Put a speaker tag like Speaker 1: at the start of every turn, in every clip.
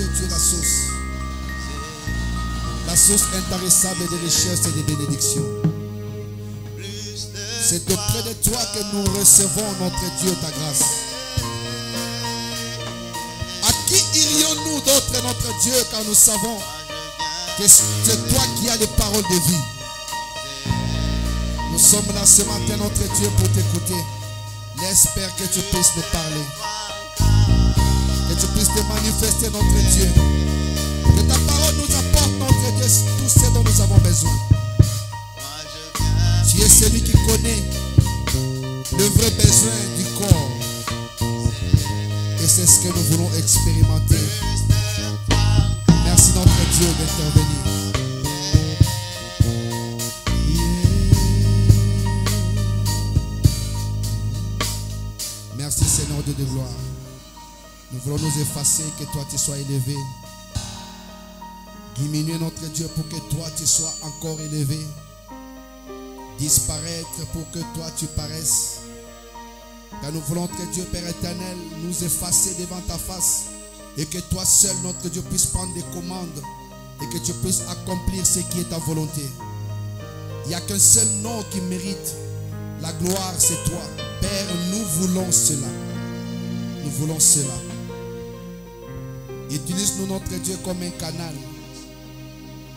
Speaker 1: Dieu, tu es la source. La source intarissable des richesses et des bénédictions. C'est auprès de toi que nous recevons, notre Dieu, ta grâce. À qui irions-nous d'autre, notre Dieu, car nous savons que c'est toi qui as les paroles de vie. Nous sommes là ce matin, notre Dieu, pour t'écouter. J'espère que tu puisses nous parler. Que tu puisses te manifester, notre Dieu. Que ta parole nous apporte, notre Dieu, tout ce dont nous avons besoin. Tu es celui qui connaît le vrai besoin du corps. Et c'est ce que nous voulons expérimenter. Merci, notre Dieu, d'intervenir. Merci, Seigneur Dieu de gloire. Nous voulons nous effacer, que toi tu sois élevé. Diminuer, notre Dieu, pour que toi tu sois encore élevé. Disparaître pour que toi tu paraisses. Car nous voulons, notre Dieu Père éternel, nous effacer devant ta face. Et que toi seul, notre Dieu, puisse prendre des commandes. Et que tu puisses accomplir ce qui est ta volonté. Il n'y a qu'un seul nom qui mérite la gloire, c'est toi. Père, nous voulons cela. Nous voulons cela. Utilise-nous, notre Dieu, comme un canal.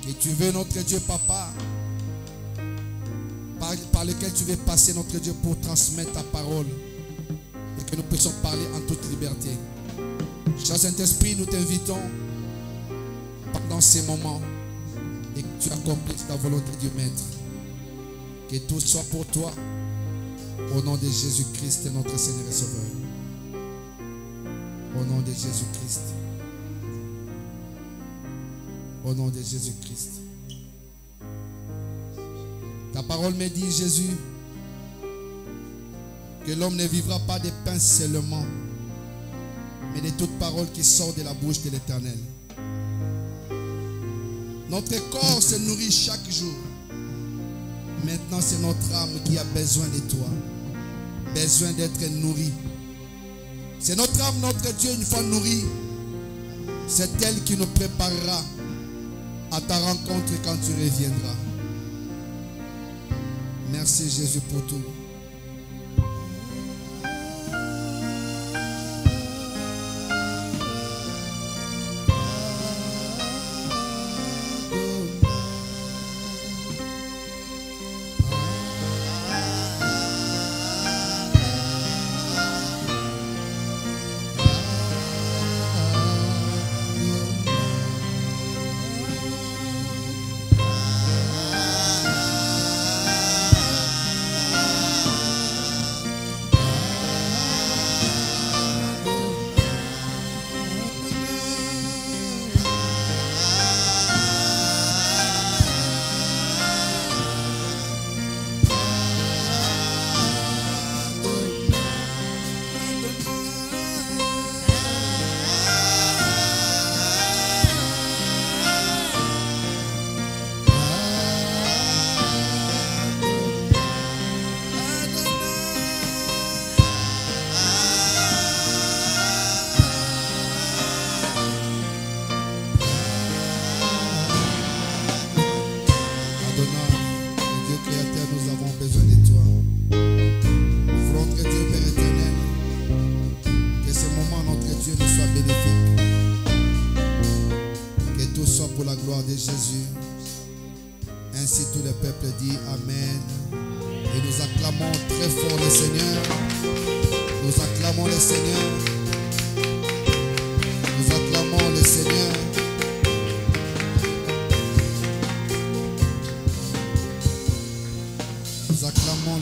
Speaker 1: Que tu veux, notre Dieu, Papa, par lequel tu veux passer, notre Dieu, pour transmettre ta parole. Et que nous puissions parler en toute liberté. Cher Saint-Esprit, nous t'invitons pendant ces moments et que tu accomplisses ta volonté du Maître. Que tout soit pour toi. Au nom de Jésus-Christ, notre Seigneur et Sauveur. Au nom de Jésus-Christ. Au nom de Jésus-Christ. Ta parole me dit, Jésus, que l'homme ne vivra pas de pain seulement, mais de toute parole qui sort de la bouche de l'Éternel. Notre corps se nourrit chaque jour. Maintenant, c'est notre âme qui a besoin de toi. Besoin d'être nourrie. C'est notre âme, notre Dieu, une fois nourrie. C'est elle qui nous préparera à ta rencontre quand tu reviendras. Merci Jésus pour tout.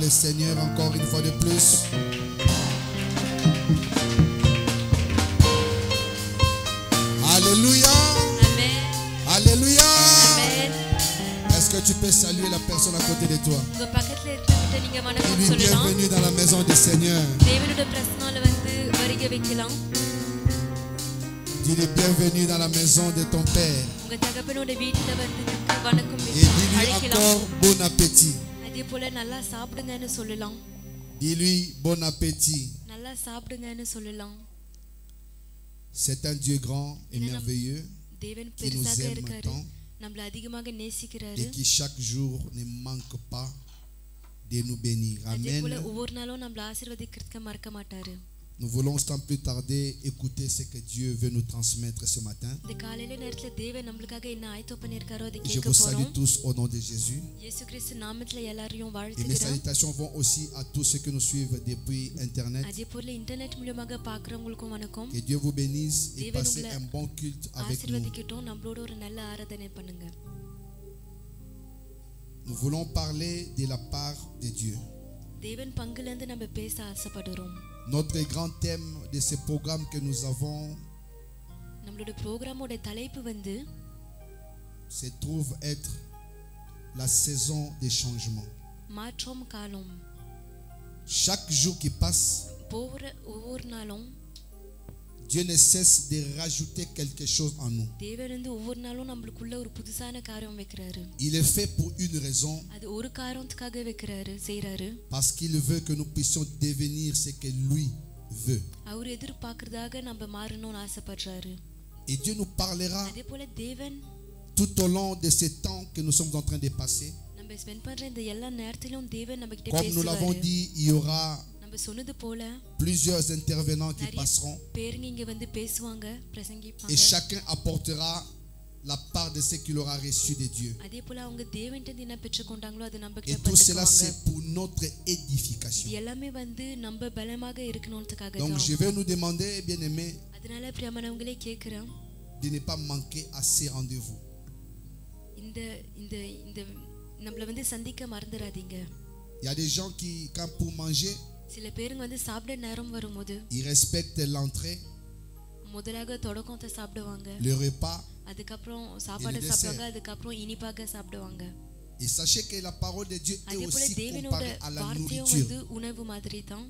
Speaker 1: Seigneur, encore une fois de plus. Alléluia. Amen. Alléluia. Amen. Est-ce que tu peux saluer la personne à côté de toi? Dis-lui bienvenue dans la maison du Seigneur. Dis-lui bienvenue dans la maison de ton Père. Et dis-lui encore bon appétit. Dis-lui bon appétit. C'est un Dieu grand et merveilleux
Speaker 2: தேவன்
Speaker 1: qui nous
Speaker 2: பெருசாக
Speaker 1: aime
Speaker 2: இருக்காரு,
Speaker 1: tant
Speaker 2: நம்மள அதிகமாக நேசிக்கிறாரு.
Speaker 1: et qui chaque jour ne manque pas de nous bénir.
Speaker 2: அதே போல
Speaker 1: Amen.
Speaker 2: ஒவ்வொரு நாளும் நம்மள ஆசீர்வதிக்கிறதுக்கு மறக்க மாட்டாரு.
Speaker 1: Nous voulons sans plus tarder écouter ce que Dieu veut nous transmettre ce matin.
Speaker 2: இந்த காலையில நேரத்துல தேவன் நம்மளுக்காக என்ன ஆயத்தம் பண்ணிருக்காரோ அதை
Speaker 1: Je
Speaker 2: கேட்க
Speaker 1: vous salue
Speaker 2: போறோம்.
Speaker 1: tous au nom de Jésus.
Speaker 2: இயேசு கிறிஸ்து நாமத்துல எல்லாரையும்
Speaker 1: Et mes
Speaker 2: வாழ்த்துகிறேன்.
Speaker 1: salutations vont aussi à tous ceux qui nous suivent depuis Internet.
Speaker 2: அதே போல இன்டர்நெட் மூலமாக பார்க்கறவங்களுக்கும் வணக்கம்.
Speaker 1: Que Dieu vous bénisse et
Speaker 2: Déve
Speaker 1: passez
Speaker 2: nous
Speaker 1: un bon culte avec nous.
Speaker 2: ஆசீர்வதிக்கட்டும், நம்மளோட ஒரு நல்ல ஆராதனை பண்ணுங்க.
Speaker 1: Nous voulons parler de la part de Dieu.
Speaker 2: தேவன் பங்குல இருந்து நம்ம பேச ஆசைப்படுறோம்.
Speaker 1: Notre grand thème de ce programme que nous avons
Speaker 2: நம்மளோட ப்ரோகிராமோட தலைப்பு வந்து
Speaker 1: se trouve être la saison des changements.
Speaker 2: மாற்றம் காலம்.
Speaker 1: Chaque jour qui passe,
Speaker 2: ஒவ்வொரு நாளும்
Speaker 1: Dieu ne cesse de rajouter quelque chose en nous.
Speaker 2: தேவன் வந்து ஒவ்வொரு நாளும் நம்மளுக்குள்ள ஒரு புதுசான காரியம் வைக்கிறாரு.
Speaker 1: Il est fait pour une raison,
Speaker 2: அது ஒரு காரணத்துக்காக வைக்கிறாரு, செய்றாரு.
Speaker 1: parce qu'il veut que nous puissions devenir ce que lui veut.
Speaker 2: அவர் எதிர்பார்க்கறதாக நம்ம மாறணும்னு ஆசைப்படுறாரு.
Speaker 1: Et Dieu nous parlera
Speaker 2: அதே போல தேவன்
Speaker 1: tout au long de ce temps que nous sommes en train de passer.
Speaker 2: நம்ம ஸ்பெண்ட் பண்ற இந்த எல்லா நேரத்திலும் தேவன் நம்ம கிட்ட
Speaker 1: Comme nous l'avons
Speaker 2: பேசுவாரு.
Speaker 1: dit, il y aura
Speaker 2: நம்ம சொன்னது போல
Speaker 1: plusieurs intervenants qui
Speaker 2: நிறைய
Speaker 1: passeront
Speaker 2: பேருங்க இங்க வந்து பேசுவாங்க,
Speaker 1: et
Speaker 2: பிரசங்கிப்பாங்க.
Speaker 1: chacun apportera la part de ce qu'il aura reçu de Dieu.
Speaker 2: அதே போல அவங்க தேவன்கிட்ட என்ன பெற்றுக்கொண்டாங்களோ அது நம்ம
Speaker 1: Et
Speaker 2: கிட்ட
Speaker 1: tout cela
Speaker 2: பகிர்ந்துக்குவாங்க.
Speaker 1: c'est pour notre édification.
Speaker 2: இது எல்லாமே வந்து நம்ம பலமாக இருக்கணும்ன்றதுக்காக
Speaker 1: Donc
Speaker 2: தான்.
Speaker 1: je vais nous demander, bien-aimés,
Speaker 2: அதனால பிரியமானவங்களே கேக்குறேன்,
Speaker 1: de ne pas manquer à ces rendez-vous.
Speaker 2: இந்த இந்த இந்த நம்மள வந்து சந்திக்க மறந்துடாதீங்க.
Speaker 1: Il y a des gens qui, quand pour manger,
Speaker 2: சில பேருங்க வந்து சாப்பிட நேரம் வரும்போது
Speaker 1: ils respectent l'entrée,
Speaker 2: முதலாக தொடக்கத்தை சாப்பிடுவாங்க,
Speaker 1: le repas.
Speaker 2: அதுக்கப்புறம் சாப்பாடு
Speaker 1: dessert.
Speaker 2: சாப்பிடுவாங்க, அதுக்கப்புறம் இனிப்பாக சாப்பிடுவாங்க.
Speaker 1: Et sachez que la parole de Dieu est
Speaker 2: அதே போல
Speaker 1: aussi
Speaker 2: தேவனோட
Speaker 1: comparée à la
Speaker 2: வார்த்தையும்
Speaker 1: nourriture.
Speaker 2: வந்து உணவு மாதிரி தான்.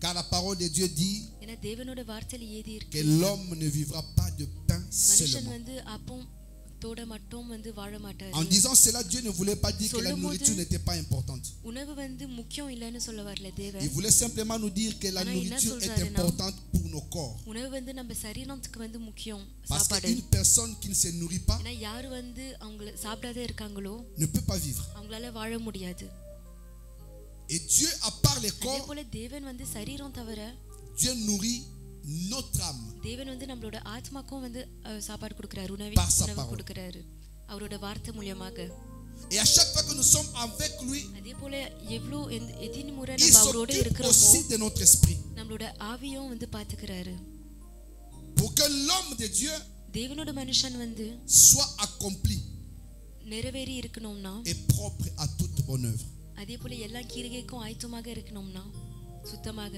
Speaker 1: Car la parole de Dieu dit
Speaker 2: ஏன்னா தேவனோட வார்த்தையில ஏதி இருக்கு,
Speaker 1: que l'homme ne vivra pas de pain
Speaker 2: மனுஷன்
Speaker 1: seulement.
Speaker 2: வந்து அப்பத்தோட மட்டும் வந்து வாழ மாட்டாரு.
Speaker 1: En disant cela, Dieu ne voulait pas dire que la
Speaker 2: Solo
Speaker 1: nourriture
Speaker 2: mode-
Speaker 1: n'était pas importante.
Speaker 2: உணவு வந்து முக்கியம் இல்லைன்னு சொல்ல வரல
Speaker 1: Il
Speaker 2: தேவன்.
Speaker 1: voulait simplement nous dire que la
Speaker 2: ஆனா என்ன
Speaker 1: nourriture est
Speaker 2: சொல்றாருன்னா,
Speaker 1: importante pour nos corps.
Speaker 2: உணவு வந்து நம்ம சரீரத்துக்கு வந்து முக்கியம்,
Speaker 1: Parce
Speaker 2: சாப்பாடு.
Speaker 1: qu'une personne qui ne se nourrit pas
Speaker 2: ஏன்னா யாரு வந்து அவங்க சாப்பிடாத இருக்காங்களோ
Speaker 1: ne peut pas vivre.
Speaker 2: அவங்களால வாழ முடியாது.
Speaker 1: Et Dieu, à part les
Speaker 2: அதே
Speaker 1: corps,
Speaker 2: போல தேவன் வந்து சரீரம் தவிர
Speaker 1: Dieu nourrit notre âme.
Speaker 2: தேவன் வந்து நம்மளோட ஆத்மாக்கும் வந்து சாப்பாடு கொடுக்கறாரு,
Speaker 1: Par sa
Speaker 2: உணவு
Speaker 1: parole.
Speaker 2: கொடுக்கறாரு அவரோட வார்த்தை மூலமாக.
Speaker 1: Et à chaque fois que nous sommes avec lui,
Speaker 2: அதே போல எவ்வளவு எத்தனை முறை
Speaker 1: il
Speaker 2: நம்ம அவரோட
Speaker 1: s'occupe
Speaker 2: இருக்கிறோமோ
Speaker 1: aussi de notre esprit.
Speaker 2: நம்மளோட ஆவியும் வந்து பாத்துக்கிறாரு.
Speaker 1: Pour que l'homme de Dieu
Speaker 2: தேவனோட மனுஷன் வந்து
Speaker 1: soit accompli
Speaker 2: நிறைவேறி இருக்கணும்னா,
Speaker 1: et propre à toute bonne œuvre.
Speaker 2: அதே போல எல்லா கிரியைக்கும் ஆயத்தமாக இருக்கணும்னா, சுத்தமாக.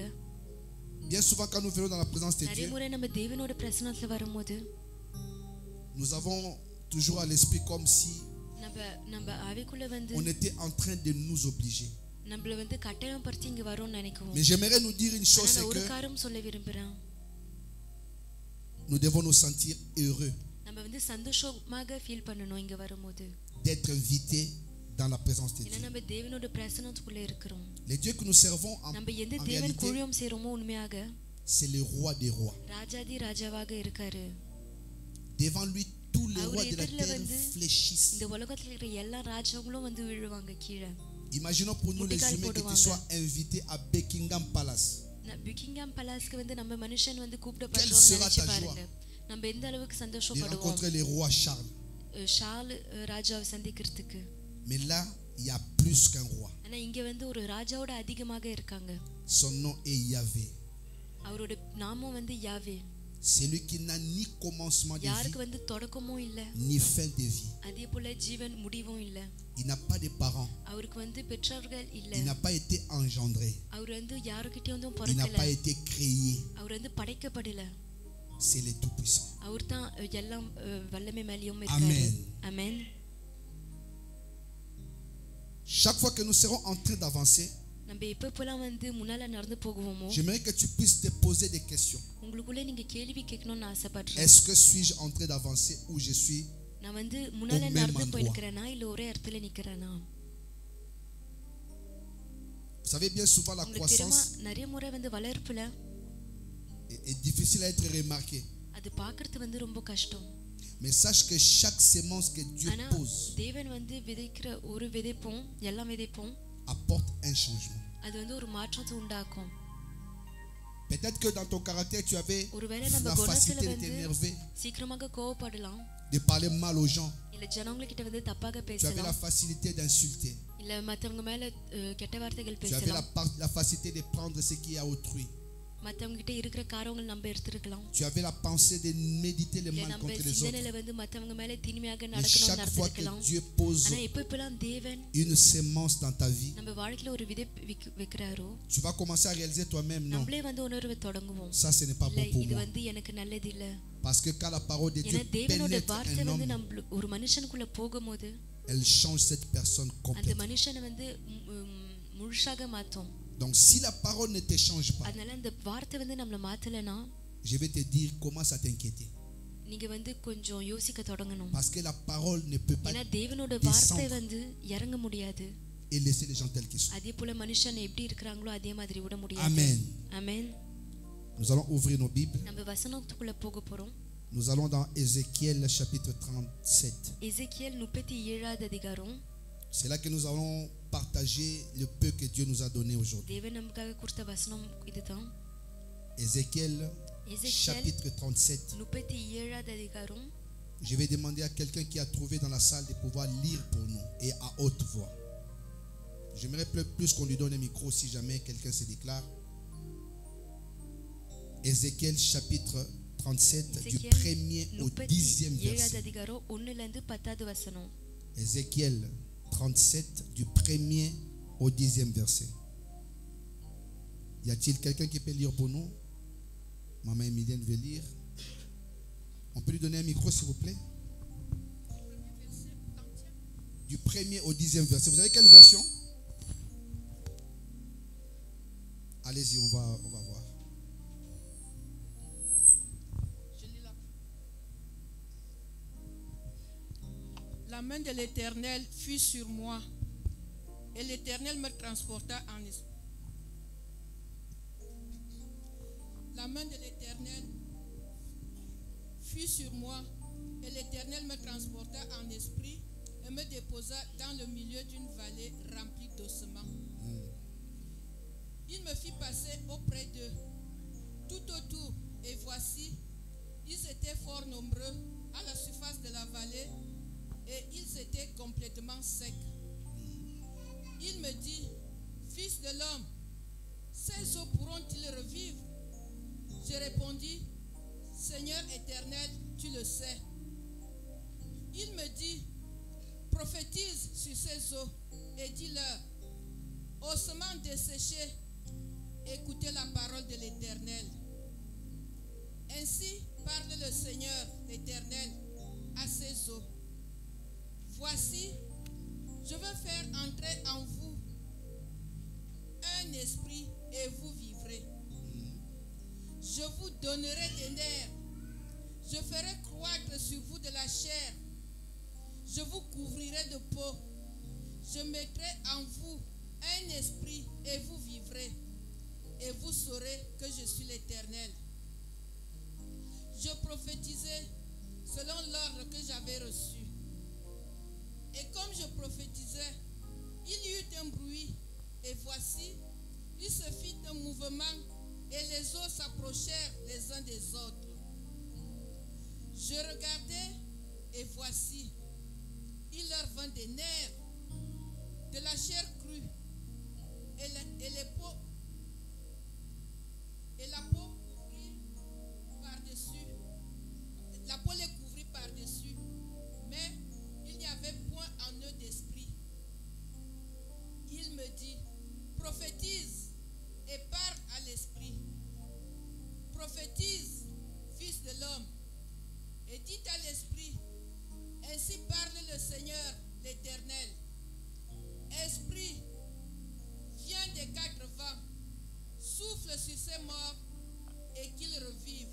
Speaker 1: Bien souvent, quand nous venons dans la présence de
Speaker 2: நிறைய
Speaker 1: Dieu,
Speaker 2: முறை நம்ம தேவனோட பிரசன்னத்துல வரும்போது
Speaker 1: nous avons toujours à l'esprit comme si
Speaker 2: நம்ம ஆவிக்குள்ள வந்து
Speaker 1: on était en train de nous obliger.
Speaker 2: நம்மள வந்து கட்டாயம் படுத்தி இங்க வரோம்னு நினைக்குவோம்.
Speaker 1: Mais j'aimerais nous dire une chose,
Speaker 2: ஆனா
Speaker 1: c'est
Speaker 2: ஒரு
Speaker 1: que
Speaker 2: காரியம் சொல்ல விரும்புறேன்,
Speaker 1: nous devons nous sentir heureux
Speaker 2: நம்ம வந்து சந்தோஷமாக ஃபீல் பண்ணணும் இங்க வரும்போது.
Speaker 1: d'être invités dans la présence de
Speaker 2: ஏன்னா
Speaker 1: Dieu.
Speaker 2: நம்ம தேவனோட பிரசன்னத்துக்குள்ள இருக்கிறோம்.
Speaker 1: Les dieux que nous servons
Speaker 2: நம்ம எந்த
Speaker 1: en
Speaker 2: தேவன்
Speaker 1: réalité,
Speaker 2: குழியம் செய்றோமோ உண்மையாக
Speaker 1: c'est le roi des rois.
Speaker 2: ராஜாதி ராஜாவாக இருக்காரு.
Speaker 1: Devant lui, tous les rois de la
Speaker 2: எதிரில
Speaker 1: terre
Speaker 2: வந்து
Speaker 1: fléchissent.
Speaker 2: இந்த உலகத்துல இருக்கிற எல்லா ராஜாங்களும் வந்து விழுவாங்க கீழே.
Speaker 1: Imaginons pour nous les
Speaker 2: முட்டிக்கால்
Speaker 1: humains que tu
Speaker 2: போடுவாங்க.
Speaker 1: sois invité à Buckingham Palace.
Speaker 2: Buckingham பேலஸ்க்கு வந்து நம்ம மனுஷன் வந்து
Speaker 1: Quelle
Speaker 2: கூப்பிடப்படுறோம்னு
Speaker 1: sera
Speaker 2: நினைச்சு
Speaker 1: ta
Speaker 2: பாருங்க. நம்ம எந்த அளவுக்கு
Speaker 1: De
Speaker 2: சந்தோஷப்படுவோம்
Speaker 1: rencontrer le roi Charles.
Speaker 2: ஷார்ல் ராஜாவை சந்திக்கிறதுக்கு.
Speaker 1: Mais là, il y a plus qu'un roi.
Speaker 2: ஆனா இங்க வந்து ஒரு ராஜாவோட அதிகமாக இருக்காங்க.
Speaker 1: Son nom est Yahvé.
Speaker 2: அவரோட நாமம் வந்து யாவே.
Speaker 1: Celui qui n'a ni commencement de
Speaker 2: யாருக்கு
Speaker 1: vie,
Speaker 2: வந்து தொடக்கமும் இல்ல,
Speaker 1: ni fin de vie.
Speaker 2: அதே போல ஜீவன் முடிவும் இல்ல.
Speaker 1: Il n'a pas de parents.
Speaker 2: அவருக்கு வந்து பெற்றோர்கள் இல்ல.
Speaker 1: Il n'a pas été engendré.
Speaker 2: அவர் வந்து யாருக்கிட்டயும் வந்து
Speaker 1: Il n'a pas
Speaker 2: பிறக்கல.
Speaker 1: été créé.
Speaker 2: அவர் வந்து படைக்கப்படல.
Speaker 1: C'est le Tout-Puissant.
Speaker 2: அவர் தான் எல்லாம் வல்லமை மேலயும் இருக்காரு.
Speaker 1: Amen.
Speaker 2: ஆமென்.
Speaker 1: Chaque fois que nous serons en train d'avancer,
Speaker 2: நம்ம எப்பப்பெல்லாம் வந்து முன்னால நடந்து போகுவோமோ,
Speaker 1: j'aimerais que tu puisses te poser des questions.
Speaker 2: உங்களுக்குள்ள நீங்க கேள்வி கேட்கணும்னு ஆசைப்படுறேன்.
Speaker 1: Est-ce que suis-je en train d'avancer ou je suis
Speaker 2: நான் வந்து முன்னால
Speaker 1: même
Speaker 2: நடந்து
Speaker 1: endroit.
Speaker 2: போயிருக்கிறேனா இல்ல ஒரே இடத்துல நிக்கிறேனா?
Speaker 1: Vous savez bien souvent la
Speaker 2: உங்களுக்கு தெரியுமா,
Speaker 1: croissance
Speaker 2: நிறைய முறை வந்து வளர்ப்புல
Speaker 1: est difficile à être remarqué.
Speaker 2: அது பார்க்கிறது வந்து ரொம்ப கஷ்டம்.
Speaker 1: Mais sache que chaque sémence que Dieu
Speaker 2: ஆனா
Speaker 1: pose
Speaker 2: தேவன் வந்து விதைக்கிற ஒரு விதைப்பும் எல்லா விதைப்பும்
Speaker 1: apporte un changement.
Speaker 2: அது வந்து ஒரு மாற்றத்தை உண்டாக்கும்.
Speaker 1: Peut-être que dans ton caractère, tu avais
Speaker 2: ஒருவேளை நம்ம
Speaker 1: la facilité
Speaker 2: குணத்துல
Speaker 1: de
Speaker 2: வந்து
Speaker 1: t'énerver,
Speaker 2: சீக்கிரமாக கோவப்படலாம்,
Speaker 1: de parler mal aux gens.
Speaker 2: இல்ல ஜனங்க கிட்ட வந்து தப்பாக
Speaker 1: Tu avais la
Speaker 2: பேசலாம்,
Speaker 1: facilité d'insulter.
Speaker 2: இல்ல மத்தவங்க மேல கெட்ட வார்த்தைகள்
Speaker 1: Tu avais
Speaker 2: பேசலாம்,
Speaker 1: la facilité de prendre ce qui est à autrui.
Speaker 2: மத்தவங்க கிட்ட இருக்கிற காரியங்கள் நம்ம எடுத்துக்கலாம்.
Speaker 1: Tu avais la pensée de méditer le
Speaker 2: இல்ல
Speaker 1: mal
Speaker 2: நம்ம
Speaker 1: contre les
Speaker 2: சிந்தனையில
Speaker 1: autres.
Speaker 2: வந்து மத்தவங்க மேல தீமையாக
Speaker 1: Mais
Speaker 2: நடக்கணும்னு
Speaker 1: chaque fois que
Speaker 2: நடந்துக்கலாம்.
Speaker 1: Dieu pose
Speaker 2: ஆனா இப்பெல்லாம் தேவன்
Speaker 1: une sémence dans ta vie,
Speaker 2: நம்ம வாழ்க்கையில ஒரு விதை வைக்கிறாரோ
Speaker 1: tu vas commencer à réaliser toi-même, non,
Speaker 2: நம்மளே வந்து உணர்வை தொடங்குவோம்.
Speaker 1: ça ce n'est pas
Speaker 2: இல்ல
Speaker 1: bon pour
Speaker 2: இது
Speaker 1: moi.
Speaker 2: வந்து எனக்கு நல்லது இல்ல.
Speaker 1: Parce que quand la parole de Dieu
Speaker 2: ஏன்னா தேவனோட
Speaker 1: pénètre
Speaker 2: வார்த்தை
Speaker 1: un
Speaker 2: வந்து
Speaker 1: homme,
Speaker 2: நம்ம ஒரு மனுஷனுக்குள்ள போகும்போது
Speaker 1: elle change cette personne
Speaker 2: அந்த
Speaker 1: complètement.
Speaker 2: மனுஷனை வந்து முழுசாக மாத்தும்.
Speaker 1: Donc si la parole ne te change pas,
Speaker 2: அதனால அந்த வார்த்தை வந்து நம்மள மாத்தலனா
Speaker 1: je vais te dire, commence à t'inquiéter.
Speaker 2: நீங்க வந்து கொஞ்சம் யோசிக்க தொடங்கணும்.
Speaker 1: Parce que la parole ne peut pas
Speaker 2: ஏன்னா தேவனோட வார்த்தை வந்து இறங்க முடியாது.
Speaker 1: et laisser les gens tels qu'ils sont.
Speaker 2: அதே போல மனுஷன் எப்படி இருக்கிறாங்களோ அதே மாதிரி விட முடியாது.
Speaker 1: Amen.
Speaker 2: ஆமென்.
Speaker 1: Nous allons ouvrir nos Bibles.
Speaker 2: நம்ம வசனத்துக்குள்ள போக போறோம்.
Speaker 1: Nous allons dans Ézéchiel chapitre 37.
Speaker 2: எசேக்கியேல் 37வது அதிகாரம்.
Speaker 1: C'est là que nous allons partager le peu que Dieu nous a donné aujourd'hui.
Speaker 2: தேவன் நமக்காக கொடுத்த வசனம் இதுதான்.
Speaker 1: Ézéchiel
Speaker 2: Ézéchiel,
Speaker 1: chapitre 37.
Speaker 2: 37வது அதிகாரம்.
Speaker 1: Je vais demander à quelqu'un qui a trouvé dans la salle de pouvoir lire pour nous et à haute voix. J'aimerais plus qu'on lui donne un micro si jamais quelqu'un se déclare. Ézéchiel chapitre 37 du 1er au 10e verset.
Speaker 2: அதிகாரம் 1ல இருந்து 10வது வசனம்.
Speaker 1: Ézéchiel 37 du 1er au 10e verset. Y a-t-il quelqu'un qui peut lire pour nous? Maman Emilienne veut lire. On peut lui donner un micro s'il vous plaît? Du 1er au 10e verset. Vous avez quelle version? Allez-y, on va voir.
Speaker 3: La main de l'Éternel fut sur moi, et l'Éternel me transporta en esprit. La main de l'Éternel fut sur moi, et l'Éternel me transporta en esprit et me déposa dans le milieu d'une vallée remplie d'ossements. Il me fit passer auprès d'eux, tout autour, et voici, ils étaient fort nombreux à la surface de la vallée, et ils étaient complètement secs. Il me dit, fils de l'homme, ces eaux pourront-ils revivre? Je répondis, Seigneur éternel, tu le sais. Il me dit, prophétise sur ces eaux et dis-leur, ossements desséchés, écoutez la parole de l'Éternel. Ainsi parle le Seigneur éternel à ces eaux. Voici, je veux faire entrer en vous un esprit et vous vivrez. Je vous donnerai des nerfs. Je ferai croître sur vous de la chair. Je vous couvrirai de peau. Je mettrai en vous un esprit et vous vivrez. Et vous saurez que je suis l'Éternel. Je prophétisais selon l'ordre que j'avais reçu. Et comme je prophétisais, il y eut un bruit. Et voici, il se fit un mouvement et les eaux s'approchèrent les uns des autres. Je regardai et voici, il leur vint des nerfs, de la chair crue et la peau couvrit par-dessus. La peau les couvrit par-dessus, mais il n'y avait point en eux d'esprit. Il me dit, prophétise et parle à l'esprit. Prophétise, fils de l'homme, et dit à l'esprit, ainsi parle le Seigneur, l'Éternel. Esprit, viens des quatre vents, souffle sur ces morts et qu'ils revivent.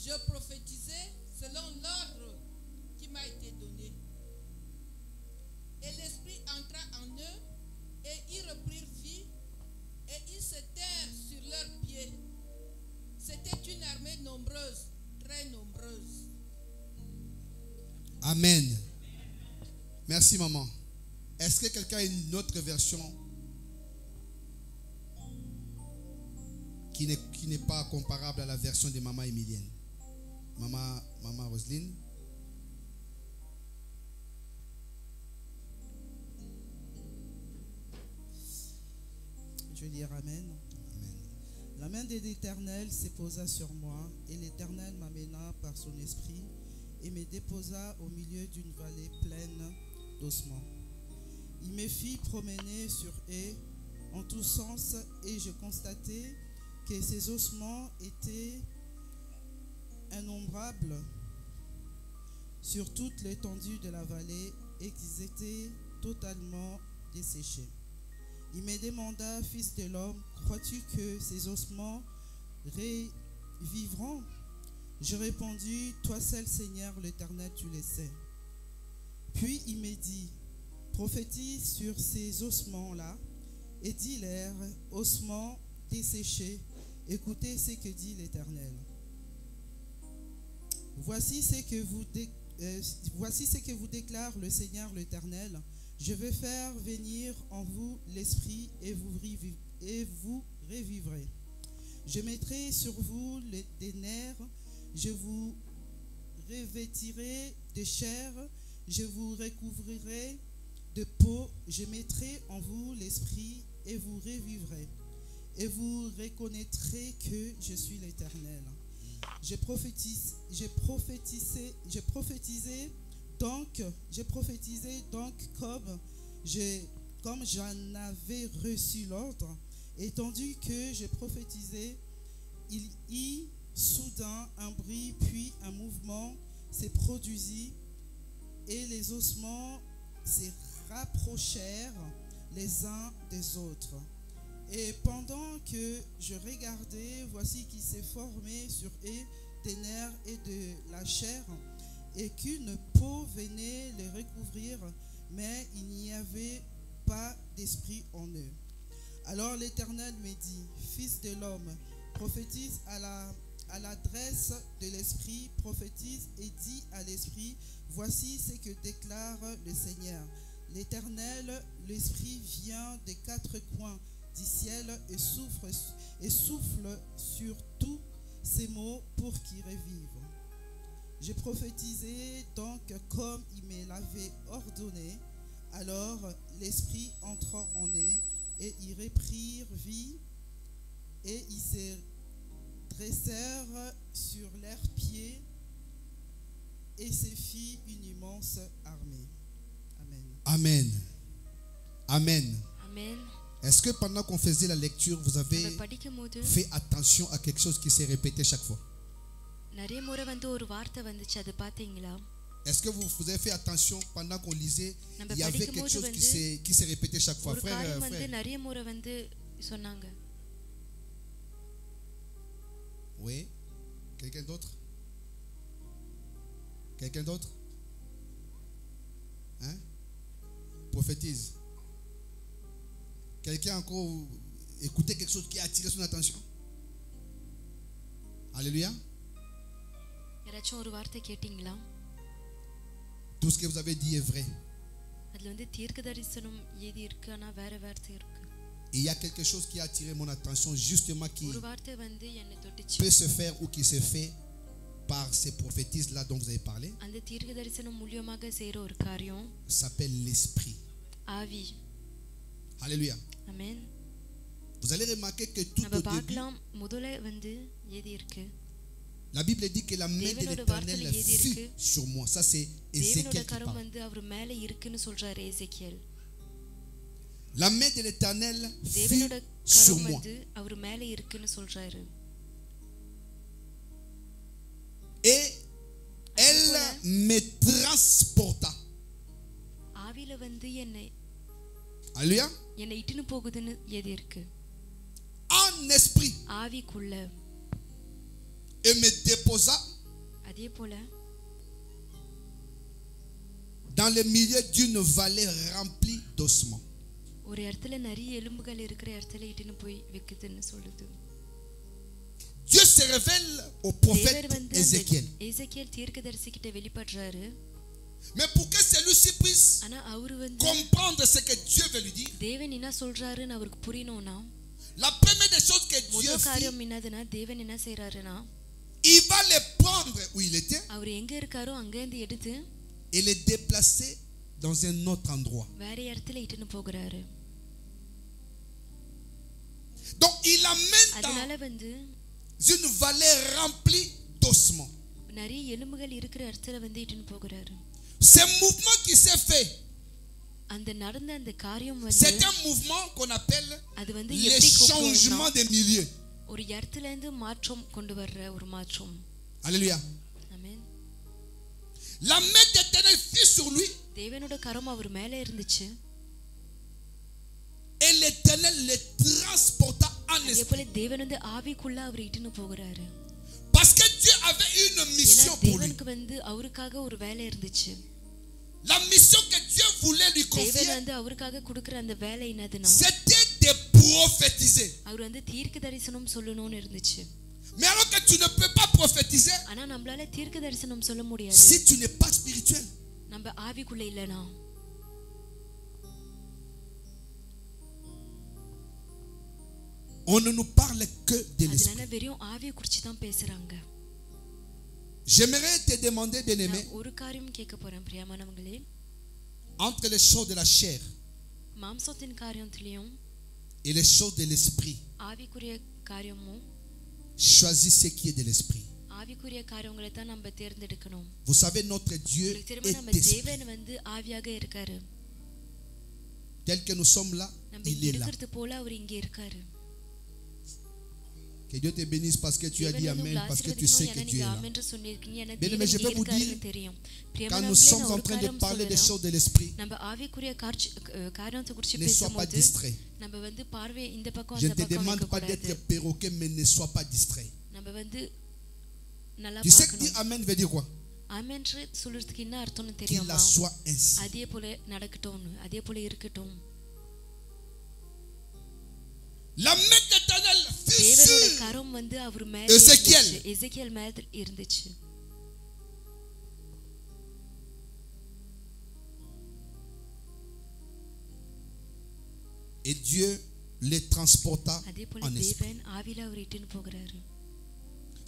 Speaker 3: Je prophétisais selon l'ordre qui m'a été donné. Et l'esprit entra en eux et ils reprirent vie et ils se tinrent sur leurs pieds C'était une armée nombreuse, très nombreuse.
Speaker 1: Amen. Merci maman. Est-ce que quelqu'un a une autre version qui n'est pas comparable à la version de maman Emilienne? Maman Roselyne.
Speaker 4: Je vais dire Amen.
Speaker 1: Amen.
Speaker 4: La main de l'Éternel se posa sur moi, et l'Éternel m'amena par son esprit et me déposa au milieu d'une vallée pleine d'ossements. Il me fit promener sur eux en tous sens, et je constatai que ces ossements étaient innombrables sur toute l'étendue de la vallée et qu'ils étaient totalement desséchés. Il me demanda, fils de l'homme, crois-tu que ces ossements revivront? Je répondis, toi seul, Seigneur l'Éternel, tu le sais. Puis il me dit, prophétise sur ces ossements-là et dis-leur, ossements desséchés, écoutez ce que dit l'Éternel. Voici ce que vous déclare le Seigneur l'Éternel. Je vais faire venir en vous l'esprit et vous revivrez. Je mettrai sur vous des nerfs, je vous revêtirai de chair, je vous recouvrirai de peau, je mettrai en vous l'esprit et vous revivrez. Et vous reconnaîtrez que je suis l'Éternel. J'ai prophétisé donc comme j'en avais reçu l'ordre, et tandis que je prophétisais, il y soudain un bruit puis un mouvement se produisit et les ossements se rapprochèrent les uns des autres. Et pendant que je regardais, voici qu'il s'est formé sur eux des nerfs et de la chair, et qu'une peau venait les recouvrir, mais il n'y avait pas d'esprit en eux. Alors l'Éternel me dit, fils de l'homme, prophétise à l'adresse de l'esprit, prophétise et dis à l'esprit, voici ce que déclare le Seigneur. L'Éternel, l'esprit vient des quatre coins du ciel et souffle sur tous ces mots pour qu'ils revivent. J'ai prophétisé donc comme il me l'avait ordonné. Alors l'esprit entra en eux et ils reprirent vie et ils se dressèrent sur leurs pieds et se fit une immense armée. Amen.
Speaker 1: Amen. Amen.
Speaker 2: Amen.
Speaker 1: Est-ce que pendant qu'on faisait la lecture, vous avez
Speaker 2: நம்ம படிக்கும்போது
Speaker 1: fait attention à quelque chose qui s'est répété chaque fois?
Speaker 2: நிறைய முறை வந்து ஒரு வார்த்தை வந்துச்சு, அது பாத்தீங்களா?
Speaker 1: Est-ce que vous avez fait attention pendant qu'on lisait?
Speaker 2: நம்ம
Speaker 1: Il y avait quelque
Speaker 2: படிக்கும்போது
Speaker 1: chose
Speaker 2: வந்து
Speaker 1: qui s'est répété chaque fois.
Speaker 2: ஒரு
Speaker 1: Frère,
Speaker 2: காரியம் வந்து
Speaker 1: frère.
Speaker 2: நிறைய முறை வந்து சொன்னாங்க.
Speaker 1: Oui. Quelqu'un d'autre? Quelqu'un d'autre? Hein? Prophétise. Quelqu'un encore écouté quelque chose qui a attiré son attention? Alléluia.
Speaker 2: யாராச்சும் ஒரு வார்த்தை கேட்டிங்களா?
Speaker 1: Tout ce que vous avez dit est vrai.
Speaker 2: அதுல வந்து தீர்க்க தரிசனம் ஏதி இருக்கு, ஆனா வேற வார்த்தை இருக்கு.
Speaker 1: Et il y a quelque chose qui a attiré mon attention justement qui
Speaker 2: ஒரு வார்த்தை வந்து என்னை தொட்டுச்சு.
Speaker 1: peut se faire ou qui se fait par ces prophétises là dont vous avez parlé.
Speaker 2: அந்த தீர்க்க தரிசனம் மூலமாக செய்யற ஒரு காரியம்
Speaker 1: S'appelle l'esprit.
Speaker 2: ஆவி.
Speaker 1: Alléluia.
Speaker 2: ஆமென்.
Speaker 1: Vous allez remarquer que tout
Speaker 2: நம்ம
Speaker 1: au début,
Speaker 2: பார்க்கலாம் முதல்ல வந்து ஏதி இருக்கு.
Speaker 1: la Bible dit que la main de l'Éternel fut sur moi. Ça c'est Ézéchiel
Speaker 2: தேவனோட
Speaker 1: qui
Speaker 2: கரம்
Speaker 1: parle.
Speaker 2: வந்து அவர் மேல இருக்குன்னு சொல்றாரு எசேக்கியேல்.
Speaker 1: La main de l'Éternel
Speaker 2: தேவனோட
Speaker 1: fut sur
Speaker 2: கரம்
Speaker 1: moi.
Speaker 2: வந்து அவர் மேல இருக்குன்னு சொல்றாரு.
Speaker 1: Et elle me transporta.
Speaker 2: ஆவில வந்து என்னை
Speaker 1: Alléluia.
Speaker 2: இட்டுன்னு போகுதுன்னு ஏதி இருக்கு.
Speaker 1: En esprit.
Speaker 2: ஆவிக்குள்ள.
Speaker 1: Et me déposa
Speaker 2: அதே போல
Speaker 1: dans le milieu d'une vallée remplie d'ossements.
Speaker 2: ஒரு இடத்துல நிறைய எலும்புகள் இருக்கிற இடத்துல இட்டுன்னு போய் வைக்குதுன்னு சொல்லுது.
Speaker 1: Dieu se révèle au
Speaker 2: தேவர்
Speaker 1: prophète
Speaker 2: வந்து
Speaker 1: Ézéchiel.
Speaker 2: எசேக்கியேல் தீர்க்கதரிசிகிட்ட வெளிப்படுறாரு.
Speaker 1: Mais pour que celui-ci puisse
Speaker 2: ஆனா அவரு வந்து
Speaker 1: comprendre ce que Dieu veut lui dire,
Speaker 2: தேவன் என்ன சொல்றாருன்னு அவருக்கு புரியணும்னா
Speaker 1: la première des choses que Dieu
Speaker 2: முதல்
Speaker 1: fit,
Speaker 2: காரியம் என்னதுன்னா தேவன் என்ன செய்யறாருன்னா
Speaker 1: il va les prendre où il était
Speaker 2: அவர் எங்க இருக்காரோ அங்க இருந்து எடுத்து
Speaker 1: et les déplacer dans un autre endroit.
Speaker 2: வேற இடத்துல இட்டுன்னு போகிறாரு.
Speaker 1: Donc il amène
Speaker 2: அதனால வந்து
Speaker 1: dans une vallée remplie d'ossements.
Speaker 2: நிறைய எலும்புகள் இருக்கிற இடத்துல வந்து இட்டுன்னு போகிறாரு.
Speaker 1: Ce mouvement qui s'est fait,
Speaker 2: அந்த நடந்த அந்த காரியம் வந்து
Speaker 1: c'est un mouvement qu'on appelle
Speaker 2: அது வந்து
Speaker 1: les
Speaker 2: எப்படி
Speaker 1: changements des milieux.
Speaker 2: ஒரு இடத்துல இருந்து மாற்றம் கொண்டு வர்ற ஒரு மாற்றம்.
Speaker 1: Alléluia.
Speaker 2: ஆமென்.
Speaker 1: La main d'Éternel fut sur lui
Speaker 2: தேவனோட கரம் அவர் மேல இருந்துச்சு.
Speaker 1: et l'Éternel le transporta en
Speaker 2: அதே
Speaker 1: esprit.
Speaker 2: போல தேவன் வந்து ஆவிக்குள்ள அவர் இட்டுன்னு போகிறாரு.
Speaker 1: Parce que Dieu avait une mission pour lui.
Speaker 2: தேவனுக்கு வந்து அவருக்காக ஒரு வேலை இருந்துச்சு.
Speaker 1: La mission que Dieu voulait lui
Speaker 2: தேவன்
Speaker 1: confier,
Speaker 2: வந்து அவருக்காக கொடுக்கிற அந்த வேலை என்னதுன்னா
Speaker 1: c'était de prophétiser.
Speaker 2: அவர் வந்து தீர்க்க தரிசனம் சொல்லணும்னு இருந்துச்சு.
Speaker 1: Mais alors que tu ne peux pas prophétiser
Speaker 2: ஆனா நம்மளால தீர்க்க தரிசனம் சொல்ல முடியாது
Speaker 1: si tu n'es pas spirituel.
Speaker 2: நம்ம ஆவிக்குள்ள இல்லனா.
Speaker 1: On ne nous parle que de l'esprit.
Speaker 2: அதனால வெறும் ஆவியை குறித்து தான் பேசுறாங்க.
Speaker 1: J'aimerais te demander, bien-aimé,
Speaker 2: நான் ஒரு காரியம் கேட்க போறேன் பிரியமானவங்களே.
Speaker 1: entre les choses de la chair
Speaker 2: மாம்சத்தின் காரியத்திலயும்
Speaker 1: et les choses de l'esprit,
Speaker 2: ஆவிக்குரிய காரியமும்
Speaker 1: choisis ce qui est de l'esprit.
Speaker 2: ஆவிக்குரிய காரியங்களை தான் நம்ம தேர்ந்தெடுக்கணும்.
Speaker 1: Vous savez, notre Dieu
Speaker 2: உங்களுக்கு தெரியுமா நம்ம
Speaker 1: est esprit.
Speaker 2: தேவன் வந்து ஆவியாக இருக்காரு.
Speaker 1: Tel que nous sommes là,
Speaker 2: நம்ம
Speaker 1: il
Speaker 2: இங்க
Speaker 1: est là.
Speaker 2: இருக்கிறது போல அவர் இங்க இருக்காரு.
Speaker 1: Que Dieu te bénisse parce que tu as dit Amen, parce que tu sais que Dieu est là. Bien, mais je vais vous dire, quand nous sommes en train de parler des choses de l'esprit, ne sois pas distrait. Je ne te demande pas d'être perroquet, mais ne sois pas distrait. Tu sais que dire Amen veut dire quoi? Qu'il la soit ainsi. La main d'Éternel fut
Speaker 2: தேவனுடைய
Speaker 1: sur
Speaker 2: கரம் வந்து அவர் மேல
Speaker 1: Ézéchiel.
Speaker 2: இருந்துச்சு. எசேக்கியேல் மேல இருந்துச்சு.
Speaker 1: et Dieu les transporta
Speaker 2: அதே போல
Speaker 1: en esprit.
Speaker 2: தேவன் ஆவியில அவர் இட்டுன்னு போகிறாரு.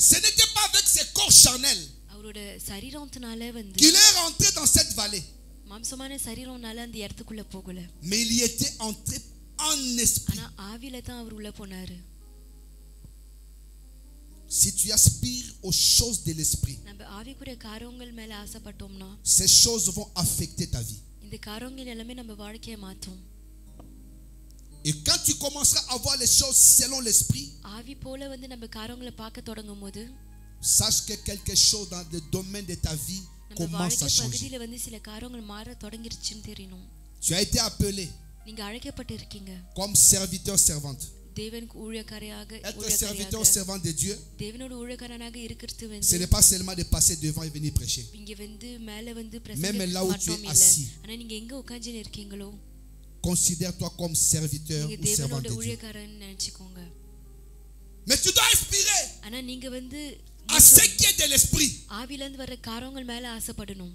Speaker 1: Ce n'était pas avec ses corps charnels
Speaker 2: அவரோட சரீரத்தினால வந்து
Speaker 1: qu'il est rentré dans cette vallée,
Speaker 2: மாம்சமான சரீரம்னால அந்த இடத்துக்குள்ள போகல.
Speaker 1: mais il y était entré en esprit.
Speaker 2: ஆனா ஆவியில தான் அவர் உள்ள போனாரு.
Speaker 1: Si tu aspires aux choses de l'esprit,
Speaker 2: நம்ம ஆவிக்குரிய காரியங்கள் மேல ஆசைப்பட்டோம்னா
Speaker 1: ces choses vont affecter ta vie.
Speaker 2: இந்த காரியங்கள் எல்லாமே நம்ம வாழ்க்கையை மாத்தும்.
Speaker 1: Et quand tu commenceras à voir les choses selon l'esprit,
Speaker 2: ஆவி போல வந்து நம்ம காரியங்களை பார்க்க தொடங்கும்போது
Speaker 1: sache que quelque chose dans le domaine de ta vie
Speaker 2: நம்ம
Speaker 1: commence à
Speaker 2: வாழ்க்கை
Speaker 1: changer.
Speaker 2: பகுதியில வந்து சில காரியங்கள் மாற தொடங்கிருச்சுன்னு தெரியணும்.
Speaker 1: Tu as été appelé
Speaker 2: நீங்க அழைக்கப்பட்டிருக்கீங்க
Speaker 1: comme serviteur servante.
Speaker 2: தேவனுக்கு ஊழியக்காரராக
Speaker 1: Être serviteur servant de Dieu,
Speaker 2: தேவனோட ஊழியக்காரனாக இருக்கிறது
Speaker 1: ce
Speaker 2: வந்து
Speaker 1: n'est pas seulement de passer devant et venir prêcher.
Speaker 2: இங்க வந்து மேல வந்து
Speaker 1: Même là où tu es
Speaker 2: பிரசங்கம் இல்ல.
Speaker 1: assis,
Speaker 2: ஆனா நீங்க எங்க உட்கார்ந்து இருக்கீங்களோ
Speaker 1: considère-toi comme serviteur
Speaker 2: நீங்க
Speaker 1: ou servant
Speaker 2: தேவனோட
Speaker 1: de Dieu.
Speaker 2: ஊழியக்காரன் நினைச்சுக்கோங்க.
Speaker 1: Mais tu dois aspirer
Speaker 2: ஆனா நீங்க வந்து
Speaker 1: à ce qui est de l'esprit.
Speaker 2: ஆவில இருந்து வர காரியங்கள் மேல ஆசைப்படணும்.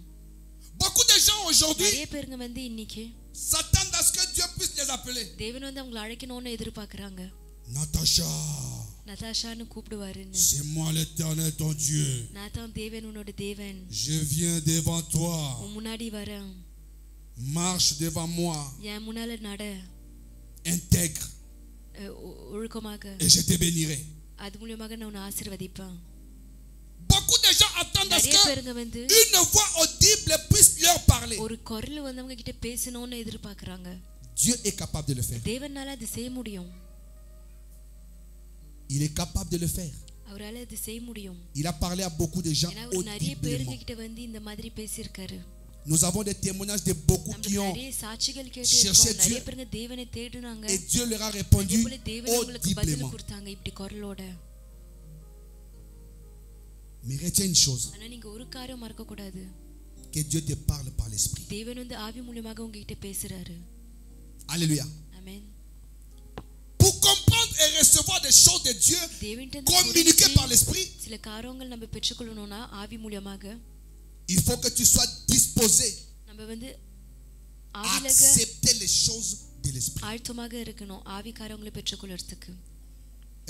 Speaker 1: Beaucoup de gens aujourd'hui
Speaker 2: நிறைய பேருங்க வந்து இன்னைக்கு
Speaker 1: s'attendent à ce que Dieu puisse les appeler.
Speaker 2: தேவன் வந்து அவங்களை அழைக்கணும்னு எதிர்பார்க்கறாங்க.
Speaker 1: Natacha,
Speaker 2: நதாஷான்னு கூப்பிடுவாருன்னு.
Speaker 1: c'est moi l'Éternel ton Dieu.
Speaker 2: நான் தான் தேவன் உன்னோட தேவன்.
Speaker 1: Je viens devant toi.
Speaker 2: உன் முன்னாடி வரேன்.
Speaker 1: Marche devant moi.
Speaker 2: என் முன்னால நட.
Speaker 1: Intègre.
Speaker 2: ஒழுக்கமாக.
Speaker 1: Et je te bénirai.
Speaker 2: அது மூலமாக நான் உன்னை ஆசீர்வதிப்பேன்.
Speaker 1: Beaucoup de gens attendent à ce
Speaker 2: நிறைய பேருங்க வந்து
Speaker 1: que une voix audible puisse leur parler.
Speaker 2: ஒரு குரல் வந்து அவங்க கிட்ட பேசணும்னு எதிர்பார்க்கறாங்க.
Speaker 1: Dieu est capable de le faire.
Speaker 2: தேவனால அது செய்ய முடியும்.
Speaker 1: Il est capable de le faire.
Speaker 2: அவரால அது செய்ய முடியும்.
Speaker 1: Il a parlé à beaucoup de gens
Speaker 2: ஏன்னா அவர் நிறைய பேருக்கு
Speaker 1: audiblement.
Speaker 2: கிட்ட வந்து இந்த மாதிரி பேசியிருக்காரு.
Speaker 1: Nous avons des témoignages de beaucoup qui
Speaker 2: நம்ம
Speaker 1: ont
Speaker 2: நிறைய சாட்சிகள்
Speaker 1: cherché
Speaker 2: கேட்டிருக்கோம். நிறைய
Speaker 1: Dieu
Speaker 2: பேருங்க தேவனை தேடுனாங்க.
Speaker 1: et Dieu leur a répondu
Speaker 2: அதே போல தேவன் உங்களுக்கு பதில்
Speaker 1: audiblement.
Speaker 2: கொடுத்தாங்க இப்படி குரலோட.
Speaker 1: Mais retiens une chose,
Speaker 2: ஆனா நீங்க ஒரு காரியம் மறக்க கூடாது.
Speaker 1: que Dieu te parle par l'esprit.
Speaker 2: தேவன் வந்து ஆவி மூலமாக உங்ககிட்ட பேசுறாரு.
Speaker 1: Alléluia.
Speaker 2: ஆமென்.
Speaker 1: Pour comprendre et recevoir recevoir des choses de Dieu
Speaker 2: தேவன்கிட்ட
Speaker 1: communiquées par l'Esprit,
Speaker 2: சில காரியங்கள் நம்ம பெற்றுக்கொள்ளணும்னா ஆவி மூலமாக
Speaker 1: il faut que tu sois disposé
Speaker 2: நம்ம வந்து
Speaker 1: à
Speaker 2: ஆவிலக
Speaker 1: accepter les choses de l'Esprit.
Speaker 2: ஆழ்த்தமாக இருக்கணும் ஆவி காரியங்களை பெற்றுக்கொள்றதுக்கு.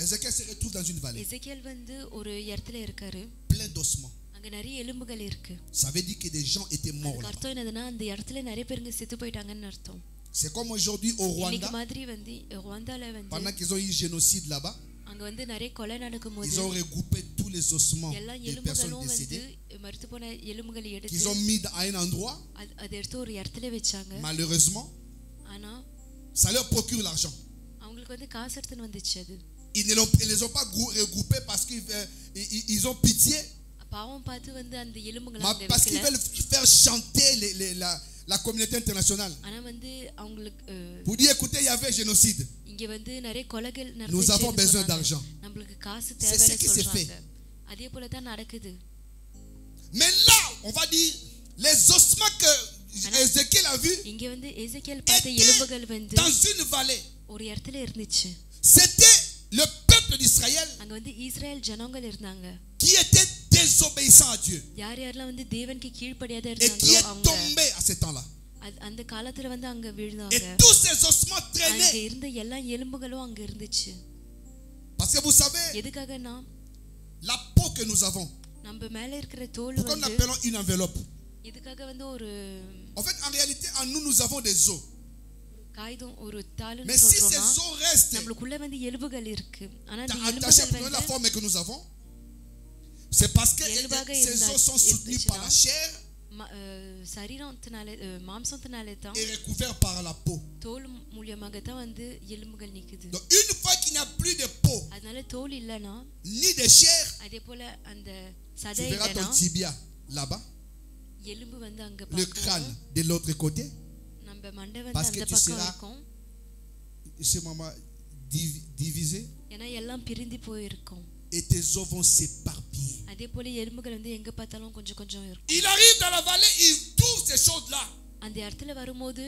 Speaker 1: Ézéchiel se retrouve dans une vallée
Speaker 2: எசேக்கியேல் வந்து ஒரு இடத்துல இருக்காரு,
Speaker 1: plein d'ossements.
Speaker 2: அங்க நிறைய எலும்புகள் இருக்கு.
Speaker 1: Ça veut dire que des gens étaient morts
Speaker 2: அதுக்கு
Speaker 1: là-bas.
Speaker 2: அர்த்தம் என்னதுன்னா அந்த இடத்துல நிறைய பேருங்க செத்து போயிட்டாங்கன்னு அர்த்தம்.
Speaker 1: C'est comme aujourd'hui au
Speaker 2: இன்னைக்கு
Speaker 1: Rwanda,
Speaker 2: மாதிரி வந்து ருவாண்டால வந்து
Speaker 1: pendant qu'ils ont eu génocide là-bas,
Speaker 2: அங்க வந்து நிறைய கொலை நடக்கும்போது
Speaker 1: ils ont regroupé tous les ossements
Speaker 2: எல்லா
Speaker 1: des personnes
Speaker 2: எலும்புகளும் வந்து
Speaker 1: décédées
Speaker 2: மரித்து போன எலும்புகளை
Speaker 1: qu'ils
Speaker 2: எடுத்து
Speaker 1: ont mis à un endroit.
Speaker 2: அதை எடுத்து ஒரு இடத்துல வச்சாங்க.
Speaker 1: Malheureusement,
Speaker 2: ஆனா
Speaker 1: ça leur procure l'argent.
Speaker 2: அவங்களுக்கு வந்து காசு எடுத்துன்னு வந்துச்சு. அது
Speaker 1: Ils ne les ont pas regroupés parce qu'ils ont pitié,
Speaker 2: பாவம் பார்த்து வந்து அந்த எலும்புகளை
Speaker 1: mais
Speaker 2: அங்க
Speaker 1: parce qu'ils
Speaker 2: வைக்கல.
Speaker 1: veulent faire chanter la communauté internationale.
Speaker 2: ஆனா வந்து அவங்களுக்கு
Speaker 1: Pour dire, écoutez, il y avait génocide.
Speaker 2: இங்க வந்து நிறைய கொலைகள்
Speaker 1: Nous avons besoin
Speaker 2: நடந்துச்சு.
Speaker 1: d'argent.
Speaker 2: நம்மளுக்கு காசு
Speaker 1: C'est ce qui
Speaker 2: தேவைன்னு
Speaker 1: s'est
Speaker 2: சொல்றாங்க. அதே போல தான் நடக்குது.
Speaker 1: Mais là, on va dire, les ossements que Ézéchiel a vus
Speaker 2: இங்க வந்து எசேக்கியேல் பார்த்த
Speaker 1: étaient
Speaker 2: எலும்புகள் வந்து
Speaker 1: dans une vallée.
Speaker 2: ஒரு இடத்துல இருந்துச்சு.
Speaker 1: C'était le peuple d'Israël
Speaker 2: அங்க வந்து இஸ்ரேல் ஜனங்கள் இருந்தாங்க.
Speaker 1: qui était désobéissant à Dieu
Speaker 2: யார் யாரெல்லாம் வந்து தேவனுக்கு கீழ்ப்படியாத
Speaker 1: et qui
Speaker 2: இருந்தாங்களோ
Speaker 1: est
Speaker 2: அவங்க
Speaker 1: tombé à ce temps-là.
Speaker 2: அந்த காலத்துல வந்து அங்க
Speaker 1: Et
Speaker 2: விழுந்தாங்க.
Speaker 1: tous ces ossements
Speaker 2: அங்க
Speaker 1: traînaient.
Speaker 2: இருந்த எல்லா எலும்புகளும் அங்க இருந்துச்சு.
Speaker 1: Parce que vous savez,
Speaker 2: எதுக்காகனா
Speaker 1: la peau que nous avons,
Speaker 2: நம்ம மேல இருக்கிற தோல்
Speaker 1: pourquoi nous
Speaker 2: வந்து
Speaker 1: l'appelons une enveloppe?
Speaker 2: இதுக்காக வந்து ஒரு
Speaker 1: En fait, en réalité, en nous, nous avons des os.
Speaker 2: காகிதம் ஒரு தாளுன்னு
Speaker 1: Mais si
Speaker 2: சொல்றோம்னா
Speaker 1: ces os restent
Speaker 2: நம்மளுக்குள்ள வந்து எலும்புகள் இருக்கு. ஆனா அந்த
Speaker 1: attachés
Speaker 2: எலும்புகள்
Speaker 1: pour la
Speaker 2: வந்து
Speaker 1: forme que nous avons, c'est parce que
Speaker 2: எலும்பாக
Speaker 1: ces os sont soutenus par la chair
Speaker 2: சரீரத்தினால மாம்சத்தினாலே தான்
Speaker 1: et recouverts par la peau.
Speaker 2: தோல் மூலமாக தான் வந்து எலும்புகள் நிக்குது.
Speaker 1: Donc, une fois qu'il n'y a plus de peau,
Speaker 2: அதனால தோல் இல்லனா
Speaker 1: ni de chair,
Speaker 2: அதே போல அந்த
Speaker 1: tu
Speaker 2: சதை
Speaker 1: verras ton
Speaker 2: இல்லனா
Speaker 1: tibia là-bas,
Speaker 2: எலும்பு வந்து அங்க
Speaker 1: le crâne
Speaker 2: பார்க்கலாம்.
Speaker 1: de l'autre côté,
Speaker 2: நம்ம மண்டை வந்து
Speaker 1: parce que
Speaker 2: அந்த
Speaker 1: tu
Speaker 2: பக்கம்
Speaker 1: seras
Speaker 2: இருக்கும்.
Speaker 1: chez maman divisé
Speaker 2: ஏன்னா எல்லாம் பிரிந்து போயிருக்கும்.
Speaker 1: et tes os vont s'éparpiller.
Speaker 2: அதே போல எலும்புகள் வந்து எங்க பார்த்தாலும் கொஞ்சம் கொஞ்சம் இருக்கும்.
Speaker 1: Il arrive dans la vallée, il trouve ces choses-là.
Speaker 2: அந்த இடத்துல வரும்போது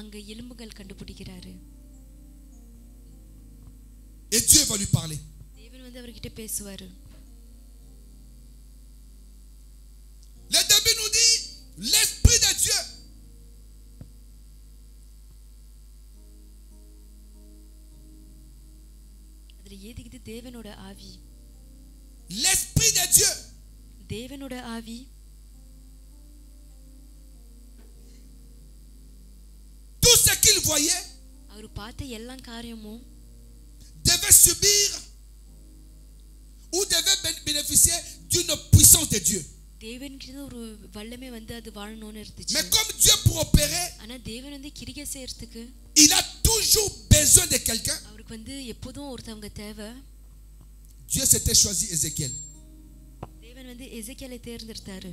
Speaker 2: அங்க எலும்புகள் கண்டுபிடிக்கிறாரு.
Speaker 1: Et Dieu va lui parler.
Speaker 2: தேவன் வந்து அவர்கிட்ட பேசுவாரு.
Speaker 1: Le début nous dit l'esprit de Dieu.
Speaker 2: அதுல ஏதிக்குது தேவனோட ஆவி.
Speaker 1: L'esprit de Dieu.
Speaker 2: தேவனோட ஆவி
Speaker 1: Tout ce qu'il voyait
Speaker 2: அவர் பார்த்த எல்லா காரியமும்
Speaker 1: devait subir ou devait bénéficier d'une puissance de Dieu.
Speaker 2: தேவன்கிட்ட ஒரு வல்லமை வந்து அது வாழணும்னு இருந்துச்சு.
Speaker 1: Mais comme Dieu pour opérer,
Speaker 2: ஆனா தேவன் வந்து கிரியை செய்யறதுக்கு
Speaker 1: il a toujours besoin de quelqu'un.
Speaker 2: அவருக்கு வந்து எப்போதும் ஒருத்தவங்க தேவை.
Speaker 1: Dieu s'était choisi Ézéchiel.
Speaker 2: தேவன் வந்து எசேக்கியேலை தேர்ந்தெடுத்தாரு.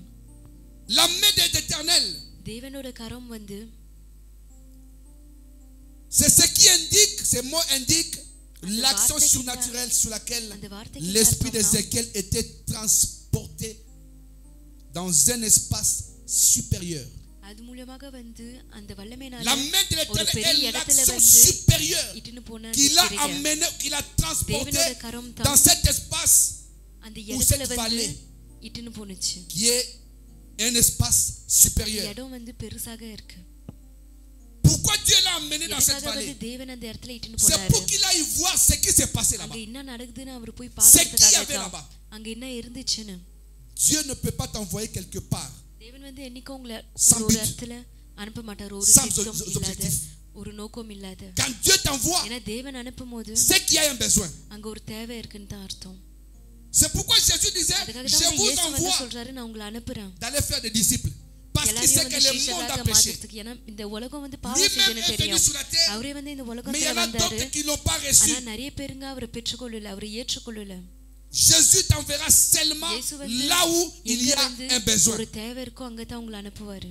Speaker 1: La main de l'Éternel,
Speaker 2: தேவனோட கரம் வந்து
Speaker 1: c'est ce qui indique, ces mots indiquent l'action surnaturelle sur laquelle l'esprit d'Ézéchiel était transporté dans un espace supérieur.
Speaker 2: அது மூலமாக வந்து அந்த வல்லமையினால
Speaker 1: La main de
Speaker 2: ஒரு
Speaker 1: l'Éternel
Speaker 2: பெரிய
Speaker 1: est
Speaker 2: இடத்துல
Speaker 1: l'action
Speaker 2: வந்து
Speaker 1: supérieure
Speaker 2: இட்டுன்னு போன
Speaker 1: qu'il a amené, qu'il a transporté dans cet espace
Speaker 2: அந்த
Speaker 1: ou
Speaker 2: இடத்துல
Speaker 1: cette
Speaker 2: வந்து
Speaker 1: vallée
Speaker 2: இட்டுன்னு போனுச்சு.
Speaker 1: qui est un espace supérieur.
Speaker 2: இடம் வந்து பெருசாக இருக்கு.
Speaker 1: Pourquoi Dieu l'a amené dans cette
Speaker 2: எதுக்காக வந்து
Speaker 1: vallée?
Speaker 2: தேவன் அந்த இடத்துல இட்டுன்னு
Speaker 1: C'est
Speaker 2: போனாரு.
Speaker 1: pour qu'il aille voir ce qui s'est passé
Speaker 2: அங்க
Speaker 1: là-bas.
Speaker 2: என்ன நடக்குதுன்னு அவர் போய்
Speaker 1: Ce qu'il y
Speaker 2: பார்க்கிறதுக்காக
Speaker 1: avait
Speaker 2: தான்.
Speaker 1: là-bas.
Speaker 2: அங்க என்ன இருந்துச்சுன்னு.
Speaker 1: Dieu ne peut pas t'envoyer quelque part
Speaker 2: தேவன் வந்து என்னைக்கும் உங்களை
Speaker 1: Sans
Speaker 2: ஒரு
Speaker 1: but.
Speaker 2: இடத்துல அனுப்ப மாட்டார். ஒரு
Speaker 1: Sans
Speaker 2: திட்டம் இல்லாத
Speaker 1: objectif.
Speaker 2: ஒரு நோக்கம் இல்லாத.
Speaker 1: Quand Dieu t'envoie,
Speaker 2: ஏன்னா தேவன் அனுப்பும் போது
Speaker 1: c'est qu'il y a un besoin.
Speaker 2: அங்க ஒரு தேவை இருக்குன்னு தான் அர்த்தம்.
Speaker 1: C'est pourquoi Jésus disait,
Speaker 2: அதுக்காக
Speaker 1: je
Speaker 2: தான்
Speaker 1: vous
Speaker 2: இயேசு வந்து
Speaker 1: envoie
Speaker 2: சொல்றாரு நான் உங்களை அனுப்புறேன்.
Speaker 1: d'aller faire des disciples. Parce qu'il sait
Speaker 2: எல்லாரையும்
Speaker 1: que
Speaker 2: வந்து
Speaker 1: le monde a
Speaker 2: சிஷ்யராக
Speaker 1: péché.
Speaker 2: மாத்துறதுக்கு. ஏன்னா இந்த உலகம் வந்து பாவம்
Speaker 1: Lui-même
Speaker 2: செய்யுதுன்னு
Speaker 1: est venu
Speaker 2: தெரியும்.
Speaker 1: sur la terre,
Speaker 2: அவரே வந்து இந்த
Speaker 1: mais il y
Speaker 2: உலகத்துல
Speaker 1: en a
Speaker 2: வந்தாரு.
Speaker 1: d'autres qui l'ont pas reçu.
Speaker 2: ஆனா நிறைய பேருங்க அவரை பெற்றுக்கொள்ளல, அவரை ஏற்றுக்கொள்ளல.
Speaker 1: Jésus t'enverra seulement
Speaker 2: இயேசு வந்து
Speaker 1: là où il y
Speaker 2: எங்க
Speaker 1: a
Speaker 2: வந்து
Speaker 1: un besoin.
Speaker 2: ஒரு தேவை இருக்கோ அங்கதான் உங்களை அனுப்புவாரு.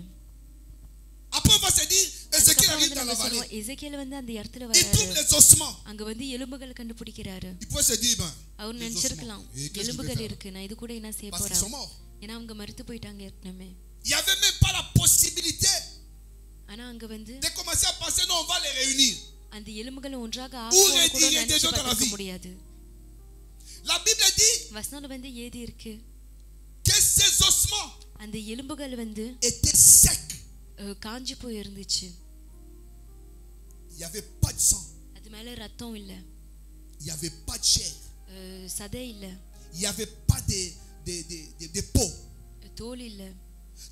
Speaker 1: Après on va se dire, Ézéchiel
Speaker 2: அதுக்கப்புறம்
Speaker 1: arrive
Speaker 2: வந்து
Speaker 1: dans la
Speaker 2: நம்ம
Speaker 1: vallée.
Speaker 2: சொல்லுவோம், எசேக்கியேல் வந்து அந்த இடத்துல
Speaker 1: Il
Speaker 2: வராரு.
Speaker 1: trouve les ossements.
Speaker 2: அங்க வந்து எலும்புகள் கண்டுபிடிக்கிறாரு.
Speaker 1: Il peut se dire, ben,
Speaker 2: அவர்
Speaker 1: les
Speaker 2: நினைச்சிருக்கலாம்
Speaker 1: ossements. Et qu'est-ce que je vais
Speaker 2: எலும்புகள்
Speaker 1: faire?
Speaker 2: இருக்கு, நான் இது கூட என்ன செய்ய
Speaker 1: Parce qu'ils sont
Speaker 2: போறேன்.
Speaker 1: morts.
Speaker 2: ஏன்னா அவங்க மரித்து போயிட்டாங்க ஏற்கனவே.
Speaker 1: Il n'y avait même pas la possibilité
Speaker 2: ஆனா அங்க வந்து
Speaker 1: de commencer à penser, non, on va les réunir.
Speaker 2: அந்த எலும்புகளை ஒன்றாக
Speaker 1: Ou
Speaker 2: ஆக்குவோம் கூட
Speaker 1: redirer des
Speaker 2: நினைச்சு
Speaker 1: gens dans la
Speaker 2: பார்க்க
Speaker 1: vie.
Speaker 2: முடியாது.
Speaker 1: La Bible dit
Speaker 2: வசனத்துல வந்து ஏதி இருக்கு,
Speaker 1: que ces ossements
Speaker 2: அந்த எலும்புகள் வந்து
Speaker 1: étaient secs.
Speaker 2: காஞ்சி போய் இருந்துச்சு.
Speaker 1: Il n'y avait pas de sang.
Speaker 2: அது மேல ரத்தம் இல்ல,
Speaker 1: Il n'y avait pas de chair.
Speaker 2: சதை இல்ல,
Speaker 1: Il n'y avait pas de peau.
Speaker 2: தோல் இல்ல.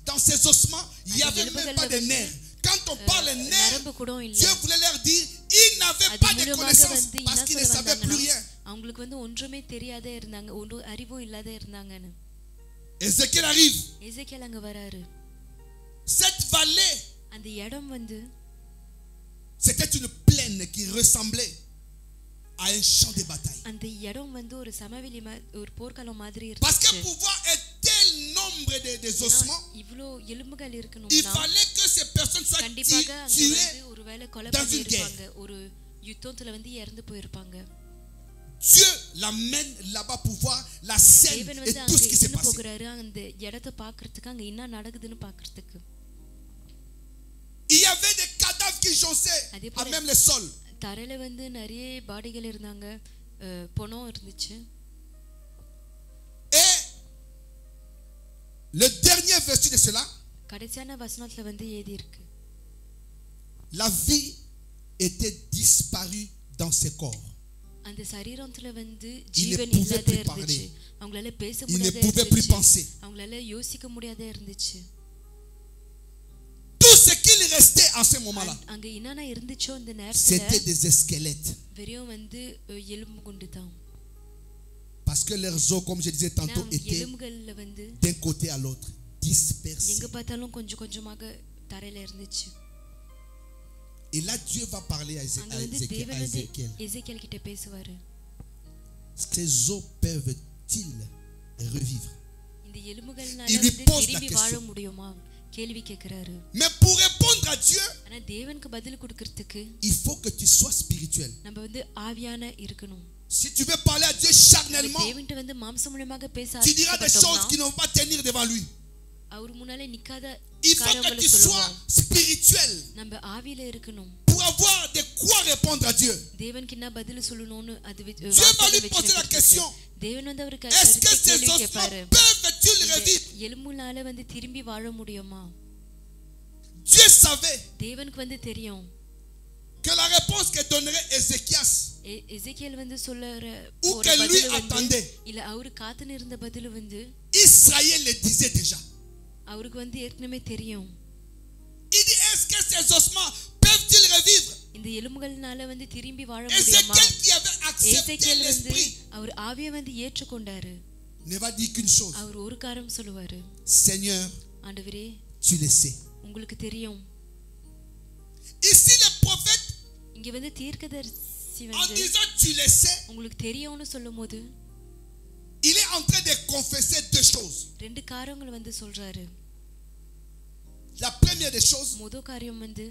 Speaker 1: Dans ces ossements, il n'y avait même pas de nerfs. Quand on parle nerfs,
Speaker 2: நரம்பு கூட இல்ல.
Speaker 1: Dieu voulait leur dire, ils n'avaient
Speaker 2: அது
Speaker 1: pas de
Speaker 2: மூலமாக
Speaker 1: connaissances
Speaker 2: வந்து
Speaker 1: parce
Speaker 2: என்ன
Speaker 1: qu'ils ne
Speaker 2: சொல்ல
Speaker 1: savaient plus
Speaker 2: வந்தாங்கன்னா,
Speaker 1: rien.
Speaker 2: அவங்களுக்கு வந்து ஒன்றுமே தெரியாத இருந்தாங்க, ஒன்று அறிவும் இல்லாத இருந்தாங்கன்னு.
Speaker 1: Ézéchiel arrive.
Speaker 2: எசேக்கியேல் அங்க வராரு.
Speaker 1: Cette vallée,
Speaker 2: அந்த இடம் வந்து
Speaker 1: c'était une plaine qui ressemblait à un champ de bataille.
Speaker 2: அந்த இடம் வந்து ஒரு சமவெளி ஒரு போர்க்களம் மாதிரி
Speaker 1: Parce que
Speaker 2: இருந்துச்சு.
Speaker 1: pour voir un tel nombre des ossements,
Speaker 2: இவ்ளோ எலும்புகள்
Speaker 1: il
Speaker 2: இருக்கணும்னா
Speaker 1: fallait que ces personnes soient
Speaker 2: கண்டிப்பாக அங்க
Speaker 1: tuées
Speaker 2: வந்து ஒருவேளை கொலை
Speaker 1: dans
Speaker 2: பண்ணி
Speaker 1: une guerre.
Speaker 2: இருப்பாங்க, ஒரு யுத்தத்துல வந்து இறந்து போயிருப்பாங்க.
Speaker 1: Dieu l'amène là-bas pour voir la scène
Speaker 2: தேவன்
Speaker 1: et
Speaker 2: வந்து
Speaker 1: tout
Speaker 2: அங்க
Speaker 1: ce qui s'est
Speaker 2: இருந்து
Speaker 1: passé.
Speaker 2: போகிறாரு, அந்த இடத்தை பார்க்கிறதுக்கு, அங்க என்ன நடக்குதுன்னு பார்க்கிறதுக்கு.
Speaker 1: Il y avait des cadavres qui jonchaient
Speaker 2: அதே
Speaker 1: à
Speaker 2: போல
Speaker 1: même le sol.
Speaker 2: தரையில வந்து நிறைய பாடிகள் இருந்தாங்க, பொணம் இருந்துச்சு.
Speaker 1: Et le dernier verset de cela,
Speaker 2: கடைசியான வசனத்துல வந்து ஏதி இருக்கு,
Speaker 1: la vie était disparue dans ses corps.
Speaker 2: அந்த சரீரத்துல வந்து
Speaker 1: Il ne
Speaker 2: ஜீவன்
Speaker 1: pouvait
Speaker 2: இல்லாத
Speaker 1: plus
Speaker 2: இருந்துச்சு.
Speaker 1: parler.
Speaker 2: அவங்களால பேச
Speaker 1: Il ne
Speaker 2: முடியாத
Speaker 1: pouvait plus
Speaker 2: இருந்துச்சு,
Speaker 1: penser.
Speaker 2: அவங்களால யோசிக்க முடியாத இருந்துச்சு.
Speaker 1: Tout ce qu'il restait en ce moment-là,
Speaker 2: அங்க என்னன்னா இருந்துச்சோ அந்த
Speaker 1: c'était
Speaker 2: நேரத்துல
Speaker 1: des squelettes.
Speaker 2: வெறும் வந்து எலும்பு குண்டு தான்.
Speaker 1: Parce que leurs os, comme je disais tantôt, étaient
Speaker 2: எலும்புகள்ல வந்து
Speaker 1: d'un côté à l'autre, dispersés.
Speaker 2: எங்க பார்த்தாலும் கொஞ்சம் கொஞ்சமாக தரையில இருந்துச்சு.
Speaker 1: Et là, Dieu va parler à
Speaker 2: அங்க வந்து தேவன் வந்து
Speaker 1: Ézéchiel.
Speaker 2: எசேக்கியேல் கிட்ட பேசுவாரு.
Speaker 1: Ces os peuvent-ils revivre?
Speaker 2: இந்த எலும்புகள்னால
Speaker 1: Il lui
Speaker 2: வந்து
Speaker 1: pose la
Speaker 2: திரும்பி
Speaker 1: question.
Speaker 2: வாழ முடியுமா கேள்வி கேக்குறாரு.
Speaker 1: Mais pour répondre à Dieu,
Speaker 2: ஆனா தேவனுக்கு பதில் கொடுக்கிறதுக்கு
Speaker 1: il faut que tu sois spirituel.
Speaker 2: நம்ம வந்து ஆவியான இருக்கணும்.
Speaker 1: Si tu veux parler à Dieu charnellement,
Speaker 2: தேவன்கிட்ட வந்து மாம்ச மூலமாக பேச
Speaker 1: tu diras des choses qui
Speaker 2: ஆரம்பிச்சோம்னா
Speaker 1: ne vont pas tenir devant lui.
Speaker 2: அவர் முன்னாலே நிக்காத
Speaker 1: Il faut que
Speaker 2: காரியங்களை
Speaker 1: tu sois
Speaker 2: சொல்லுவோம்.
Speaker 1: spirituel
Speaker 2: நம்ம ஆவியில இருக்கணும்.
Speaker 1: pour avoir de quoi répondre à Dieu.
Speaker 2: தேவனுக்கு என்ன பதில் சொல்லணும்னு அது
Speaker 1: Dieu va lui poser la question.
Speaker 2: தேவன் வந்து அவருக்கு
Speaker 1: Est-ce que ces
Speaker 2: கேள்வி
Speaker 1: ossements
Speaker 2: கேட்பாரு,
Speaker 1: peuvent-ils revivre?
Speaker 2: எலும்புனால வந்து திரும்பி வாழ முடியுமா?
Speaker 1: Dieu savait
Speaker 2: தேவனுக்கு வந்து தெரியும்.
Speaker 1: que la réponse que donnerait Ézéchias,
Speaker 2: எசேக்கியேல் வந்து சொல்ற
Speaker 1: Ou
Speaker 2: ஒரு
Speaker 1: que lui
Speaker 2: பதில் வந்து
Speaker 1: attendait.
Speaker 2: இல்ல அவரு காத்துன்னு இருந்த பதில் வந்து
Speaker 1: Israël le disait déjà.
Speaker 2: அவருக்கு வந்து ஏற்கனவே தெரியும்.
Speaker 1: Il dit, est-ce que ces ossements peuvent-ils revivre?
Speaker 2: இந்த எலும்புகள்னால வந்து திரும்பி வாழ முடியுமா?
Speaker 1: Ézéchiel qui avait accepté
Speaker 2: எசேக்கியேல் வந்து
Speaker 1: l'esprit
Speaker 2: அவர் ஆவியை வந்து ஏற்றுக்கொண்டாரு.
Speaker 1: ne va dire qu'une chose.
Speaker 2: அவர் ஒரு காரியம் சொல்லுவாரு,
Speaker 1: Seigneur,
Speaker 2: ஆண்டவரே
Speaker 1: tu le sais.
Speaker 2: உங்களுக்கு தெரியும்.
Speaker 1: Ici le prophète,
Speaker 2: இங்க வந்து தீர்க்கதரிசி
Speaker 1: en
Speaker 2: வந்து
Speaker 1: disant tu le sais,
Speaker 2: உங்களுக்கு தெரியும்னு சொல்லும்போது
Speaker 1: il est en train de confesser deux choses.
Speaker 2: ரெண்டு காரியங்கள் வந்து சொல்றாரு.
Speaker 1: La première des choses,
Speaker 2: முதல் காரியம் வந்து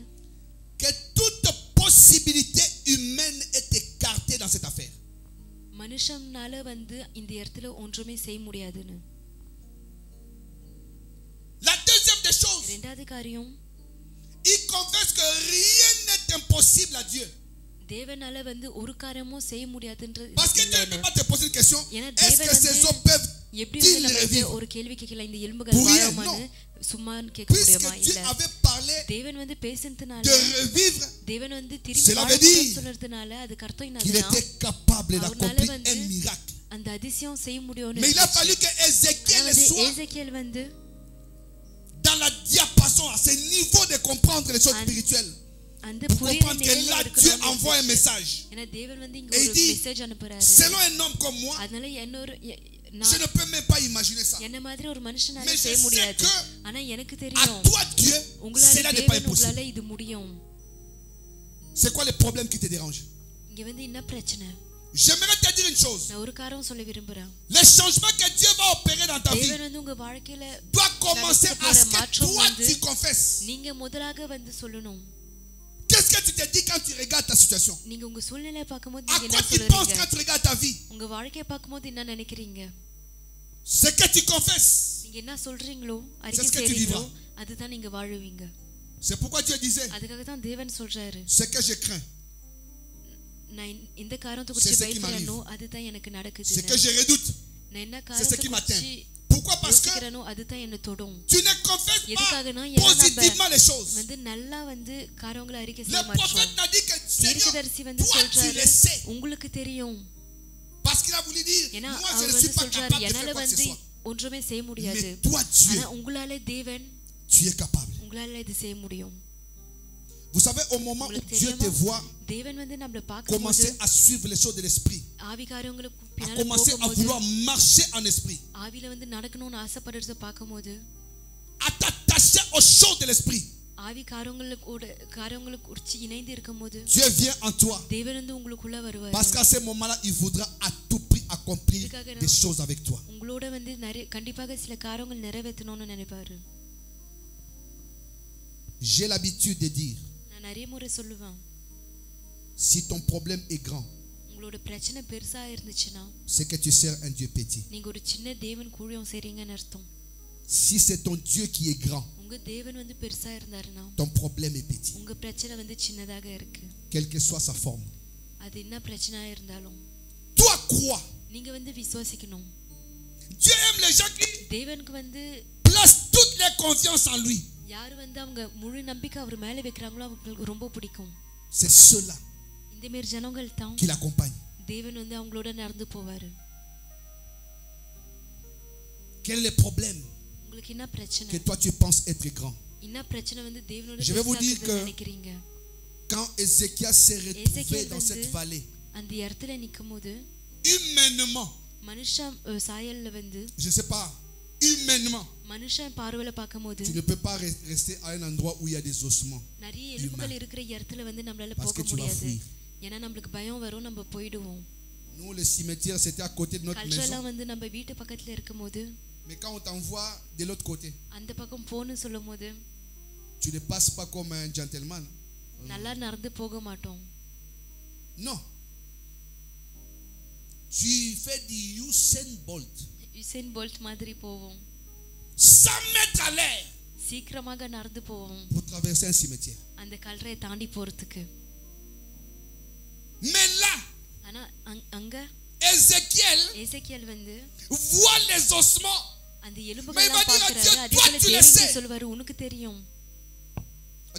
Speaker 1: que toute possibilité humaine est écartée dans cette affaire.
Speaker 2: மனுஷனால வந்து இந்த இடத்துல ஒன்றுமே செய்ய முடியாதுன்னு.
Speaker 1: La deuxième des choses,
Speaker 2: ரெண்டாவது காரியம்,
Speaker 1: il confesse que rien n'est impossible à Dieu.
Speaker 2: தேவனால வந்து ஒரு காரியமும் செய்ய முடியாதுன்றது
Speaker 1: Parce que Dieu ne peut pas te poser une question.
Speaker 2: ஏன்னா
Speaker 1: Est-ce
Speaker 2: தேவன்
Speaker 1: que ces os
Speaker 2: வந்து
Speaker 1: peuvent-ils
Speaker 2: எப்படி வந்து நம்ம வந்து
Speaker 1: revivre?
Speaker 2: ஒரு கேள்வி கேட்கல, இந்த எலும்புகள்
Speaker 1: Pour rien,
Speaker 2: வாழுமான்னு சும்மான்னு கேட்க
Speaker 1: Puisque
Speaker 2: முடியுமா?
Speaker 1: Dieu
Speaker 2: இல்ல,
Speaker 1: avait parlé
Speaker 2: தேவன் வந்து பேசினதுனால,
Speaker 1: de revivre,
Speaker 2: தேவன் வந்து திரும்பி
Speaker 1: Cela
Speaker 2: வாழ
Speaker 1: veut dire
Speaker 2: முடியும்னு சொல்றதுனால அதுக்கு அர்த்தம்
Speaker 1: qu'il
Speaker 2: என்னன்னா
Speaker 1: était capable
Speaker 2: அவரால
Speaker 1: d'accomplir
Speaker 2: வந்து
Speaker 1: un miracle.
Speaker 2: அந்த அதிசயம் செய்ய முடியும்னு
Speaker 1: Mais il a
Speaker 2: இருந்துச்சு.
Speaker 1: fallu que Ézéchiel
Speaker 2: ஆனா வந்து
Speaker 1: soit
Speaker 2: எசேக்கியேல் வந்து
Speaker 1: dans la diapason, à ce niveau de comprendre les choses
Speaker 2: And-
Speaker 1: spirituelles.
Speaker 2: அந்த
Speaker 1: Pour
Speaker 2: புரியுற
Speaker 1: comprendre que
Speaker 2: நிலையில
Speaker 1: là, Dieu
Speaker 2: இருக்கணும்னு
Speaker 1: envoie un
Speaker 2: இருந்துச்சு.
Speaker 1: message.
Speaker 2: ஏன்னா தேவன் வந்து இங்க
Speaker 1: Et il
Speaker 2: ஒரு
Speaker 1: dit,
Speaker 2: மெசேஜ் அனுப்புறாரு.
Speaker 1: selon un homme comme moi,
Speaker 2: அதனால
Speaker 1: je
Speaker 2: நான்
Speaker 1: ne peux même pas imaginer ça.
Speaker 2: என்ன மாதிரி ஒரு மனுஷனால
Speaker 1: Mais je
Speaker 2: செய்ய
Speaker 1: sais
Speaker 2: முடியாது.
Speaker 1: que
Speaker 2: ஆனா எனக்கு
Speaker 1: À
Speaker 2: தெரியும்
Speaker 1: toi, Dieu,
Speaker 2: உங்களால
Speaker 1: cela n'est pas
Speaker 2: தேவன்
Speaker 1: impossible.
Speaker 2: உங்களால இது முடியும்.
Speaker 1: C'est quoi le problème qui te dérange?
Speaker 2: இங்க வந்து என்ன பிரச்சனை?
Speaker 1: J'aimerais te dire une chose.
Speaker 2: நான் ஒரு காரியம் சொல்ல விரும்புறேன்.
Speaker 1: Les changements que Dieu va opérer dans ta vie
Speaker 2: தேவன் வந்து உங்க வாழ்க்கையில
Speaker 1: doit commencer à ce que
Speaker 2: மாற்றம்
Speaker 1: toi
Speaker 2: வந்து
Speaker 1: tu confesses.
Speaker 2: நீங்க முதலாக வந்து சொல்லணும்.
Speaker 1: Qu'est-ce que tu te dis quand tu regardes ta situation?
Speaker 2: நீங்க உங்க சூழ்நிலையை பார்க்கும்போது
Speaker 1: À
Speaker 2: நீங்க
Speaker 1: quoi
Speaker 2: என்ன
Speaker 1: tu penses
Speaker 2: சொல்றீங்க?
Speaker 1: quand tu regardes ta vie?
Speaker 2: உங்க வாழ்க்கையை பார்க்கும்போது என்ன நினைக்கிறீங்க?
Speaker 1: Ce que tu confesses.
Speaker 2: நீங்க என்ன சொல்றீங்களோ,
Speaker 1: C'est
Speaker 2: அறிக்கை
Speaker 1: ce que tu
Speaker 2: செய்றீங்களோ,
Speaker 1: vivras.
Speaker 2: அதுதான் நீங்க வாழுவீங்க.
Speaker 1: C'est pourquoi Dieu disait,
Speaker 2: அதுக்காக தான் தேவன் சொல்றாரு,
Speaker 1: ce que je crains,
Speaker 2: நான் இந்த காரியத்தை
Speaker 1: C'est
Speaker 2: குறித்து
Speaker 1: ce qui
Speaker 2: பயப்படுறேனோ அதுதான் எனக்கு நடக்குது.
Speaker 1: Ce que je redoute,
Speaker 2: நான் என்ன
Speaker 1: c'est ce qui
Speaker 2: காரியத்தை
Speaker 1: m'atteint.
Speaker 2: குறித்து
Speaker 1: Pourquoi? Parce que
Speaker 2: யோசிக்கிறேனோ அதுதான் என்ன தொடும்.
Speaker 1: tu ne confesses pas
Speaker 2: எதுக்காகனா ஏன்னா
Speaker 1: positivement les choses.
Speaker 2: வந்து நல்லா வந்து காரியங்களை அறிக்கை
Speaker 1: Le
Speaker 2: செய்ய மாட்டோம்.
Speaker 1: prophète n'a dit que Seigneur,
Speaker 2: தீர்க்கதரிசி வந்து
Speaker 1: toi tu
Speaker 2: சொல்றாரு
Speaker 1: le sais.
Speaker 2: உங்களுக்கு தெரியும்.
Speaker 1: Parce qu'il a voulu dire,
Speaker 2: ஏன்னா
Speaker 1: moi je
Speaker 2: அவர்
Speaker 1: ne
Speaker 2: வந்து
Speaker 1: suis pas
Speaker 2: சொல்றாரு
Speaker 1: capable de faire
Speaker 2: என்னால
Speaker 1: quoi que ce
Speaker 2: வந்து
Speaker 1: soit.
Speaker 2: ஒன்றுமே செய்ய முடியாது.
Speaker 1: Mais toi Dieu,
Speaker 2: ஆனா உங்களால தேவன்
Speaker 1: tu es capable.
Speaker 2: உங்களால இது செய்ய முடியும்.
Speaker 1: Vous savez, au moment où
Speaker 2: உங்களுக்கு
Speaker 1: Dieu te
Speaker 2: தெரியுமா
Speaker 1: voit
Speaker 2: தேவன் வந்து நம்மள பார்க்கும்போது
Speaker 1: commencer à suivre les choses de l'esprit,
Speaker 2: ஆவி காரியங்களுக்கு
Speaker 1: à
Speaker 2: பின்னால
Speaker 1: commencer à
Speaker 2: போகும்போது
Speaker 1: vouloir marcher en esprit,
Speaker 2: ஆவில வந்து நடக்கணும்னு ஆசைப்படுறத பார்க்கும்போது
Speaker 1: à t'attacher aux choses de l'esprit,
Speaker 2: ஆவி காரியங்களுக்கு குறித்து இணைந்து இருக்கும்போது
Speaker 1: Dieu vient en toi.
Speaker 2: தேவன் வந்து உங்களுக்குள்ள வருவார்.
Speaker 1: Parce qu'à ce moment-là, il voudra à tout prix accomplir des choses avec toi.
Speaker 2: உங்களோட வந்து கண்டிப்பாக சில காரியங்கள் நிறைவேற்றணும்னு நினைப்பாரு.
Speaker 1: J'ai l'habitude de dire,
Speaker 2: நான் நிறைய முறை சொல்லுவேன்,
Speaker 1: si ton problème est grand,
Speaker 2: உங்களோட பிரச்சனை பெருசா இருந்துச்சுன்னா
Speaker 1: c'est que tu sers un Dieu petit.
Speaker 2: நீங்க ஒரு சின்ன தேவன் கூழியம் செய்றீங்கன்னு அர்த்தம்.
Speaker 1: Si c'est ton Dieu qui est grand,
Speaker 2: உங்க தேவன் வந்து பெருசா இருந்தாருன்னா
Speaker 1: ton problème est petit.
Speaker 2: உங்க பிரச்சனை வந்து சின்னதாக இருக்கு.
Speaker 1: Quelle que soit sa forme.
Speaker 2: அது என்ன பிரச்சனையா இருந்தாலும்
Speaker 1: Toi crois.
Speaker 2: நீங்க வந்து விசுவாசிக்கணும்.
Speaker 1: Dieu aime les gens qui
Speaker 2: தேவனுக்கு வந்து
Speaker 1: placent toute leur confiance en lui.
Speaker 2: யார் வந்து அவங்க முழு நம்பிக்கை அவர் மேல வைக்கிறாங்களோ அவங்களுக்கு ரொம்ப பிடிக்கும்.
Speaker 1: C'est ceux-là
Speaker 2: இந்த மாதிரி ஜனங்கள் தான்
Speaker 1: qui l'accompagnent.
Speaker 2: தேவன் வந்து அவங்களோட நடந்து போவாரு.
Speaker 1: Quel est le problème
Speaker 2: உங்களுக்கு என்ன பிரச்சனை?
Speaker 1: que toi tu penses être grand?
Speaker 2: என்ன பிரச்சனை வந்து தேவனோட
Speaker 1: Je vais vous dire
Speaker 2: பெருசாக்குதுன்னு
Speaker 1: que
Speaker 2: நினைக்கிறீங்க?
Speaker 1: Quand Ézéchiel s'est retrouvé
Speaker 2: Ézéchiel
Speaker 1: dans cette
Speaker 2: வந்து
Speaker 1: vallée,
Speaker 2: அந்த இடத்துல நிக்கும்போது
Speaker 1: humainement,
Speaker 2: மனுஷன் சாயல்ல வந்து
Speaker 1: je ne sais pas, humainement,
Speaker 2: மனுஷன் பார்வையில பார்க்கும்போது
Speaker 1: tu ne peux pas rester à un endroit où il y a des ossements.
Speaker 2: நிறைய எலும்புகள் இருக்கிற இடத்துல வந்து நம்மளால
Speaker 1: Parce
Speaker 2: போக
Speaker 1: que tu vas
Speaker 2: முடியாது.
Speaker 1: fuir.
Speaker 2: ஏன்னா நம்மளுக்கு பயம் வரும், நம்ம போயிடுவோம்.
Speaker 1: Nous, le cimetière, c'était à côté de notre maison.
Speaker 2: கல்ச்செல்லாம் வந்து நம்ம வீட்டு பக்கத்துல இருக்கும்போது
Speaker 1: Mais quand on t'envoie de l'autre côté,
Speaker 2: அந்த பக்கம் போன்னு சொல்லும்போது
Speaker 1: tu ne passes pas comme un gentleman.
Speaker 2: நல்லா நடந்து போக மாட்டோம்.
Speaker 1: Non. Tu fais du Usain Bolt.
Speaker 2: யுசேன் போல்ட் மாதிரி போவோம்.
Speaker 1: 100 mètres à l'air
Speaker 2: சீக்கிரமாக நடந்து போவோம்
Speaker 1: pour traverser un cimetière.
Speaker 2: அந்த கல்றையை தாண்டி போறதுக்கு.
Speaker 1: Mais là,
Speaker 2: ஆனா அங்க
Speaker 1: Ézéchiel
Speaker 2: எசேக்கியேல் வந்து
Speaker 1: voit les ossements.
Speaker 2: அந்த
Speaker 1: Mais il
Speaker 2: எலும்புகளை
Speaker 1: va dire à
Speaker 2: பார்க்கறாரு.
Speaker 1: Dieu,
Speaker 2: அதே
Speaker 1: toi
Speaker 2: போல
Speaker 1: tu le
Speaker 2: தேவன்
Speaker 1: sais.
Speaker 2: சொல்வாரு உனக்கு தெரியும்.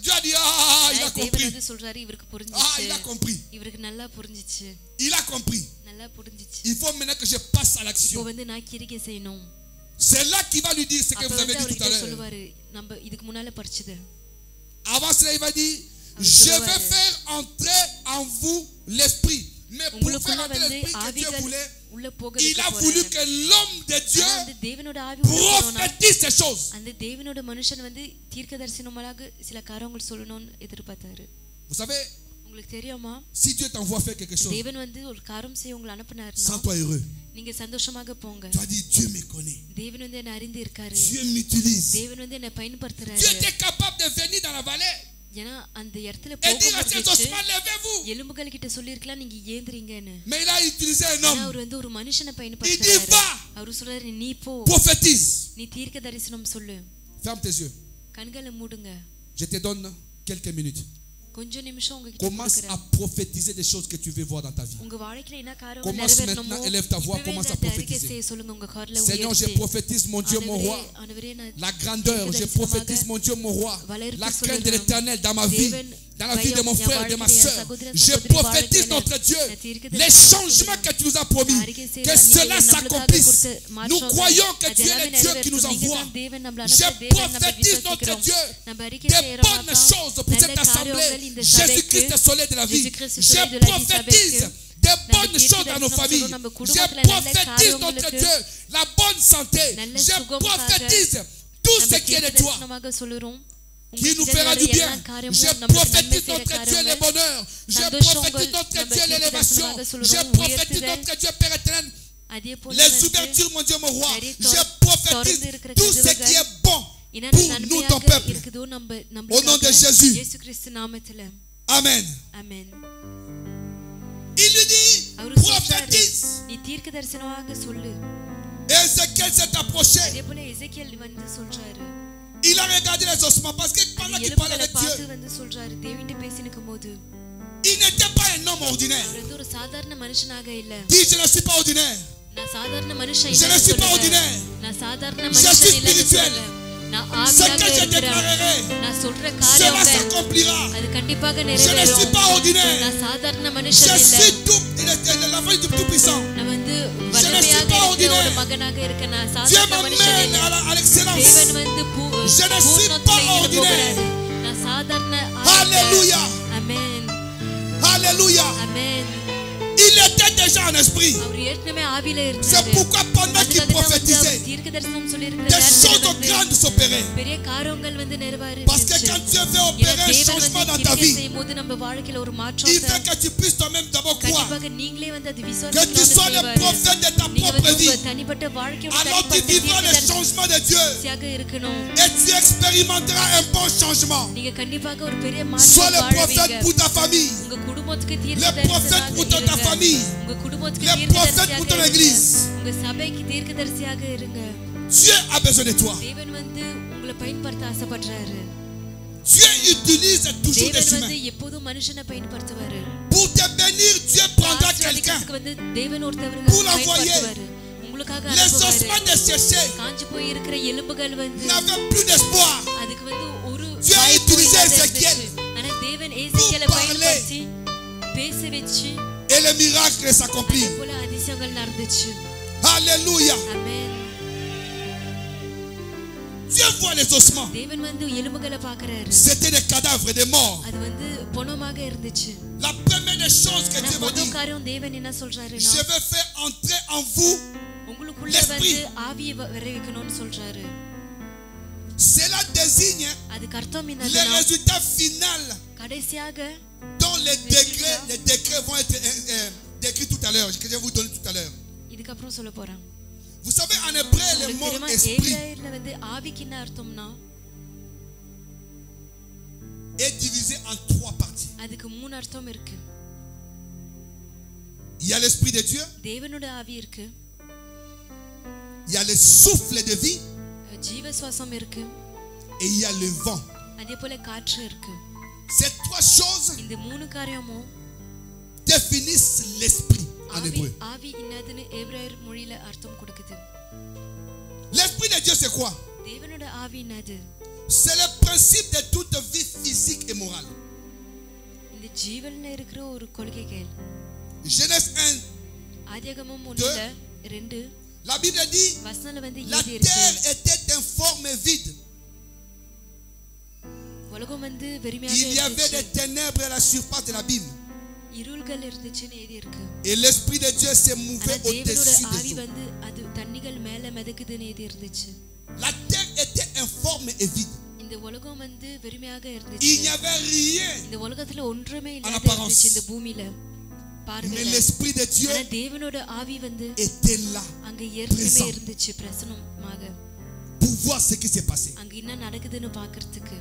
Speaker 1: Dieu a dit, ah, il a
Speaker 2: தேவன்
Speaker 1: compris.
Speaker 2: வந்து சொல்றாரு இவருக்கு
Speaker 1: Ah,
Speaker 2: புரிஞ்சிச்சு.
Speaker 1: il a compris.
Speaker 2: இவருக்கு நல்லா புரிஞ்சிச்சு.
Speaker 1: Il a compris.
Speaker 2: நல்லா புரிஞ்சிச்சு.
Speaker 1: Il faut maintenant que je passe à
Speaker 2: இப்போ
Speaker 1: l'action.
Speaker 2: வந்து நான் கிரிக்கை செய்யணும்.
Speaker 1: C'est là qu'il va lui dire ce que
Speaker 2: அப்ப
Speaker 1: vous avez
Speaker 2: வந்து
Speaker 1: dit tout à
Speaker 2: அவர்கிட்ட
Speaker 1: l'heure.
Speaker 2: சொல்லுவாரு நம்ம இதுக்கு முன்னால படிச்சது.
Speaker 1: Avant cela, il va dire, je vais faire entrer en vous l'esprit. Mais pour faire entrer l'esprit que Dieu voulait,
Speaker 2: உள்ள போக
Speaker 1: il a voulu que l'homme de Dieu
Speaker 2: அந்த தேவனோட ஆவி உள்ள போகணும்னா
Speaker 1: prophétise ces choses.
Speaker 2: அந்த தேவனோட மனுஷன் வந்து தீர்க்கதரிசனமாக சில காரியங்கள் சொல்லணும்னு எதிர்பார்த்தாரு.
Speaker 1: Vous savez,
Speaker 2: உங்களுக்கு தெரியுமா
Speaker 1: si Dieu t'envoie faire quelque chose,
Speaker 2: தேவன் வந்து ஒரு காரியம் செய்ய உங்களை அனுப்புனாருன்னா
Speaker 1: sens-toi heureux.
Speaker 2: நீங்க சந்தோஷமாக போங்க.
Speaker 1: Tu vas dire, Dieu me connaît.
Speaker 2: தேவன் வந்து என்ன அறிந்து இருக்காரு.
Speaker 1: Dieu m'utilise.
Speaker 2: தேவன் வந்து என்ன பயன்படுத்துறாரு.
Speaker 1: Dieu était capable de venir dans la vallée
Speaker 2: ஏன்னா அந்த இடத்துல
Speaker 1: et dire à ces
Speaker 2: போகும்போது
Speaker 1: ossements, levez-vous.
Speaker 2: எலும்புகள் கிட்ட சொல்லிருக்கலாம் நீங்க ஏந்திரீங்கன்னு.
Speaker 1: Mais il a utilisé un
Speaker 2: ஆனா
Speaker 1: homme.
Speaker 2: அவர் வந்து ஒரு மனுஷனை
Speaker 1: Il dit,
Speaker 2: பயன்படுத்துறாரு.
Speaker 1: va,
Speaker 2: அவர் சொல்றாரு நீ போ,
Speaker 1: prophétise.
Speaker 2: நீ தீர்க்க தரிசனம் சொல்லு.
Speaker 1: Ferme tes yeux.
Speaker 2: கண்களை மூடுங்க.
Speaker 1: Je te donne quelques minutes.
Speaker 2: கொஞ்ச நிமிஷம் உங்ககிட்ட
Speaker 1: Commence à
Speaker 2: கொடுக்கிறேன்.
Speaker 1: prophétiser des choses que tu veux voir dans ta vie.
Speaker 2: உங்க வாழ்க்கையில என்ன காரியம்
Speaker 1: Commence
Speaker 2: நிறைவேறணுமோ
Speaker 1: maintenant, élève ta voix,
Speaker 2: இப்பவே
Speaker 1: commence à
Speaker 2: இந்த அறிக்கை
Speaker 1: prophétiser.
Speaker 2: செய்ய சொல்லுங்க உங்க கார்ல
Speaker 1: Seigneur, je
Speaker 2: உயர்த்தி.
Speaker 1: prophétise mon Dieu, mon roi.
Speaker 2: ஆண்டவரே நான்
Speaker 1: La grandeur, je prophétise mon Dieu, mon roi. La crainte de l'éternel dans ma vie, dans la vie de mon frère et de ma soeur. Je prophétise notre Dieu. Les changements que tu nous as promis, que cela s'accomplisse. Nous croyons que tu es le Dieu qui nous envoie. Je prophétise notre Dieu des bonnes choses pour cette assemblée. Jésus-Christ est le soleil de la vie. Je prophétise des bonnes choses dans nos familles. Je prophétise notre Dieu, la bonne santé. Je prophétise tout ce qui est de toi, qui nous fera du bien. Je prophétise notre Dieu le bonheur. Je prophétise notre Dieu l'élévation. Je prophétise notre Dieu Père éternel, les ouvertures, mon Dieu, mon roi. Je prophétise tout ce qui est bon pour nous, ton peuple. Au nom de Jésus. Amen.
Speaker 2: Amen.
Speaker 1: Il lui dit,
Speaker 2: அவரு
Speaker 1: prophétise.
Speaker 2: நீ தீர்க்க தரிசனமாக சொல்லு.
Speaker 1: Ézéchiel s'est approché.
Speaker 2: அதே போல எசேக்கியேல் வந்து சொல்றாரு.
Speaker 1: Il a regardé les ossements parce que pendant qu'il parlait avec Dieu,
Speaker 2: பார்த்து வந்து சொல்றாரு தேவன்கிட்ட பேசினுக்கும்போது
Speaker 1: il n'était pas un homme ordinaire.
Speaker 2: அவர் வந்து ஒரு சாதாரண மனுஷனாக இல்ல.
Speaker 1: Dis, je ne suis pas ordinaire.
Speaker 2: நான் சாதாரண மனுஷன்
Speaker 1: Je
Speaker 2: இல்ல.
Speaker 1: ne suis pas ordinaire.
Speaker 2: நான் சாதாரண
Speaker 1: Je
Speaker 2: மனுஷன்
Speaker 1: suis
Speaker 2: இல்ல.
Speaker 1: spirituel.
Speaker 2: நான்
Speaker 1: Ce
Speaker 2: ஆவியாக
Speaker 1: que je
Speaker 2: இருக்கிறேன்.
Speaker 1: déclarerai,
Speaker 2: நான் சொல்ற
Speaker 1: cela
Speaker 2: காரியங்கள்
Speaker 1: s'accomplira.
Speaker 2: அது கண்டிப்பாக
Speaker 1: Je ne
Speaker 2: நிறைவேறும்.
Speaker 1: suis pas ordinaire.
Speaker 2: நான் சாதாரண
Speaker 1: Je
Speaker 2: மனுஷன் இல்ல.
Speaker 1: suis tout, l'enfant du Tout-Puissant.
Speaker 2: நான் வந்து
Speaker 1: Je ne suis
Speaker 2: வல்லமையாக
Speaker 1: pas
Speaker 2: இருக்கிற
Speaker 1: ordinaire.
Speaker 2: ஒரு மகனாக இருக்க நான்
Speaker 1: Dieu
Speaker 2: சாதாரண மனுஷன்
Speaker 1: m'amène
Speaker 2: இல்ல.
Speaker 1: à l'excellence.
Speaker 2: தேவன் வந்து
Speaker 1: Je ne suis pas
Speaker 2: பூர்ணத்திலே
Speaker 1: ordinaire.
Speaker 2: போகிறாரு. நான் சாதாரண
Speaker 1: Alléluia.
Speaker 2: ஆமென்.
Speaker 1: Alléluia.
Speaker 2: ஆமென்.
Speaker 1: Il était déjà en esprit.
Speaker 2: அவர் ஏற்கனவே ஆவியில
Speaker 1: C'est
Speaker 2: இருந்தாரு.
Speaker 1: pourquoi pendant qu'il prophétisait,
Speaker 2: தீர்க்கதரிசனம் சொல்லியிருக்கிற
Speaker 1: des choses
Speaker 2: நேரத்துல வந்து
Speaker 1: grandes s'opéraient.
Speaker 2: பெரிய காரியங்கள் வந்து
Speaker 1: Parce que quand Dieu veut opérer un changement dans ta vie,
Speaker 2: செய்யும்போது நம்ம வாழ்க்கையில ஒரு
Speaker 1: il
Speaker 2: மாற்றம்
Speaker 1: veut que tu puisses toi-même d'abord croire
Speaker 2: கண்டிப்பாக நீங்களே வந்து அது
Speaker 1: que tu
Speaker 2: விசுவாசிக்கணும்னு
Speaker 1: sois le
Speaker 2: செய்வாரு.
Speaker 1: prophète de ta
Speaker 2: நீங்க
Speaker 1: propre
Speaker 2: வந்து
Speaker 1: vie.
Speaker 2: உங்க தனிப்பட்ட வாழ்க்கையோட
Speaker 1: Alors tu
Speaker 2: தனிப்பட்ட
Speaker 1: vivras le
Speaker 2: தீர்க்கதரிசியாக
Speaker 1: changement de Dieu
Speaker 2: இருக்கணும்.
Speaker 1: et tu expérimenteras un bon changement.
Speaker 2: நீங்க கண்டிப்பாக ஒரு பெரிய
Speaker 1: Sois le
Speaker 2: மாற்றம்
Speaker 1: prophète
Speaker 2: வாழ்வீங்க.
Speaker 1: pour ta famille,
Speaker 2: உங்க குடும்பத்துக்கு
Speaker 1: le prophète pour ta
Speaker 2: தீர்க்கதரிசியாக
Speaker 1: famille,
Speaker 2: உங்க குடும்பத்துக்கு
Speaker 1: le prophète pour ton
Speaker 2: தீர்க்கதரிசியாக
Speaker 1: église.
Speaker 2: உங்க சபைக்கு தீர்க்கதரிசியாக இருங்க.
Speaker 1: Dieu a besoin de toi.
Speaker 2: தேவன் வந்து உங்களை பயன்படுத்த ஆசைப்படுறாரு.
Speaker 1: Dieu utilise toujours des
Speaker 2: தேவன் வந்து
Speaker 1: humains.
Speaker 2: எப்போதும் மனுஷனை பயன்படுத்துவாரு.
Speaker 1: Pour te bénir, Dieu prendra quelqu'un.
Speaker 2: ஆசீர்வதிக்கிறதுக்கு வந்து தேவன் ஒருத்தவரை
Speaker 1: Pour l'envoyer.
Speaker 2: பயன்படுத்துவாரு. உங்களுக்காக
Speaker 1: Les
Speaker 2: அனுப்புவாரு.
Speaker 1: ossements desséchés
Speaker 2: காஞ்சு போய் இருக்கிற எலும்புகள் வந்து
Speaker 1: n'avaient plus d'espoir.
Speaker 2: அதுக்கு வந்து ஒரு
Speaker 1: Dieu a
Speaker 2: வாய்ப்பு
Speaker 1: utilisé
Speaker 2: இல்லாத
Speaker 1: Ézéchiel
Speaker 2: இருந்துச்சு. ஆனா தேவன் ஏசேக்கியேலை
Speaker 1: pour parler.
Speaker 2: பயன்படுத்தி பேச வச்சு
Speaker 1: Et le miracle s'accomplit.
Speaker 2: அதே போல அதிசயங்கள் நடந்துச்சு.
Speaker 1: Alléluia.
Speaker 2: ஆமென்.
Speaker 1: Dieu voit les ossements.
Speaker 2: தேவன் வந்து எலும்புகளை பார்க்கறாரு.
Speaker 1: C'était des cadavres, des morts.
Speaker 2: அது வந்து பொணமாக இருந்துச்சு.
Speaker 1: La première des choses que
Speaker 2: ஆனா
Speaker 1: Dieu m'a
Speaker 2: முதல்
Speaker 1: dit,
Speaker 2: காரியம் தேவன் என்ன சொல்றாருன்னா
Speaker 1: je vais faire entrer en vous.
Speaker 2: உங்களுக்குள்ள
Speaker 1: l'esprit.
Speaker 2: வந்து ஆவியை வர வைக்கணும்னு சொல்றாரு.
Speaker 1: Cela désigne
Speaker 2: அதுக்கு அர்த்தம்
Speaker 1: le
Speaker 2: என்னன்னா
Speaker 1: résultat final
Speaker 2: கடைசியாக
Speaker 1: dont les décrets vont être décrits tout à l'heure, que je vais vous donner tout à l'heure.
Speaker 2: இதுக்கப்புறம் சொல்ல போறாங்க.
Speaker 1: Vous savez, en hébreu, le
Speaker 2: உங்களுக்கு
Speaker 1: mot
Speaker 2: தெரியுமா
Speaker 1: esprit
Speaker 2: எபிரேயர்ல வந்து ஆவிக்கு என்ன அர்த்தம்னா
Speaker 1: est divisé en 3 parties.
Speaker 2: அதுக்கு 3 அர்த்தம் இருக்கு.
Speaker 1: Il y a l'esprit de Dieu,
Speaker 2: தேவனோட ஆவி இருக்கு,
Speaker 1: il y a le souffle de vie
Speaker 2: ஜீவ சுவாசம் இருக்கு,
Speaker 1: et il y a le vent.
Speaker 2: அதே போல காற்று இருக்கு.
Speaker 1: Ces 3 choses
Speaker 2: இந்த 3 காரியமும்
Speaker 1: définissent l'esprit en hébreu.
Speaker 2: ஆவி என்னதுன்னு எபிரேயர் மொழியில அர்த்தம் கொடுக்குது.
Speaker 1: L'esprit de Dieu, c'est quoi?
Speaker 2: தேவனோட ஆவி என்னது?
Speaker 1: C'est le principe de toute vie physique et morale.
Speaker 2: இந்த ஜீவன்ல இருக்கிற ஒரு கொள்கைகள்.
Speaker 1: Genèse 1,
Speaker 2: ஆதியாகமம் 1:2
Speaker 1: la Bible dit
Speaker 2: வசனத்துல வந்து
Speaker 1: la
Speaker 2: எழுதி இருக்கு.
Speaker 1: terre était informe et vide.
Speaker 2: உலகம் வந்து வெறுமையாக
Speaker 1: Il y avait
Speaker 2: இருந்துச்சு.
Speaker 1: des ténèbres à la surface de l'abîme.
Speaker 2: இருள்கள் இருந்துச்சுன்னு எழுதி இருக்கு.
Speaker 1: Et l'esprit de Dieu s'est mouvé
Speaker 2: ஆனா தேவனோட
Speaker 1: au-dessus
Speaker 2: ஆவி
Speaker 1: des eaux.
Speaker 2: வந்து அது தண்ணிகள் மேல மிதக்குதுன்னு எழுதி இருந்துச்சு.
Speaker 1: La terre était informe et vide.
Speaker 2: இந்த உலகம் வந்து வெறுமையாக
Speaker 1: Il n'y
Speaker 2: இருந்துச்சு.
Speaker 1: avait rien.
Speaker 2: இந்த உலகத்துல ஒன்றுமே
Speaker 1: En
Speaker 2: இல்லாத
Speaker 1: apparence.
Speaker 2: இருந்துச்சு இந்த பூமியில
Speaker 1: Mais
Speaker 2: பார்வையில.
Speaker 1: l'esprit de Dieu
Speaker 2: ஆனா தேவனோட ஆவி வந்து
Speaker 1: était là
Speaker 2: அங்க ஏற்கனவே
Speaker 1: Présent.
Speaker 2: இருந்துச்சு பிரசனமாக.
Speaker 1: pour voir ce qui s'est passé.
Speaker 2: அங்க என்ன நடக்குதுன்னு பாக்குறதுக்கு.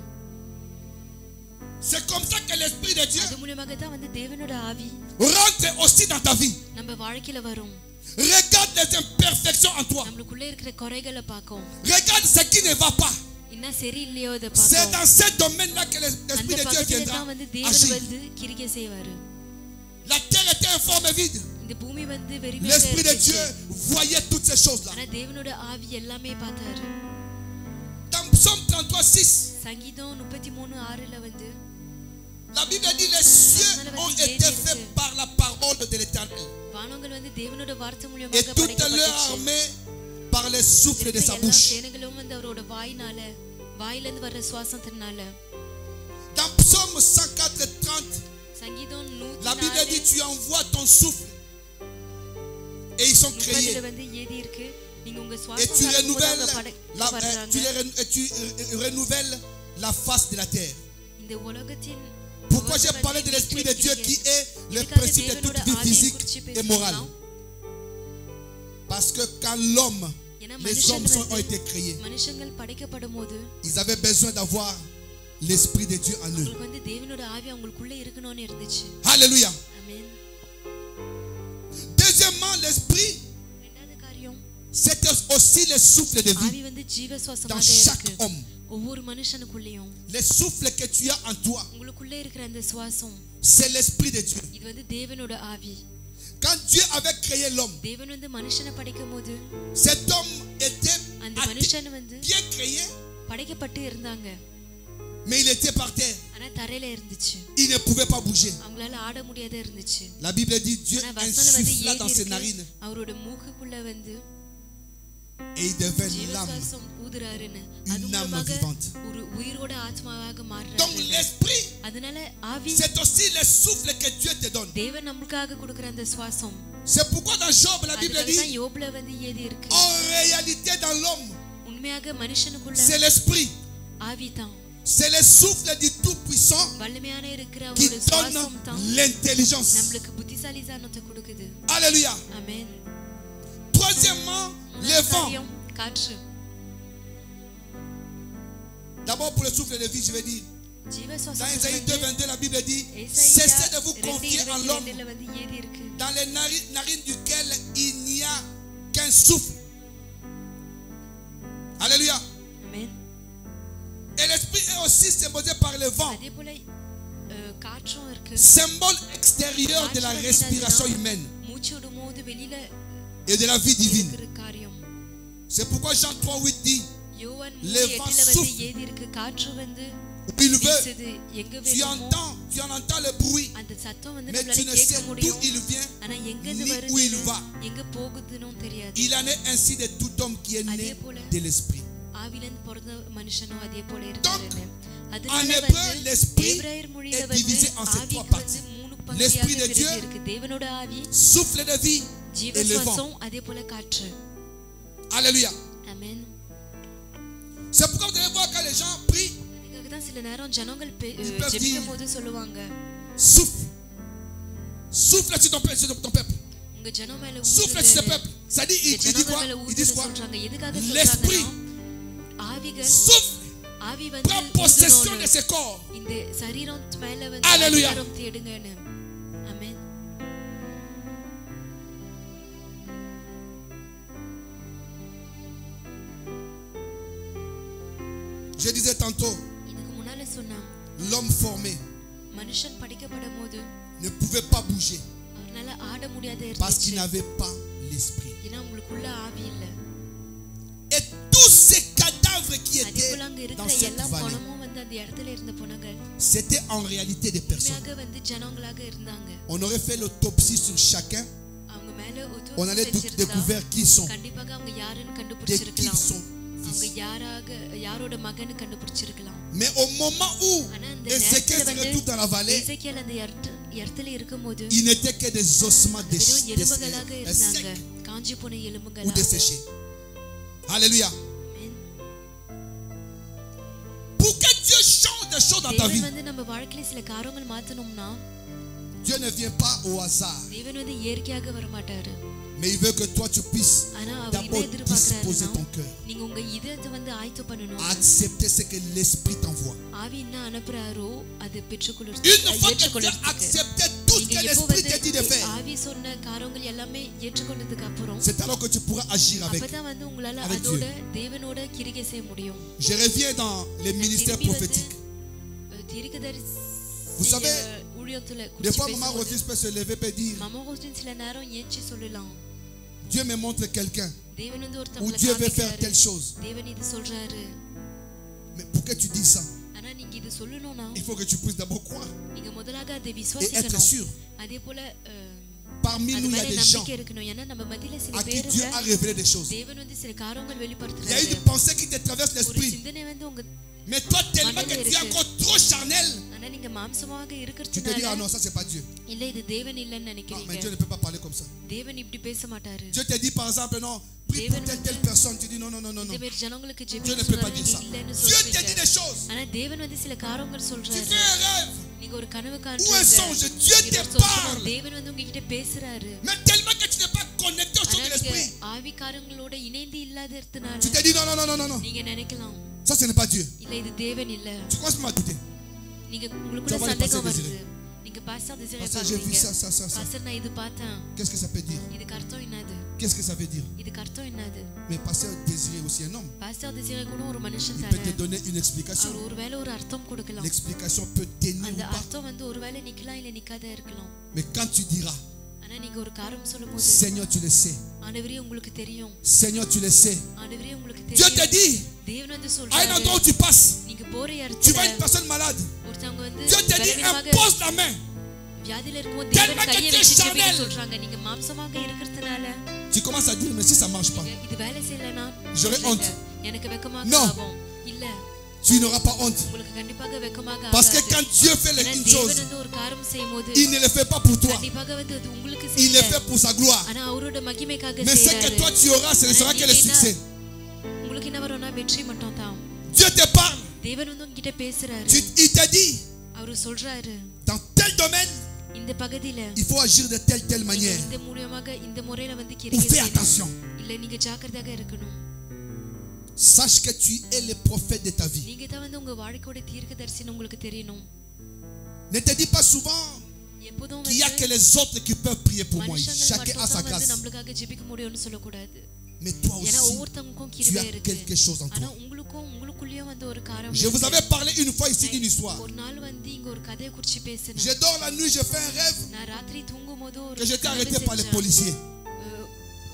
Speaker 1: C'est comme ça que l'esprit de Dieu
Speaker 2: அது மூலமாக தான் வந்து தேவனோட ஆவி
Speaker 1: rentre aussi dans ta vie.
Speaker 2: நம்ம வாழ்க்கையில வரும்.
Speaker 1: Regarde les imperfections en toi.
Speaker 2: நம்மளுக்குள்ள இருக்கிற குறைகளை பார்க்கும்.
Speaker 1: Regarde ce qui ne va pas.
Speaker 2: என்ன சரியில்லையோ அதை
Speaker 1: C'est
Speaker 2: பார்க்கும்.
Speaker 1: dans ce domaine-là que
Speaker 2: அந்த
Speaker 1: l'esprit de Dieu
Speaker 2: பக்கத்துல
Speaker 1: viendra
Speaker 2: தான் வந்து தேவன்
Speaker 1: agir.
Speaker 2: வந்து கிரியை செய்வாரு.
Speaker 1: La terre était informe et vide.
Speaker 2: இந்த பூமி வந்து வெறுமையாக
Speaker 1: L'esprit de
Speaker 2: இருந்துச்சு.
Speaker 1: Dieu voyait toutes ces choses-là.
Speaker 2: ஆனா தேவனோட ஆவி எல்லாமே பார்த்தாரு.
Speaker 1: Dans Psaume 33:6,
Speaker 2: சங்கீதம் 33:6 வந்து
Speaker 1: la Bible dit les cieux ont été faits par la parole de l'Éternel
Speaker 2: வானங்கள் வந்து தேவனோட வார்த்தை
Speaker 1: et
Speaker 2: மூலமாக
Speaker 1: toute leur
Speaker 2: படைக்கப்பட்டுச்சு.
Speaker 1: armée par les souffles de sa
Speaker 2: எல்லா
Speaker 1: bouche.
Speaker 2: சேனைகளும் வந்து அவரோட வாயில இருந்து வர்ற சுவாசத்தினால.
Speaker 1: Dans Psaume 104:30,
Speaker 2: சங்கீதம்
Speaker 1: la Bible dit tu envoies ton souffle et ils sont créés.
Speaker 2: 30 வந்து எழுதி இருக்கு. நீங்க உங்க
Speaker 1: Et tu renouvelles
Speaker 2: படைக்கப்படுறாங்க.
Speaker 1: renouvelles la face de la terre.
Speaker 2: இந்த உலகத்தின்
Speaker 1: Pourquoi j'ai parlé de l'esprit de Dieu qui est le principe de toute vie physique et morale? Parce que quand l'homme, les hommes ont été créés,
Speaker 2: மனுஷங்கள் படைக்கப்படும்போது
Speaker 1: ils avaient besoin d'avoir l'esprit de Dieu en eux.
Speaker 2: உங்களுக்கு வந்து தேவனோட ஆவி அவங்களுக்குள்ள இருக்கணும்னு இருந்துச்சு.
Speaker 1: Alléluia.
Speaker 2: ஆமென்.
Speaker 1: Deuxièmement, l'esprit,
Speaker 2: இரண்டாவது காரியம்
Speaker 1: C'était aussi le souffle de vie
Speaker 2: ஆவி வந்து ஜீவ
Speaker 1: dans
Speaker 2: சுவாசமாக
Speaker 1: chaque
Speaker 2: இருக்கு
Speaker 1: homme.
Speaker 2: ஒவ்வொரு மனுஷனுக்குள்ளேயும்.
Speaker 1: Le souffle que tu as en toi,
Speaker 2: உங்களுக்குள்ளே இருக்கிற அந்த சுவாசம்
Speaker 1: c'est l'esprit de Dieu.
Speaker 2: இது வந்து தேவனோட ஆவி.
Speaker 1: Quand Dieu avait créé l'homme,
Speaker 2: தேவன் வந்து மனுஷனை படைக்கும்போது
Speaker 1: cet homme était
Speaker 2: அந்த மனுஷன் வந்து
Speaker 1: bien créé,
Speaker 2: படைக்கப்பட்டு இருந்தாங்க.
Speaker 1: mais il était par terre.
Speaker 2: ஆனா தரையில இருந்துச்சு.
Speaker 1: Il ne pouvait pas bouger.
Speaker 2: அவங்களால ஆட முடியாத இருந்துச்சு.
Speaker 1: La Bible dit Dieu
Speaker 2: ஆனா வசனம் வந்து
Speaker 1: insuffla dans ses
Speaker 2: ஏறி
Speaker 1: narines
Speaker 2: இருக்கு. அவரோட மூக்குக்குள்ள வந்து
Speaker 1: et il devint
Speaker 2: ஜீவ
Speaker 1: l'âme.
Speaker 2: சுவாசம் ஊதுறாருன்னு.
Speaker 1: Une
Speaker 2: அது
Speaker 1: âme
Speaker 2: மூலமாக
Speaker 1: vivante.
Speaker 2: ஒரு உயிரோட ஆத்மாவாக
Speaker 1: Donc
Speaker 2: மாறுறாரு.
Speaker 1: l'esprit,
Speaker 2: அதனால ஆவி
Speaker 1: c'est aussi le souffle que Dieu te donne.
Speaker 2: தேவன் நமக்காக கொடுக்கிற அந்த சுவாசம்.
Speaker 1: C'est pourquoi dans Job, la Bible
Speaker 2: அதுதான்
Speaker 1: dit,
Speaker 2: யோபுல வந்து ஏதி இருக்கு.
Speaker 1: en réalité dans l'homme,
Speaker 2: உண்மையாக மனுஷனுக்குள்ள
Speaker 1: c'est l'esprit.
Speaker 2: ஆவி தான்.
Speaker 1: C'est le souffle du Tout-Puissant
Speaker 2: வல்லமையான இருக்கிற
Speaker 1: qui
Speaker 2: ஒரு
Speaker 1: donne
Speaker 2: சுவாசம் தான்
Speaker 1: l'intelligence.
Speaker 2: நம்மளுக்கு புத்திசாலித்தனத்தை கொடுக்குது.
Speaker 1: Alléluia.
Speaker 2: ஆமென்.
Speaker 1: Troisièmement, le vent.
Speaker 2: காரியம் காற்று.
Speaker 1: D'abord pour le souffle de vie, je vais dire.
Speaker 2: ஜீவ
Speaker 1: Dans
Speaker 2: சுவாசம்
Speaker 1: Isaïe 2:22, la Bible dit,
Speaker 2: ஏசாயா
Speaker 1: cessez de vous confier en l'homme,
Speaker 2: 2:22 வந்து ஏதி இருக்கு.
Speaker 1: dans les narines duquel il n'y a qu'un souffle. Alléluia.
Speaker 2: Amen.
Speaker 1: Et l'esprit est aussi symbolisé par le vent,
Speaker 2: அதே போல காற்றும் இருக்கு.
Speaker 1: symbole extérieur de la respiration humaine
Speaker 2: மூச்சு விடும்போது வெளியில
Speaker 1: et de la vie divine.
Speaker 2: இருக்கிற காரியம்.
Speaker 1: C'est pourquoi Jean 3:8 dit,
Speaker 2: யோவான்
Speaker 1: Le
Speaker 2: 3:8
Speaker 1: vent
Speaker 2: வந்து
Speaker 1: souffle.
Speaker 2: ஏதி இருக்கு. காற்று வந்து
Speaker 1: où il veut,
Speaker 2: வீசுது. எங்க
Speaker 1: tu
Speaker 2: வேணுமோ
Speaker 1: en entends le bruit,
Speaker 2: அந்த சத்தம் வந்து
Speaker 1: mais
Speaker 2: நம்மளால
Speaker 1: tu ne
Speaker 2: கேட்க
Speaker 1: sais d'où
Speaker 2: முடியும்.
Speaker 1: il vient,
Speaker 2: ஆனா எங்க இருந்து
Speaker 1: ni où
Speaker 2: வருது
Speaker 1: il va.
Speaker 2: எங்க போகுதுன்னு தெரியாது.
Speaker 1: Il en est ainsi de tout homme qui est né
Speaker 2: அதே போல
Speaker 1: de l'esprit.
Speaker 2: ஆவியிலிருந்து பிறந்த மனுஷனும் அதே போல
Speaker 1: Donc,
Speaker 2: இருக்காரு.
Speaker 1: en
Speaker 2: அதனால
Speaker 1: hébreu,
Speaker 2: வந்து
Speaker 1: l'esprit
Speaker 2: எபிரேயர் மொழியில
Speaker 1: est
Speaker 2: வந்து
Speaker 1: divisé en ces trois
Speaker 2: ஆவிக்கு
Speaker 1: parties.
Speaker 2: வந்து மூணு
Speaker 1: L'esprit
Speaker 2: பகுதியாக
Speaker 1: de Dieu,
Speaker 2: பிரிஞ்சு இருக்கு. தேவனோட ஆவி,
Speaker 1: Souffle de vie
Speaker 2: ஜீவ
Speaker 1: et le vent.
Speaker 2: சுவாசம், அதே போல காற்று.
Speaker 1: Alléluia.
Speaker 2: ஆமென்.
Speaker 1: C'est pourquoi vous allez voir quand les gens prient,
Speaker 2: அதுக்காக தான் சில நேரம் ஜனங்கள்
Speaker 1: peuvent
Speaker 2: ஜெபிக்கும் போது சொல்லுவாங்க,
Speaker 1: souffle. Souffle sur ton peuple.
Speaker 2: உங்க ஜனம் மேல
Speaker 1: Souffle sur ce peuple. Ça dit, ils disent quoi? Ils disent quoi?
Speaker 2: சொல்றாங்க. எதுக்காக
Speaker 1: L'esprit
Speaker 2: சொல்றாங்கன்னா ஆவிகள்
Speaker 1: souffle,
Speaker 2: ஆவி வந்து
Speaker 1: prend possession de
Speaker 2: ஊதுனோன்னு,
Speaker 1: ce corps.
Speaker 2: இந்த சரீரம் மேல வந்து
Speaker 1: Alléluia.
Speaker 2: அதிகாரம் தேடுங்கன்னு. ஆமென்.
Speaker 1: Je disais tantôt,
Speaker 2: இதுக்கு முன்னால சொன்னா
Speaker 1: l'homme formé
Speaker 2: மனுஷன் படைக்கப்படும் போது
Speaker 1: ne pouvait pas bouger
Speaker 2: அவனால ஆட முடியாத
Speaker 1: parce qu'il
Speaker 2: இருந்துச்சு.
Speaker 1: n'avait pas l'esprit.
Speaker 2: ஏன்னா உங்களுக்குள்ள ஆவி இல்ல.
Speaker 1: Et tous ces cadavres qui
Speaker 2: அதே
Speaker 1: étaient
Speaker 2: போல அங்க
Speaker 1: dans
Speaker 2: இருக்கிற
Speaker 1: cette
Speaker 2: எல்லா
Speaker 1: vallée,
Speaker 2: பணமும் வந்து அந்த இடத்துல இருந்த பணங்கள்
Speaker 1: c'était en réalité des personnes.
Speaker 2: உண்மையாக வந்து ஜனங்களாக இருந்தாங்க.
Speaker 1: On aurait fait l'autopsie sur chacun,
Speaker 2: அவங்க மேல
Speaker 1: on allait tout découvrir qui ils sont,
Speaker 2: கண்டிப்பாக அவங்க யாருன்னு
Speaker 1: de qui ils
Speaker 2: கண்டுபிடிச்சிருக்கலாம்.
Speaker 1: sont
Speaker 2: அவங்க
Speaker 1: fils.
Speaker 2: யாரோட மகன்னு கண்டுபிடிச்சிருக்கலாம்.
Speaker 1: Mais au moment où
Speaker 2: ஆனா அந்த
Speaker 1: Ézéchiel
Speaker 2: நேரத்துல
Speaker 1: se
Speaker 2: வந்து
Speaker 1: retrouve dans la vallée,
Speaker 2: எசேக்கியேல் அந்த இடத்துல இருக்கும்போது
Speaker 1: il n'était que des ossements
Speaker 2: வெறும் எலும்புகளாக இருந்தாங்க.
Speaker 1: secs
Speaker 2: காஞ்சி போன
Speaker 1: ou
Speaker 2: எலும்புகளாக.
Speaker 1: desséchés. Alléluia.
Speaker 2: Amen.
Speaker 1: Pour que Dieu change des choses dans ta vie,
Speaker 2: தேவன் வந்து நம்ம வாழ்க்கையில சில காரியங்கள் மாத்தணும்னா
Speaker 1: Dieu ne vient pas au hasard,
Speaker 2: தேவன் வந்து இயற்கையாக வர மாட்டாரு.
Speaker 1: mais il veut que toi tu puisses
Speaker 2: ஆனா அவர்
Speaker 1: d'abord
Speaker 2: என்ன
Speaker 1: disposer
Speaker 2: எதிர்பார்க்கறாருன்னா
Speaker 1: ton cœur
Speaker 2: நீங்க உங்க இதயத்தை வந்து ஆயத்து பண்ணணும்.
Speaker 1: à accepter ce que l'Esprit t'envoie.
Speaker 2: ஆவி என்ன அனுப்புறாரோ அது
Speaker 1: Une
Speaker 2: பெற்றுக்கொள்ளுறதுக்கு
Speaker 1: fois que tu as
Speaker 2: ஏற்றுக்கொள்ளுறதுக்கு.
Speaker 1: accepté tout ce
Speaker 2: நீங்க
Speaker 1: que
Speaker 2: எப்போ
Speaker 1: l'Esprit te dit de
Speaker 2: வந்து
Speaker 1: faire,
Speaker 2: ஆவி சொன்ன காரியங்கள் எல்லாமே ஏற்றுக்கொண்டதுக்கு அப்புறம்
Speaker 1: c'est alors que tu pourras agir avec.
Speaker 2: அப்பதான் வந்து உங்களால
Speaker 1: avec
Speaker 2: அதோட தேவனோட கிரியை செய்ய முடியும்.
Speaker 1: Je reviens dans les ministères
Speaker 2: திருப்பி வந்து,
Speaker 1: prophétiques.
Speaker 2: தீர்க்கதரிசி
Speaker 1: Vous savez,
Speaker 2: ஊழியத்துல
Speaker 1: des
Speaker 2: குறிச்சு
Speaker 1: fois, Maman
Speaker 2: பேசும்போது,
Speaker 1: Rosine peut se lever et dire,
Speaker 2: மாமா ஹோஸ்டின் சில நேரம் ஏஞ்சி சொல்லலாம்,
Speaker 1: Dieu me montre quelqu'un,
Speaker 2: தேவன் வந்து
Speaker 1: ou
Speaker 2: ஒருத்தவங்களை
Speaker 1: Dieu veut faire
Speaker 2: காமிக்கிறாரு.
Speaker 1: telle chose.
Speaker 2: தேவன் இது சொல்றாரு.
Speaker 1: Mais pour que tu dises ça,
Speaker 2: ஆனா நீங்க இது சொல்லணும்னா
Speaker 1: il faut que tu puisses d'abord croire
Speaker 2: நீங்க முதலாக அதை
Speaker 1: et être
Speaker 2: விசுவாசிக்கணும்.
Speaker 1: sûr.
Speaker 2: அதே போல
Speaker 1: Parmi
Speaker 2: அது
Speaker 1: nous, il y a
Speaker 2: மேல
Speaker 1: des gens
Speaker 2: நம்பிக்கை இருக்கணும். ஏன்னா நம்ம மத்தியில சில
Speaker 1: à qui
Speaker 2: பேர்
Speaker 1: Dieu a révélé des choses.
Speaker 2: தேவன் வந்து சில காரியங்கள்
Speaker 1: Il y a
Speaker 2: வெளிப்படுத்துறாரு.
Speaker 1: une pensée qui te traverse
Speaker 2: ஒரு
Speaker 1: l'esprit.
Speaker 2: சிந்தனை வந்து உங்க
Speaker 1: Mais toi, tellement que tu es encore trop charnel,
Speaker 2: ஆனா நீங்க மாம்சமாக
Speaker 1: tu te dis, ah
Speaker 2: இருக்கிறதுனால
Speaker 1: non, ça c'est pas Dieu.
Speaker 2: இல்ல இது தேவன் இல்லன்னு
Speaker 1: Non, mais
Speaker 2: நினைக்கிறீங்க.
Speaker 1: Dieu ne peut pas parler comme ça.
Speaker 2: தேவன் இப்படி பேச மாட்டாரு.
Speaker 1: Dieu te dit par exemple, non, prie pour telle personne. Tu dis, non, non, non, non, non.
Speaker 2: இந்த மாதிரி ஜனங்களுக்கு
Speaker 1: Dieu ne
Speaker 2: ஜெபிக்க
Speaker 1: peut pas
Speaker 2: சொன்னா
Speaker 1: dire ça.
Speaker 2: நீங்க இல்லன்னு
Speaker 1: Dieu te dit
Speaker 2: சொல்றீங்க.
Speaker 1: des choses.
Speaker 2: ஆனா தேவன் வந்து சில காரியங்கள்
Speaker 1: Tu
Speaker 2: சொல்றாரு.
Speaker 1: fais un rêve
Speaker 2: நீங்க ஒரு கனவு
Speaker 1: ou un
Speaker 2: காண்றீங்க.
Speaker 1: songe. Dieu te
Speaker 2: ஒரு சொப்பனம்.
Speaker 1: parle.
Speaker 2: தேவன் வந்து உங்ககிட்ட பேசுறாரு.
Speaker 1: Mais tellement que tu n'es pas connecté au son
Speaker 2: ஆனா
Speaker 1: de
Speaker 2: நீங்க
Speaker 1: l'esprit.
Speaker 2: ஆவிக்காரங்களோட இணைந்து இல்லாததுனால
Speaker 1: Tu te dis, non, non, non, non, non, non.
Speaker 2: நீங்க நினைக்கலாம்,
Speaker 1: Ça, ce n'est pas Dieu.
Speaker 2: இல்ல இது தேவன் இல்ல.
Speaker 1: Tu commences même à douter.
Speaker 2: நீங்க
Speaker 1: Tu
Speaker 2: உங்களுக்குள்ள
Speaker 1: vas voir les
Speaker 2: சந்தேகம்
Speaker 1: pasteurs
Speaker 2: வருது. நீங்க பாஸ்டர் டிசைரை
Speaker 1: Pasteur, j'ai vu
Speaker 2: பாத்தீங்க.
Speaker 1: ça, ça, ça, ça.
Speaker 2: Pastor நான் இது பார்த்தேன்.
Speaker 1: Qu'est-ce que ça peut dire?
Speaker 2: இதுக்கு அர்த்தம் என்னது?
Speaker 1: Qu'est-ce que ça veut dire?
Speaker 2: இதுக்கு அர்த்தம் என்னது?
Speaker 1: Mais pasteur Désiré aussi un homme.
Speaker 2: Pastor தேசிரே கூட ஒரு மனுஷன்
Speaker 1: Il peut
Speaker 2: தானே.
Speaker 1: te donner une explication.
Speaker 2: அவர் ஒருவேளை ஒரு அர்த்தம் கொடுக்கலாம்.
Speaker 1: L'explication peut tenir
Speaker 2: அந்த
Speaker 1: ou pas.
Speaker 2: அர்த்தம் வந்து ஒருவேளை நிக்கலாம் இல்ல நிக்காத இருக்கலாம்.
Speaker 1: Mais quand tu diras,
Speaker 2: ஆனா நீங்க ஒரு காரணம் சொல்லும்போது
Speaker 1: Seigneur, tu le sais.
Speaker 2: ஆண்டவரே உங்களுக்கு தெரியும்.
Speaker 1: Seigneur, tu le sais.
Speaker 2: ஆண்டவரே உங்களுக்கு
Speaker 1: Dieu te
Speaker 2: தெரியும்.
Speaker 1: dit,
Speaker 2: தேவன் வந்து
Speaker 1: à un
Speaker 2: சொல்றாரு.
Speaker 1: endroit où tu passes,
Speaker 2: நீங்க போற
Speaker 1: tu
Speaker 2: இடத்துல
Speaker 1: vois une personne malade.
Speaker 2: ஒருத்தவங்க வந்து
Speaker 1: Dieu te dit, impose la main.
Speaker 2: வியாதியில இருக்கும்போது தேவன்
Speaker 1: Tellement que
Speaker 2: கையை
Speaker 1: tu es
Speaker 2: வச்சு ஜெபிக்க
Speaker 1: charnel.
Speaker 2: சொல்றாங்க. நீங்க மாம்சமாக இருக்கிறதுனால
Speaker 1: Tu commences à dire, mais si ça ne marche pas,
Speaker 2: இது வேலை செய்யலனா
Speaker 1: J'aurais honte.
Speaker 2: எனக்கு வெட்கமாக
Speaker 1: Non.
Speaker 2: ஆகும். இல்ல
Speaker 1: tu n'auras pas honte.
Speaker 2: உங்களுக்கு கண்டிப்பாக வெட்கமாக
Speaker 1: Parce que
Speaker 2: ஆகாது.
Speaker 1: quand Dieu fait
Speaker 2: ஏன்னா
Speaker 1: une
Speaker 2: தேவன்
Speaker 1: chose,
Speaker 2: வந்து ஒரு காரியம் செய்யும்போது
Speaker 1: il ne le fait pas pour toi.
Speaker 2: கண்டிப்பாக வந்து அது உங்களுக்கு
Speaker 1: Il le
Speaker 2: செய்யல.
Speaker 1: fait pour sa gloire.
Speaker 2: ஆனா அவரோட மகிமைக்காக
Speaker 1: Mais ce que
Speaker 2: செய்றாரு.
Speaker 1: toi tu auras, ce ne sera que le succès.
Speaker 2: உங்களுக்கு என்ன வரும்னா வெற்றி மட்டும் தான்.
Speaker 1: Dieu te parle.
Speaker 2: தேவன் வந்து உங்ககிட்ட பேசுறாரு.
Speaker 1: Il te dit,
Speaker 2: அவர் சொல்றாரு
Speaker 1: dans tel domaine,
Speaker 2: இந்த பகுதியில
Speaker 1: il faut agir de telle manière.
Speaker 2: இந்த மூலமாக இந்த முறையில வந்து
Speaker 1: Ou
Speaker 2: கிரியை
Speaker 1: fais
Speaker 2: செய்யணும்.
Speaker 1: attention.
Speaker 2: இல்ல நீங்க ஜாக்கிரதையாக இருக்கணும்.
Speaker 1: Sache que tu es le prophète de ta vie.
Speaker 2: நீங்க தான் வந்து உங்க வாழ்க்கையோட தீர்க்கதரிசின்னு உங்களுக்கு தெரியணும்.
Speaker 1: Ne te dis pas souvent
Speaker 2: எப்போதும்
Speaker 1: qu'il n'y a que les autres qui peuvent prier pour moi.
Speaker 2: மனுஷங்கள்
Speaker 1: Chacun a
Speaker 2: மட்டும்
Speaker 1: sa
Speaker 2: தான் வந்து
Speaker 1: grâce.
Speaker 2: நம்மளுக்காக ஜெபிக்க முடியும்னு சொல்லக்கூடாது.
Speaker 1: Mais toi
Speaker 2: ஏன்னா
Speaker 1: aussi,
Speaker 2: ஒவ்வொருத்தவங்களுக்கும்
Speaker 1: tu
Speaker 2: கிருபை
Speaker 1: as
Speaker 2: இருக்கு.
Speaker 1: quelque chose en
Speaker 2: ஆனா
Speaker 1: toi.
Speaker 2: உங்களுக்குள்ளேயும் வந்து ஒரு காரம்
Speaker 1: Je vous
Speaker 2: இருக்கு.
Speaker 1: avais parlé une fois ici d'une histoire.
Speaker 2: ஒரு நாள் வந்து இங்க ஒரு கதையை குறிச்சு
Speaker 1: Je
Speaker 2: பேசினேன்.
Speaker 1: dors la nuit, je fais un rêve
Speaker 2: நான் ராத்திரி தூங்கும்போது ஒரு
Speaker 1: que j'étais
Speaker 2: கனவு
Speaker 1: arrêté par les
Speaker 2: செஞ்சேன்.
Speaker 1: policiers.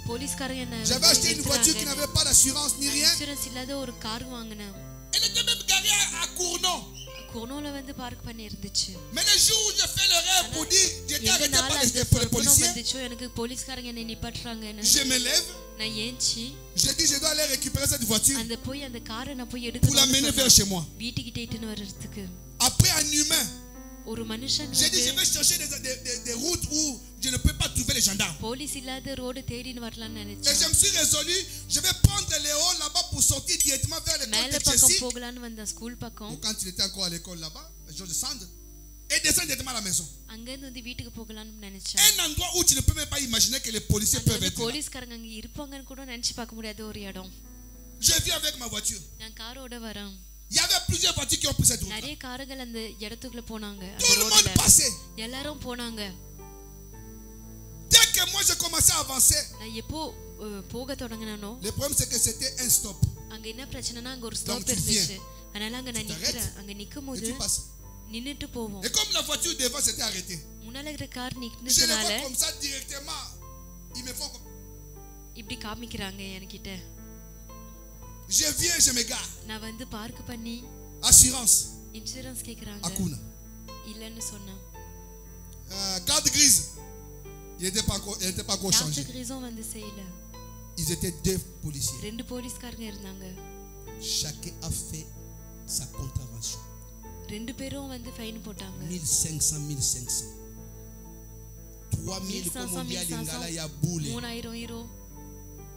Speaker 2: போலீஸ்காரங்க என்ன
Speaker 1: J'avais acheté une voiture qui n'avait pas d'assurance ni rien.
Speaker 2: Insurance இல்லாத ஒரு கார் வாங்கினேன்.
Speaker 1: Elle était même garée à Cournon.
Speaker 2: கோனோல வந்து பார்க் பண்ணி இருந்துச்சு.
Speaker 1: Mais le jour où je fais le rêve pour dire j'étais
Speaker 2: எந்த
Speaker 1: arrêté
Speaker 2: நாள்
Speaker 1: par
Speaker 2: அந்த
Speaker 1: les
Speaker 2: சொப்பனம்
Speaker 1: policiers,
Speaker 2: வந்துச்சோ எனக்கு போலீஸ்காரங்க என்னை நிப்பாட்டுறாங்கன்னு
Speaker 1: je me lève,
Speaker 2: நான் ஏஞ்சி
Speaker 1: je dis je dois aller récupérer cette voiture
Speaker 2: அந்த போய் அந்த காரை நான் போய்
Speaker 1: pour l'amener vers chez
Speaker 2: எடுக்கணும்
Speaker 1: moi.
Speaker 2: வீட்டுக்கிட்ட இட்டுன்னு வர்றதுக்கு.
Speaker 1: Après un humain,
Speaker 2: ஒரு மனுஷன்
Speaker 1: j'ai dit je
Speaker 2: வந்து
Speaker 1: vais chercher des routes où je ne peux pas trouver les gendarmes.
Speaker 2: Police இல்லாத ரோடு தேடின்னு வரலாம்னு
Speaker 1: Et je
Speaker 2: நினைச்சேன்.
Speaker 1: me suis résolu, je vais prendre Léo là-bas pour sortir directement vers l'école
Speaker 2: மேல
Speaker 1: de
Speaker 2: பக்கம்
Speaker 1: Chelsea.
Speaker 2: போகலான்னு வந்த ஸ்கூல் பக்கம்
Speaker 1: Quand il était encore à l'école là-bas, je descends et descends directement à la maison.
Speaker 2: அங்கிருந்து வந்து வீட்டுக்கு போகலாம்னு நினைச்சேன்.
Speaker 1: Un endroit où tu ne peux même pas imaginer que les policiers
Speaker 2: அங்க
Speaker 1: peuvent
Speaker 2: வந்து
Speaker 1: être là.
Speaker 2: போலீஸ்காரங்க அங்க இருப்பாங்கன்னு கூட நினைச்சு பார்க்க முடியாத ஒரு இடம்.
Speaker 1: Je viens avec ma voiture.
Speaker 2: நான் காரோட வரேன்.
Speaker 1: Il y avait plusieurs voitures qui ont pris cette route.
Speaker 2: நிறைய கார்கள் அந்த இடத்துக்குள்ள போனாங்க. அந்த
Speaker 1: Tout le monde
Speaker 2: ரோட்ல
Speaker 1: passait.
Speaker 2: எல்லாரும் போனாங்க.
Speaker 1: Dès que moi je commençais à avancer,
Speaker 2: நான் எப்போ போக தொடங்கினோ
Speaker 1: le problème c'est que c'était un stop.
Speaker 2: அங்க என்ன பிரச்சனைனா அங்க ஒரு
Speaker 1: Donc
Speaker 2: ஸ்டாப்
Speaker 1: tu viens.
Speaker 2: இருந்துச்சு. அதனால அங்க நான்
Speaker 1: Tu t'arrêtes.
Speaker 2: நிக்கிறேன். அங்க
Speaker 1: Et
Speaker 2: நிக்கும்போது
Speaker 1: tu passes.
Speaker 2: நின்னுட்டு போவோம்.
Speaker 1: Et comme la voiture devant s'était arrêtée,
Speaker 2: முன்னால இருக்கிற கார்
Speaker 1: je le
Speaker 2: நிக்கிறதுனால
Speaker 1: vois comme ça directement. Ils me font comme...
Speaker 2: இப்படி காமிக்கிறாங்க என்கிட்ட.
Speaker 1: Je viens, je me gare.
Speaker 2: நான் வந்து பார்க் பண்ணி
Speaker 1: Assurance.
Speaker 2: இன்சூரன்ஸ் கேக்குறாங்க.
Speaker 1: Akuna.
Speaker 2: இல்லன்னு சொன்னேன்.
Speaker 1: Carte grise. Il n'était pas encore changé.
Speaker 2: Card கிரீஸும் வந்து செய்யல.
Speaker 1: Ils étaient deux policiers.
Speaker 2: ரெண்டு போலீஸ்காரங்க இருந்தாங்க.
Speaker 1: Chacun a fait sa contravention.
Speaker 2: ரெண்டு பேரும் வந்து ஃபைன் போட்டாங்க.
Speaker 1: 1500, 1500. 3000 comme on dit à Lingala, il y a boule.
Speaker 2: 3000 euro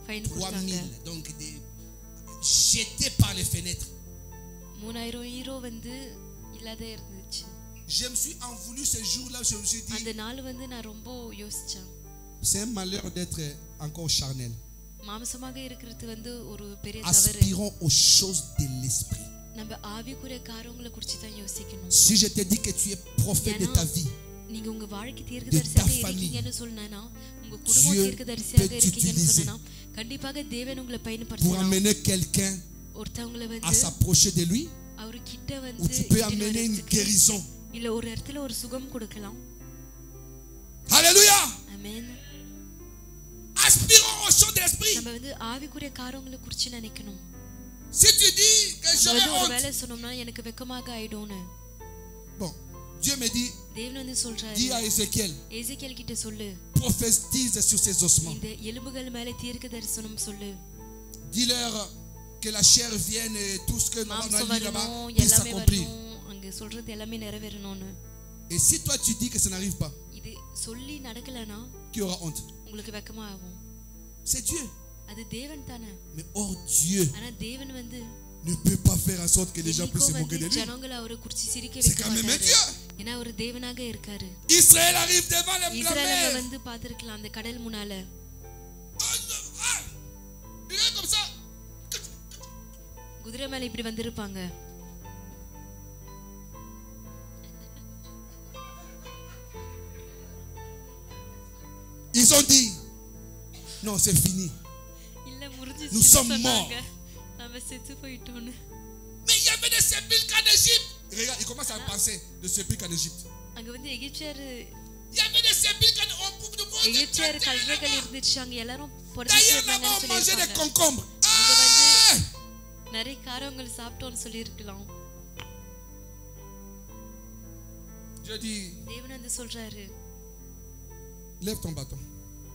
Speaker 2: fine போட்டாங்க.
Speaker 1: 3000, donc jetés par les fenêtres.
Speaker 2: 3000 euro வந்து இல்லாத இருந்துச்சு.
Speaker 1: Je me suis envoulu ce jour-là, je me suis
Speaker 2: அந்த
Speaker 1: dit,
Speaker 2: நாள் வந்து நான் ரொம்ப யோசிச்சேன்.
Speaker 1: c'est un malheur d'être encore charnel.
Speaker 2: மாம்சமாக இருக்கிறது வந்து ஒரு பெரிய தவறு.
Speaker 1: Aspirons aux choses de l'esprit.
Speaker 2: நம்ம ஆவிக்குரிய காரியங்களை குறித்து தான் யோசிக்கணும்.
Speaker 1: Si je te dis que tu es prophète de ta vie,
Speaker 2: நீங்க உங்க வாழ்க்கை தீர்க்கதரிசியாக இருக்கீங்கன்னு சொன்னேனா, உங்க குடும்ப தீர்க்கதரிசியாக இருக்கீங்கன்னு சொன்னேனா, கண்டிப்பாக தேவன் உங்களை
Speaker 1: pour
Speaker 2: பயன்படுத்தலாம்.
Speaker 1: amener quelqu'un
Speaker 2: ஒருத்தவங்களை
Speaker 1: à
Speaker 2: வந்து
Speaker 1: s'approcher de lui,
Speaker 2: அவர் கிட்ட
Speaker 1: ou
Speaker 2: வந்து
Speaker 1: tu peux amener une guérison.
Speaker 2: இல்ல ஒரு இடத்துல ஒரு சுகம் கொடுக்கலாம்.
Speaker 1: Alléluia.
Speaker 2: ஆமென்.
Speaker 1: Aspirons aux choses de l'esprit.
Speaker 2: நம்ம வந்து ஆவிக்குரிய காரியங்களை குறித்து நினைக்கணும்.
Speaker 1: Si tu dis que j'aurai
Speaker 2: ஒரு
Speaker 1: honte,
Speaker 2: வேளை சொன்னோம்னா எனக்கு வெக்கமாக ஆயிடும்னு.
Speaker 1: bon, Dieu me dit,
Speaker 2: தேவன் வந்து சொல்றாரு,
Speaker 1: dis à Ézéchiel,
Speaker 2: எசேக்கியேல் கிட்ட சொல்லு,
Speaker 1: prophétise sur ces ossements.
Speaker 2: இந்த எலும்புகள் மேலே தீர்க்க தரிசனம் சொல்லு.
Speaker 1: Dis-leur que la chair vienne et tout ce que nous
Speaker 2: மாம்சம்
Speaker 1: avons dit là-bas
Speaker 2: வரணும்,
Speaker 1: puisse
Speaker 2: எல்லாமே
Speaker 1: s'accomplir.
Speaker 2: வரணும், அங்க சொல்றது எல்லாமே நிறைவேறணும்னு.
Speaker 1: Et si toi tu dis que ça n'arrive pas,
Speaker 2: இது சொல்லி நடக்கலனா
Speaker 1: qui aura honte?
Speaker 2: உங்களுக்கு வெக்கமா ஆகும்.
Speaker 1: C'est Dieu.
Speaker 2: அது தேவன் தானே.
Speaker 1: Mais or Dieu
Speaker 2: ஆனா தேவன் வந்து
Speaker 1: ne peut pas faire en sorte que les gens puissent se moquer de lui.
Speaker 2: ஜனங்களை அவரை குறித்து சிரிக்க
Speaker 1: C'est
Speaker 2: வைக்க
Speaker 1: quand même un
Speaker 2: மாட்டாரு.
Speaker 1: Dieu.
Speaker 2: ஏன்னா அவர் தேவனாக இருக்காரு.
Speaker 1: Israël arrive devant la
Speaker 2: இஸ்ரவேலை
Speaker 1: mer.
Speaker 2: வந்து பார்த்திருக்கலாம் அந்த கடல் முன்னால.
Speaker 1: Il est comme ça.
Speaker 2: குதிரை மேல இப்படி வந்திருப்பாங்க.
Speaker 1: Ils ont dit, Non, c'est fini.
Speaker 2: இல்ல முடிஞ்சிச்சு
Speaker 1: Nous sommes
Speaker 2: சொன்னாங்க. நாம செத்து போயிட்டோம்னு.
Speaker 1: Mais il y avait des sépulcres en Égypte. Regarde, il commence à penser de sépulcres en Égypte.
Speaker 2: அங்க வந்து எகிப்தியர்
Speaker 1: Il y avait des sépulcres on pouvait voir.
Speaker 2: எகிப்தியர் கல்வர்கள் இருந்துச்சு அங்க எல்லாரும்
Speaker 1: D'ailleurs, là-bas, on mangeait des concombres.
Speaker 2: அங்க வந்து
Speaker 1: Ah!
Speaker 2: நிறைய காரங்கள் சாப்பிட்டோம்னு சொல்லி இருக்கலாம்.
Speaker 1: Dieu dit,
Speaker 2: தேவன் வந்து சொல்றாரு,
Speaker 1: lève ton bâton.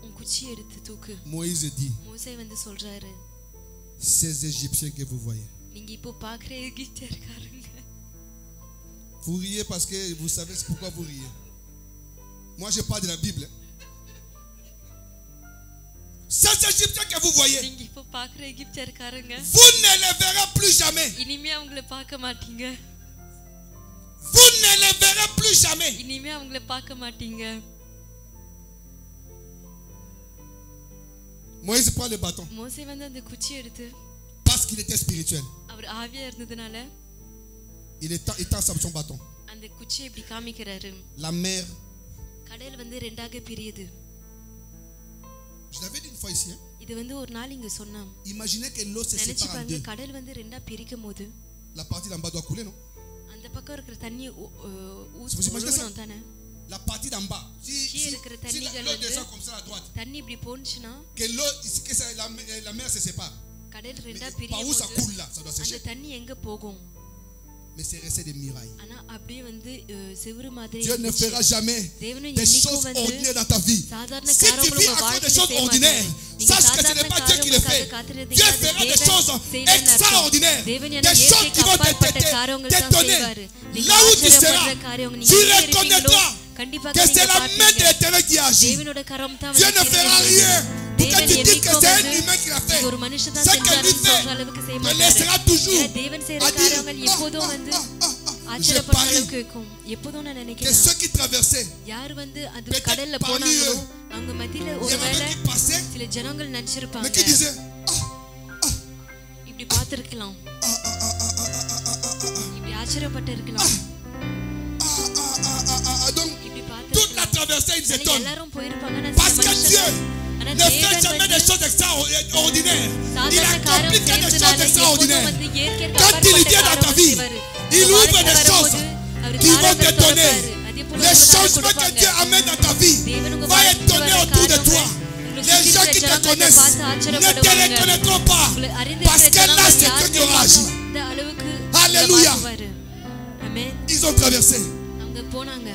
Speaker 2: உன் குச்சி எடுத்து தூக்கு.
Speaker 1: Moïse dit,
Speaker 2: மோசே வந்து சொல்றாரு,
Speaker 1: ces Égyptiens que vous voyez.
Speaker 2: நீங்க இப்போ பாக்குற எகிப்தியர்காரங்க.
Speaker 1: Vous riez parce que vous savez pourquoi vous riez. Moi, je parle de la Bible. Ces Égyptiens que vous voyez,
Speaker 2: நீங்க இப்போ பாக்குற எகிப்தியர்காரங்க,
Speaker 1: vous ne les verrez plus jamais.
Speaker 2: இனிமே அவங்கள பார்க்க மாட்டீங்க.
Speaker 1: Vous ne les verrez plus jamais.
Speaker 2: இனிமே அவங்கள பார்க்க மாட்டீங்க.
Speaker 1: Moïse prend le bâton
Speaker 2: மோசே வந்து அந்த குச்சி எடுத்து,
Speaker 1: parce qu'il était spirituel.
Speaker 2: அவர் ஆவியா இருந்ததுனால
Speaker 1: Il tend son bâton.
Speaker 2: அந்த குச்சியை இப்படி காமிக்கிறாரு.
Speaker 1: La mer,
Speaker 2: கடல் வந்து ரெண்டாக பிரியுது.
Speaker 1: je l'avais dit une fois ici. Hein?
Speaker 2: இது வந்து ஒரு நாள் இங்க சொன்னான்.
Speaker 1: Imaginez que l'eau se
Speaker 2: நினைச்சு
Speaker 1: sépare en
Speaker 2: பாருங்க,
Speaker 1: deux.
Speaker 2: கடல் வந்து ரெண்டா பிரிக்கும் போது
Speaker 1: La partie d'en bas doit couler, non?
Speaker 2: அந்த பக்கம் இருக்கிற தண்ணி
Speaker 1: Vous imaginez ça?
Speaker 2: ஊறணும் தானே.
Speaker 1: La partie d'en bas. Si l'eau descend comme ça à droite,
Speaker 2: தண்ணி இப்படி போனுச்சுன்னா
Speaker 1: que la mer se sépare.
Speaker 2: கடல் ரெண்டா
Speaker 1: Par
Speaker 2: பிரியும்
Speaker 1: où ça
Speaker 2: போது
Speaker 1: coule là? Ça doit
Speaker 2: அந்த
Speaker 1: sécher.
Speaker 2: தண்ணி எங்க போகும்?
Speaker 1: Mais c'est resté des murailles.
Speaker 2: ஆனா அப்படியே வந்து செவுரு மாதிரி
Speaker 1: Dieu ne fera jamais
Speaker 2: தேவனும்
Speaker 1: des
Speaker 2: என்னைக்கும்
Speaker 1: choses
Speaker 2: வந்து
Speaker 1: ordinaires dans ta vie.
Speaker 2: சாதாரண
Speaker 1: Si tu
Speaker 2: காரியங்களை
Speaker 1: vis
Speaker 2: உங்க
Speaker 1: à cause des
Speaker 2: வாழ்க்கையில
Speaker 1: choses
Speaker 2: செய்ய
Speaker 1: ordinaires,
Speaker 2: மாட்டீங்க. நீங்க
Speaker 1: sache que ce
Speaker 2: சாதாரண
Speaker 1: n'est pas Dieu qui le fait.
Speaker 2: காரியங்களுக்காக
Speaker 1: Dieu
Speaker 2: காத்திருந்தீங்க,
Speaker 1: fera
Speaker 2: அது
Speaker 1: des
Speaker 2: தேவன்
Speaker 1: choses
Speaker 2: செய்யலன்னு அர்த்தம்.
Speaker 1: extraordinaires,
Speaker 2: தேவன்
Speaker 1: des
Speaker 2: என்ன
Speaker 1: choses
Speaker 2: இயற்கைக்கு
Speaker 1: qui vont
Speaker 2: அப்பாற்பட்ட காரியங்கள் தான்
Speaker 1: t'étonner.
Speaker 2: செய்வாரு. நீங்க
Speaker 1: Là où tu
Speaker 2: ஆச்சரியப்படுற
Speaker 1: seras,
Speaker 2: காரியம்
Speaker 1: tu
Speaker 2: நீங்க எங்க இருக்கீங்களோ
Speaker 1: reconnaîtras
Speaker 2: கண்டிப்பாக
Speaker 1: que c'est
Speaker 2: நீங்க
Speaker 1: la main de
Speaker 2: பார்ப்பீங்க.
Speaker 1: l'Éternel qui agit.
Speaker 2: தேவனோட கரம் தான்
Speaker 1: Dieu ne
Speaker 2: வந்து
Speaker 1: fera
Speaker 2: கிரியை
Speaker 1: rien
Speaker 2: செய்யுது.
Speaker 1: pour que
Speaker 2: தேவன்
Speaker 1: tu dises que
Speaker 2: என்னைக்கும்
Speaker 1: c'est un
Speaker 2: வந்து
Speaker 1: humain qui l'a fait.
Speaker 2: இது ஒரு மனுஷன் தான்
Speaker 1: Ce que lui
Speaker 2: செஞ்சாருன்னு
Speaker 1: fait
Speaker 2: சொல்ற அளவுக்கு செய்ய
Speaker 1: te
Speaker 2: மாட்டாரு.
Speaker 1: laissera toujours
Speaker 2: ஏன்னா தேவன் செய்யற
Speaker 1: à dire,
Speaker 2: காரியங்கள் எப்போதும் வந்து
Speaker 1: je
Speaker 2: ஆச்சரியப்படுற
Speaker 1: parie
Speaker 2: அளவுக்கு இருக்கும். எப்போதும் நான்
Speaker 1: que
Speaker 2: நினைக்கிறேன்,
Speaker 1: ceux qui traversaient,
Speaker 2: யார் வந்து அந்த
Speaker 1: peut-être
Speaker 2: கடல்ல
Speaker 1: parmi
Speaker 2: போனாங்களோ
Speaker 1: eux,
Speaker 2: அவங்க மத்தியில
Speaker 1: il y
Speaker 2: ஒரு
Speaker 1: en avait
Speaker 2: வேளை
Speaker 1: qui passaient,
Speaker 2: சில ஜனங்கள்
Speaker 1: mais
Speaker 2: நினைச்சிருப்பாங்க,
Speaker 1: qui disaient,
Speaker 2: இப்படி பார்த்திருக்கலாம், இப்படி ஆச்சரியப்பட்டு இருக்கலாம்,
Speaker 1: donc
Speaker 2: இப்படி
Speaker 1: toute la
Speaker 2: பார்த்திருக்கலாம்.
Speaker 1: traversée, ils
Speaker 2: ஆனா
Speaker 1: s'étonnent.
Speaker 2: எல்லாரும் போயிருப்பாங்க, ஆனா
Speaker 1: Parce
Speaker 2: சில
Speaker 1: que Dieu
Speaker 2: மனுஷங்க, ஆனா
Speaker 1: ne fait
Speaker 2: தேவன்
Speaker 1: jamais des
Speaker 2: வந்து
Speaker 1: choses extraordinaires. Il
Speaker 2: சாதாரண
Speaker 1: accomplit
Speaker 2: காரியம்
Speaker 1: que des choses
Speaker 2: செய்யறதுனால எப்போதும்
Speaker 1: extraordinaires.
Speaker 2: வந்து இயற்கைக்கு
Speaker 1: Quand il
Speaker 2: அப்பாற்பட்ட
Speaker 1: vient dans ta
Speaker 2: காரியங்கள்
Speaker 1: vie,
Speaker 2: செய்வாரு.
Speaker 1: il
Speaker 2: உங்க
Speaker 1: ouvre
Speaker 2: வாழ்க்கையில
Speaker 1: des choses
Speaker 2: வரும்போது அவர்
Speaker 1: qui vont
Speaker 2: காரியங்கள்
Speaker 1: t'étonner.
Speaker 2: திறப்பாரு. அதே போல
Speaker 1: Les
Speaker 2: உங்களுக்கு
Speaker 1: changements que
Speaker 2: கொடுப்பாங்க.
Speaker 1: Dieu amène dans ta vie
Speaker 2: தேவன் உங்க
Speaker 1: va
Speaker 2: வாழ்க்கையில
Speaker 1: étonner
Speaker 2: வர
Speaker 1: autour de toi.
Speaker 2: காரியங்கள்
Speaker 1: Les gens qui te connaissent ne te reconnaîtront pas.
Speaker 2: உங்களை அறிந்து
Speaker 1: Parce que là,
Speaker 2: இருக்கிற
Speaker 1: c'est
Speaker 2: ஜனங்கள்
Speaker 1: Dieu qui aura agi.
Speaker 2: இந்த அளவுக்கு
Speaker 1: Alléluia.
Speaker 2: மாற்றுவாரு. ஆமென்.
Speaker 1: Ils ont traversé.
Speaker 2: அவங்க போனாங்க.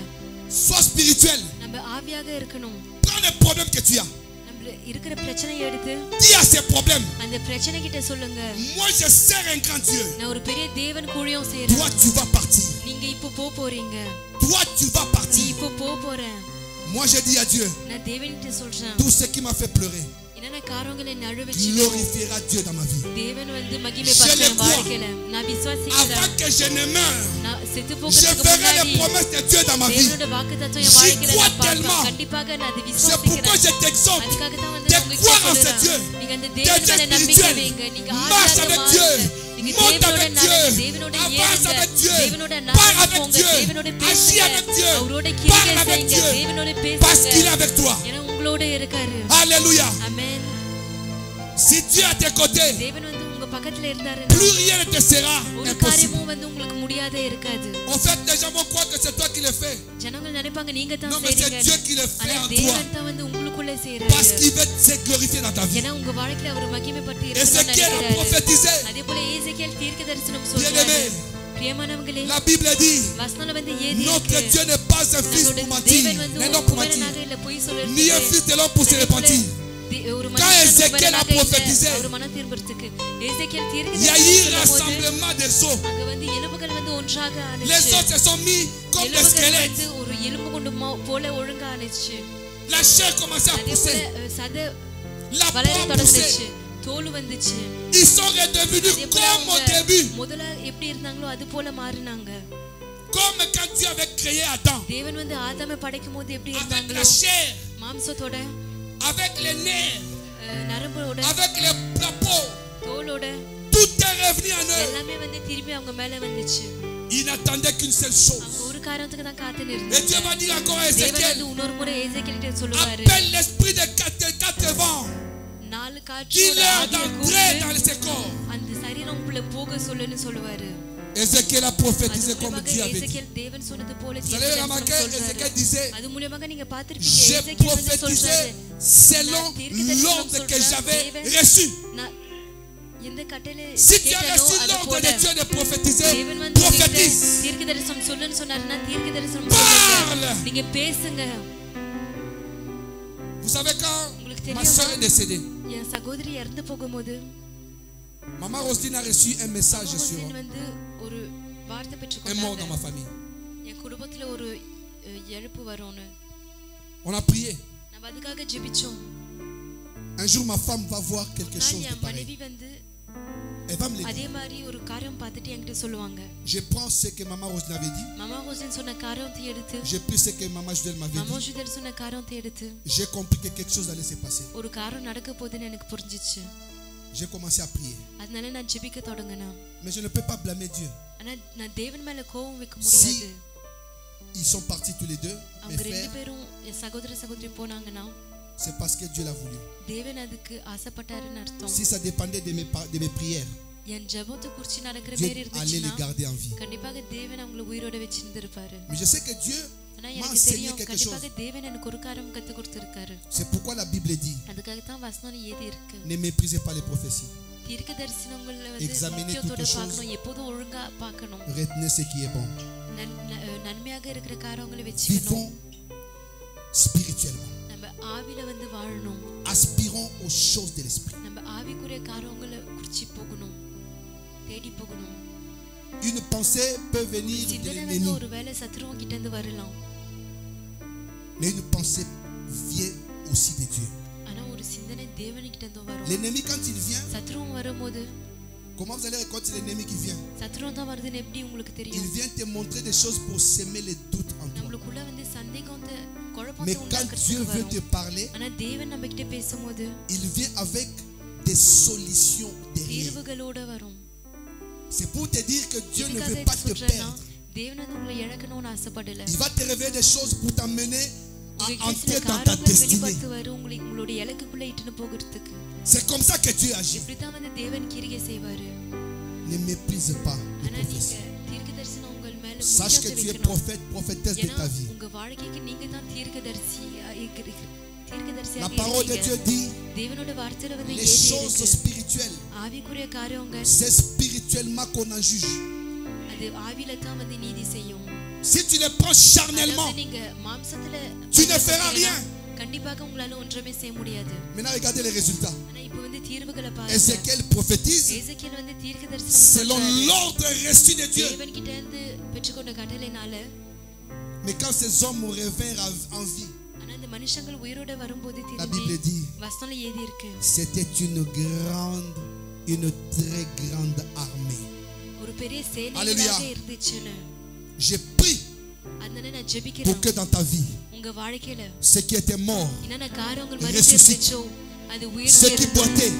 Speaker 1: Sois spirituel.
Speaker 2: நம்ம ஆவியாக இருக்கணும்.
Speaker 1: Prends les problèmes que tu as.
Speaker 2: நம்ம இருக்கிற பிரச்சனையை எடுத்து
Speaker 1: Dis à ces problèmes,
Speaker 2: அந்த பிரச்சனை கிட்ட சொல்லுங்க,
Speaker 1: moi je sers un grand Dieu.
Speaker 2: நான் ஒரு பெரிய தேவன் கூழியம்
Speaker 1: Toi
Speaker 2: செய்யறேன்.
Speaker 1: tu vas partir.
Speaker 2: நீங்க இப்போ போறீங்க.
Speaker 1: Toi tu vas
Speaker 2: நீ
Speaker 1: partir.
Speaker 2: இப்போ போறேன்.
Speaker 1: Moi je dis à Dieu,
Speaker 2: நான் தேவன்கிட்ட சொல்றேன்,
Speaker 1: tout ce qui m'a fait pleurer
Speaker 2: என்னென்ன காரியங்களை நழுவ வச்சு
Speaker 1: glorifiera Dieu dans ma vie.
Speaker 2: தேவன் வந்து
Speaker 1: Je
Speaker 2: மகிமைப்படுற
Speaker 1: le
Speaker 2: என்
Speaker 1: crois.
Speaker 2: வாழ்க்கையில நான் விசுவாசிக்கிறேன்.
Speaker 1: Avant que je ne meure,
Speaker 2: நான் செத்து
Speaker 1: je
Speaker 2: போகிறதுக்கு
Speaker 1: verrai
Speaker 2: முன்னாடி
Speaker 1: les promesses de Dieu dans ma vie.
Speaker 2: தேவனோட வாக்குத்தத்தம் என்
Speaker 1: J'y
Speaker 2: வாழ்க்கையில
Speaker 1: crois
Speaker 2: நான் பார்ப்பேன்.
Speaker 1: tellement.
Speaker 2: கண்டிப்பாக நான் அதை
Speaker 1: C'est pourquoi
Speaker 2: விசுவாசிக்கிறேன்.
Speaker 1: je t'exhorte
Speaker 2: அதுக்காக தான் வந்து
Speaker 1: de
Speaker 2: நான் உங்களுக்கு
Speaker 1: croire en ce
Speaker 2: சொல்றேன்.
Speaker 1: Dieu.
Speaker 2: நீங்க அந்த
Speaker 1: Dieu
Speaker 2: தேவன் மேல நம்பிக்கை
Speaker 1: spirituel.
Speaker 2: வைங்க. நீங்க
Speaker 1: Marche
Speaker 2: ஆவியாக
Speaker 1: avec
Speaker 2: மாறுங்க.
Speaker 1: Dieu.
Speaker 2: நீங்க
Speaker 1: Monte
Speaker 2: தேவனோட
Speaker 1: avec
Speaker 2: நடங்க.
Speaker 1: Dieu.
Speaker 2: தேவனோட
Speaker 1: Avance avec
Speaker 2: ஏறுங்க.
Speaker 1: Dieu.
Speaker 2: தேவனோட
Speaker 1: Parle
Speaker 2: நடந்து
Speaker 1: avec
Speaker 2: போங்க.
Speaker 1: Dieu.
Speaker 2: தேவனோட
Speaker 1: Agis
Speaker 2: பேசுங்க.
Speaker 1: avec Dieu.
Speaker 2: அவரோட
Speaker 1: Parle
Speaker 2: கிரியை
Speaker 1: avec
Speaker 2: செய்யுங்க.
Speaker 1: Dieu.
Speaker 2: தேவனோட
Speaker 1: Parce qu'il est
Speaker 2: பேசுங்க.
Speaker 1: avec toi.
Speaker 2: ஏன்னா உங்களோட இருக்காரு.
Speaker 1: Alléluia.
Speaker 2: ஆமென்.
Speaker 1: Si Dieu est à tes côtés,
Speaker 2: தேவன் வந்து உங்க பக்கத்துல இருந்தாரு,
Speaker 1: plus rien ne te sera
Speaker 2: ஒரு
Speaker 1: impossible.
Speaker 2: காரியமும் வந்து உங்களுக்கு முடியாதே இருக்காது.
Speaker 1: En fait, les gens vont croire que c'est toi qui le fais.
Speaker 2: ஜனங்கள் நினைப்பாங்க நீங்க தான்
Speaker 1: Non, mais c'est
Speaker 2: செய்றீங்க.
Speaker 1: Dieu qui le fait
Speaker 2: ஆனா
Speaker 1: en toi.
Speaker 2: தேவன் தான் வந்து உங்களுக்குள்ள
Speaker 1: Parce
Speaker 2: செய்றாரு.
Speaker 1: qu'il veut se glorifier dans ta vie.
Speaker 2: ஏன்னா உங்க வாழ்க்கையில அவர் மகிமைப்பட்டு
Speaker 1: Ézéchiel a
Speaker 2: இருக்கணும்னு
Speaker 1: prophétisé.
Speaker 2: அதே போல ஏசேக்கியேல் தீர்க்கதரிசனம்
Speaker 1: Bien-aimé,
Speaker 2: சொல்றாரு. பிரியமானவங்களே,
Speaker 1: la Bible dit,
Speaker 2: வசனம் வந்து ஏதி
Speaker 1: notre
Speaker 2: இருக்கு.
Speaker 1: Dieu n'est pas un fils
Speaker 2: நம்மளோட
Speaker 1: pour mentir,
Speaker 2: தேவன் வந்து
Speaker 1: un
Speaker 2: ஒரு
Speaker 1: homme pour mentir,
Speaker 2: குமாரனாக இல்ல பொய் சொல்றதுக்கு.
Speaker 1: ni un fils de l'homme pour se
Speaker 2: அதே போல
Speaker 1: repentir.
Speaker 2: ஒரு
Speaker 1: Quand
Speaker 2: மனுஷன்
Speaker 1: Ézéchiel a
Speaker 2: குமாரனாக இல்ல,
Speaker 1: prophétisé,
Speaker 2: அவர் மனம் திரும்புறதுக்கு. ஏசேக்கியேல்
Speaker 1: il y a eu
Speaker 2: தீர்க்கதரிசனம் சொல்லும்போது
Speaker 1: rassemblement des os.
Speaker 2: அங்க வந்து எலும்புகள் வந்து ஒன்றாக
Speaker 1: Les
Speaker 2: ஆனுச்சு.
Speaker 1: os se sont mis comme des
Speaker 2: எலும்புகள்
Speaker 1: squelettes.
Speaker 2: வந்து ஒரு எலும்பு கொண்டு போல ஒழுங்கா ஆனுச்சு.
Speaker 1: La chair commençait à
Speaker 2: அதே போல
Speaker 1: pousser.
Speaker 2: சத
Speaker 1: La
Speaker 2: வளர
Speaker 1: peau a
Speaker 2: தொடங்குச்சு,
Speaker 1: poussé.
Speaker 2: தோல் வந்துச்சு.
Speaker 1: Ils sont redevenus
Speaker 2: அதே போல
Speaker 1: comme au
Speaker 2: அவங்க
Speaker 1: début.
Speaker 2: முதல்ல எப்படி இருந்தாங்களோ அது போல மாறினாங்க.
Speaker 1: Comme quand Dieu avait créé Adam.
Speaker 2: தேவன் வந்து ஆதாமை படைக்கும் போது எப்படி
Speaker 1: Avec
Speaker 2: இருந்தாங்களோ
Speaker 1: la chair,
Speaker 2: மாம்சத்தோட,
Speaker 1: avec les nerfs,
Speaker 2: நரம்போட,
Speaker 1: avec la peau.
Speaker 2: தோலோட
Speaker 1: Tout est revenu en eux.
Speaker 2: எல்லாமே வந்து திரும்பி அவங்க மேல வந்துச்சு.
Speaker 1: Ils n'attendaient qu'une seule chose.
Speaker 2: அவங்க ஒரு காரணத்துக்கு தான் காத்து
Speaker 1: Et Dieu
Speaker 2: இருந்தாங்க.
Speaker 1: va dire encore à
Speaker 2: தேவன்
Speaker 1: Ézéchiel,
Speaker 2: வந்து இன்னொரு முறை ஏசேக்கியேல்கிட்ட சொல்லுவாரு,
Speaker 1: appelle l'esprit des quatre vents. qu'il est d'entrer dans ses corps. Ézéchiel a prophétisé comme Dieu avait dit. Vous allez remarquer, Ézéchiel disait, j'ai prophétisé selon l'ordre que j'avais reçu. Si tu as reçu l'ordre de Dieu de prophétiser, prophétise. Parle. Vous savez quand ma soeur est décédée, Maman Roselyne a reçu un message sur un mort dans ma famille. On a prié. Un jour ma femme va voir quelque chose de pareil. Elle va me le dire. Je prends ce que Maman Roselyne avait dit. J'ai pris ce que Maman Judel m'avait dit. J'ai compris que quelque chose allait se passer. J'ai commencé à prier. Mais je ne peux pas blâmer Dieu. Si ils sont partis tous les deux, mes frères, c'est parce que Dieu l'a voulu. Si ça dépendait de mes prières, Dieu allait les garder en vie. Mais je sais que Dieu m'a enseigné quelque chose. C'est pourquoi la Bible dit, ne méprisez pas les prophéties. Examinez toutes choses. Retenez ce qui est bon. Vivons spirituellement. Aspirons aux choses de l'esprit. Une pensée peut venir de l'ennemi, mais une pensée vient aussi de Dieu. L'ennemi, quand il vient, comment vous allez reconnaître l'ennemi qui vient? Il vient te montrer des choses pour semer les doutes en toi. Mais quand Dieu veut te parler, il vient avec des solutions derrière. C'est pour te dire que Dieu ne veut pas te perdre. Il va te révéler des choses pour t'amener à entrer dans ta destinée. C'est comme ça que Dieu agit. Ne méprise pas les prophéties. Sache que tu es prophète, prophétesse de ta vie. La parole de Dieu dit, les choses spirituelles, c'est spirituellement qu'on en juge. Si tu les prends charnellement, tu ne feras rien. Maintenant, regardez les résultats. Ézéchiel prophétise selon l'ordre reçu de Dieu. Mais quand ces hommes revinrent en vie, la Bible dit, c'était une très grande armée. Alléluia. J'ai pris pour que dans ta vie, ce qui était mort ressuscite. Ce qui boitait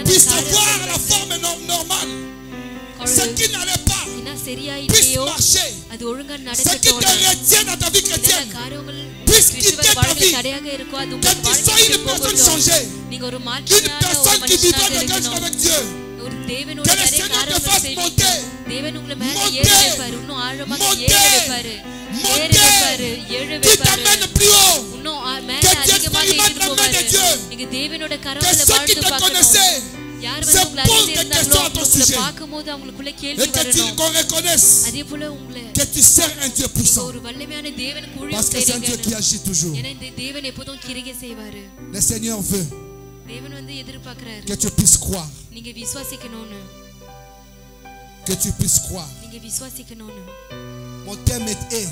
Speaker 1: puisse avoir la forme normale. Ce qui n'allait pas puisse marcher. Ce qui te retient dans ta vie chrétienne puisse quitter ta vie. Que tu sois une personne changée, une personne qui vivra de grâce avec Dieu. Que le Seigneur te fasse monter, qui t'amène plus haut. Que tu expérimentes la main de Dieu. Que ceux qui te connaissaient se posent des questions à ton sujet. Et qu'on reconnaisse que tu sers un Dieu puissant. Parce que c'est un Dieu qui agit toujours. Le Seigneur veut que tu puisses croire. Que tu puisses croire. Mon thème est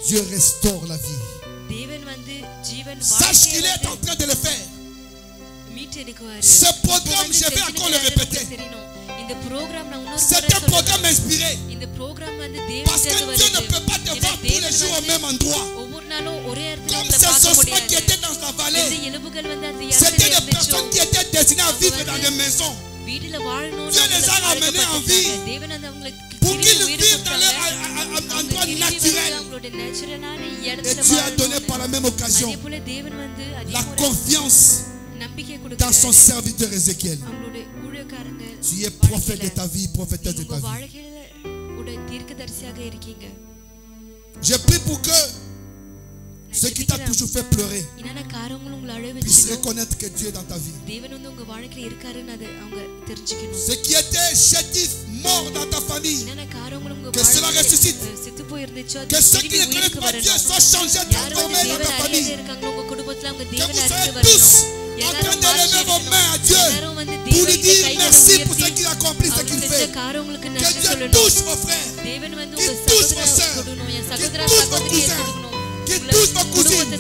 Speaker 1: Dieu restaure la vie. Sache qu'il est en train de le faire. Ce programme, je vais encore le répéter. C'est un programme inspiré. Parce que Dieu ne peut pas te voir tous les jours au même endroit. Comme ces ossements qui étaient dans la vallée, c'était des personnes qui étaient destinées à vivre dans des maisons. Dieu les a ramenés en vie pour qu'ils vivent dans leur endroit naturel. Et Dieu a donné par la même occasion la confiance dans son serviteur Ézéchiel. Tu es prophète de ta vie, prophétesse de ta vie. Je prie pour que ce qui t'a toujours fait pleurer puisse reconnaître que Dieu est dans ta vie. Ce qui était chétif, mort dans ta famille, que cela ressuscite. Que ceux qui ne connaissent pas Dieu soient changés, transformés dans ta famille. Que vous soyez tous en train d'élever vos mains à Dieu pour lui dire merci pour ce qu'il accomplit, ce qu'il fait. Que Dieu touche vos frères, qu'il touche vos soeurs, qu'il touche vos cousins, qu'il touche vos cousines,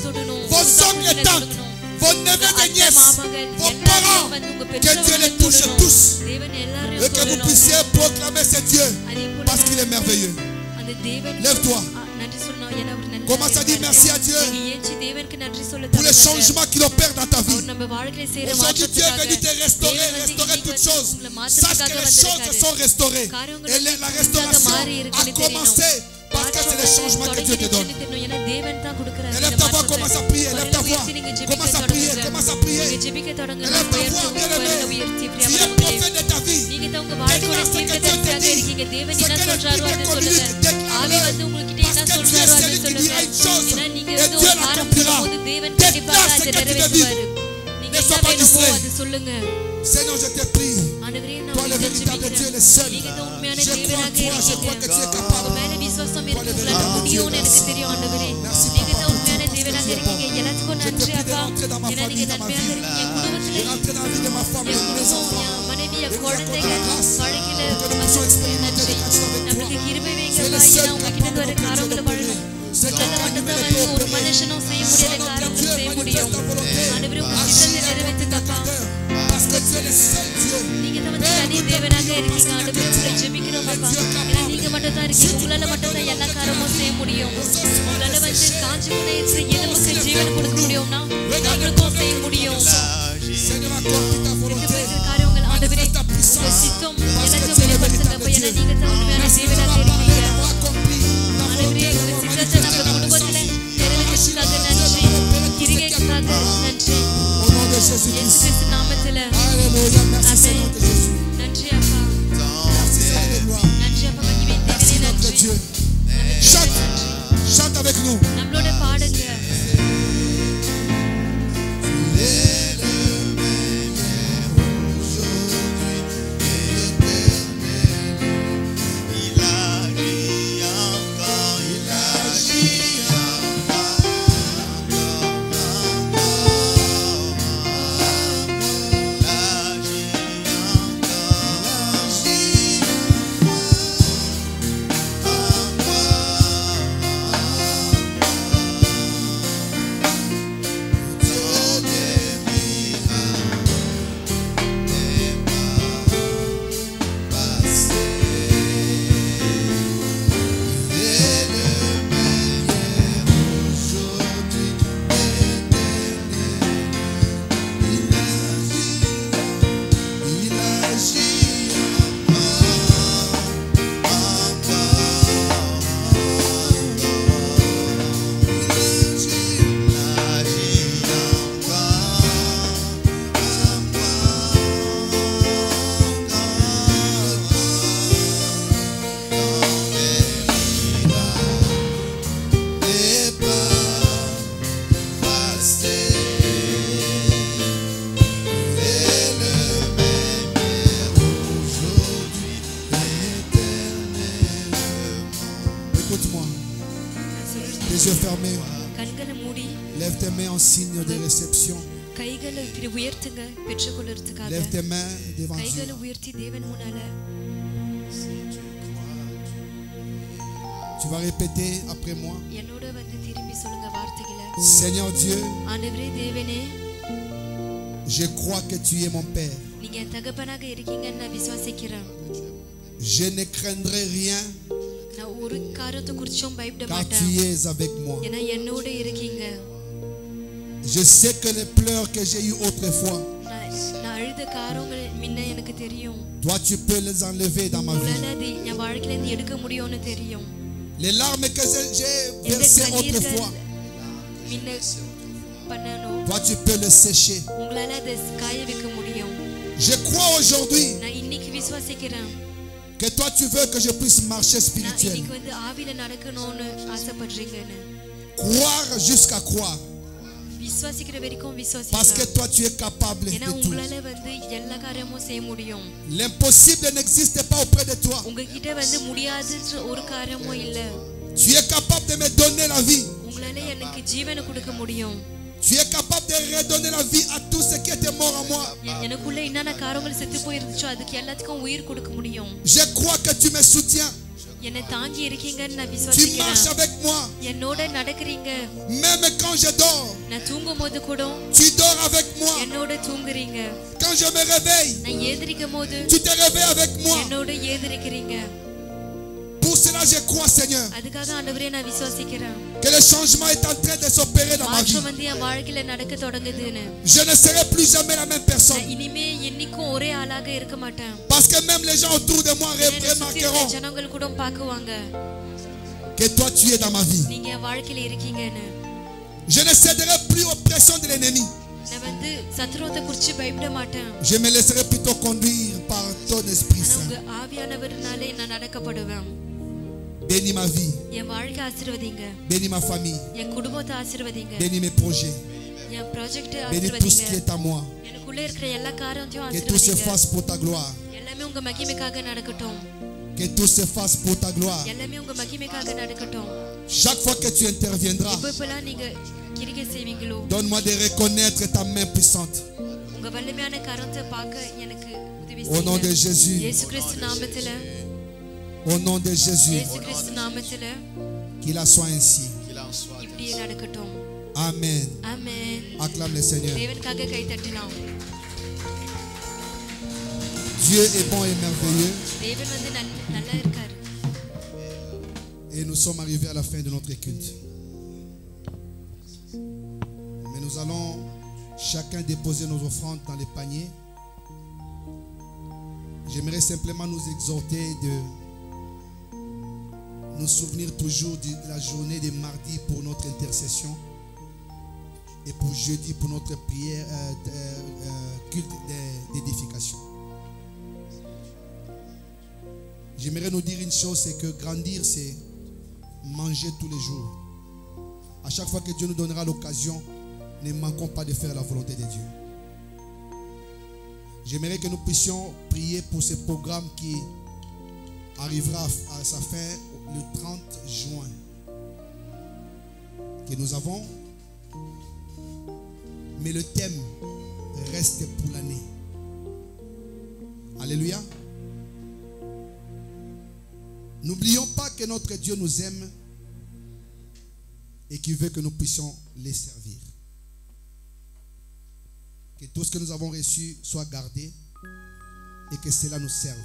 Speaker 1: vos oncles et tantes, vos neveux et nièces, vos parents. Que Dieu les touche tous. Et que vous puissiez proclamer ce Dieu parce qu'il est merveilleux. Lève-toi. Commence à dire merci à Dieu pour les changements qu'il opère dans ta vie. Aujourd'hui, Dieu est venu te restaurer toutes choses. Sache que les choses sont restaurées. Et la restauration a commencé parce que c'est les changements que Dieu te donne. Élève ta voix, commence à prier. Élève ta voix, commence à prier. Commence à prier. Élève ta voix, bien-aimé. Tu es prophète de ta vie. Déclare ce que Dieu te dit. Ce que l'Esprit te communique, déclare-le. Parce que Dieu est celui qui dira une chose et Dieu l'accomplira. Déclare ce que tu veux vivre. Ne sois pas distrait. Seigneur, je te prie. Toi, le véritable Dieu, le seul. Je crois en toi, je crois que tu es capable. Toi, le véritable Dieu, merci. Merci, Papa, pour tout, parce que tu es bon. Je te prie de rentrer dans ma famille, dans ma vie. De rentrer dans la vie de ma femme, de mes enfants. Et nous accorder la grâce pour que nous puissions expérimenter le catch avec toi. Tu es le seul capable de l'opérer. C'est quelqu'un qui met les pieds opérés. Sois notre Dieu, manifeste ta volonté. Agis à ton cœur. Parce que tu es le seul Dieu. Père, nous te prions parce qu'il n'y a que toi. Le Dieu capable. Si tu peux donner notre vie, nos os sont desséchés. Seigneur, accomplis ta volonté. Manifeste ta puissance. Parce que tu es le véritable Dieu. Merci de ma parole, d'avoir accompli ta volonté, d'avoir manifesté ta puissance. Au nom de Jésus-Christ. Alléluia. Merci Seigneur de Jésus. Merci Seigneur de gloire. Merci notre Dieu. Chante avec nous. Lève tes mains en signe de réception. Lève tes mains devant Dieu. Tu vas répéter après moi. Seigneur Dieu, je crois que tu es mon Père. Je ne craindrai rien car tu es avec moi. Je sais que les pleurs que j'ai eus autrefois, toi tu peux les enlever dans ma vie. Les larmes que j'ai versées autrefois, toi tu peux le sécher. Je crois aujourd'hui que toi tu veux que je puisse marcher spirituel. Croire jusqu'à croire. Parce que toi tu es capable de tout. L'impossible n'existe pas auprès de toi. Tu es capable de me donner la vie. Tu es capable de redonner la vie à tout ce qui était mort en moi. Je crois que tu me soutiens. Tu marches avec moi. Même quand je dors, tu dors avec moi. Quand je me réveille, tu te réveilles avec moi. Pour cela je crois, Seigneur, que le changement est en train de s'opérer dans ma vie. Je ne serai plus jamais la même personne. Parce que même les gens autour de moi remarqueront que toi tu es dans ma vie. Je ne céderai plus aux pressions de l'ennemi. Je me laisserai plutôt conduire par ton Esprit Saint. Bénis ma vie. Bénis ma famille. Bénis mes projets. Bénis tout ce qui est à moi. Que tout se fasse pour ta gloire. Que tout se fasse pour ta gloire. Chaque fois que tu interviendras, donne-moi de reconnaître ta main puissante. Au nom de Jésus. Au nom de Jésus. Qu'il en soit ainsi. Amen. Acclame le Seigneur. Dieu est bon et merveilleux. Et nous sommes arrivés à la fin de notre culte. Mais nous allons chacun déposer nos offrandes dans les paniers. J'aimerais simplement nous exhorter de nous souvenir toujours de la journée de mardi pour notre intercession et pour jeudi pour notre prière, culte d'édification. J'aimerais nous dire une chose, c'est que grandir, c'est manger tous les jours. À chaque fois que Dieu nous donnera l'occasion, ne manquons pas de faire la volonté de Dieu. J'aimerais que nous puissions prier pour ce programme qui arrivera à sa fin le 30 juin. Que nous avons. Mais le thème reste pour l'année. Alléluia. N'oublions pas que notre Dieu nous aime et qu'il veut que nous puissions les servir. Que tout ce que nous avons reçu soit gardé et que cela nous serve.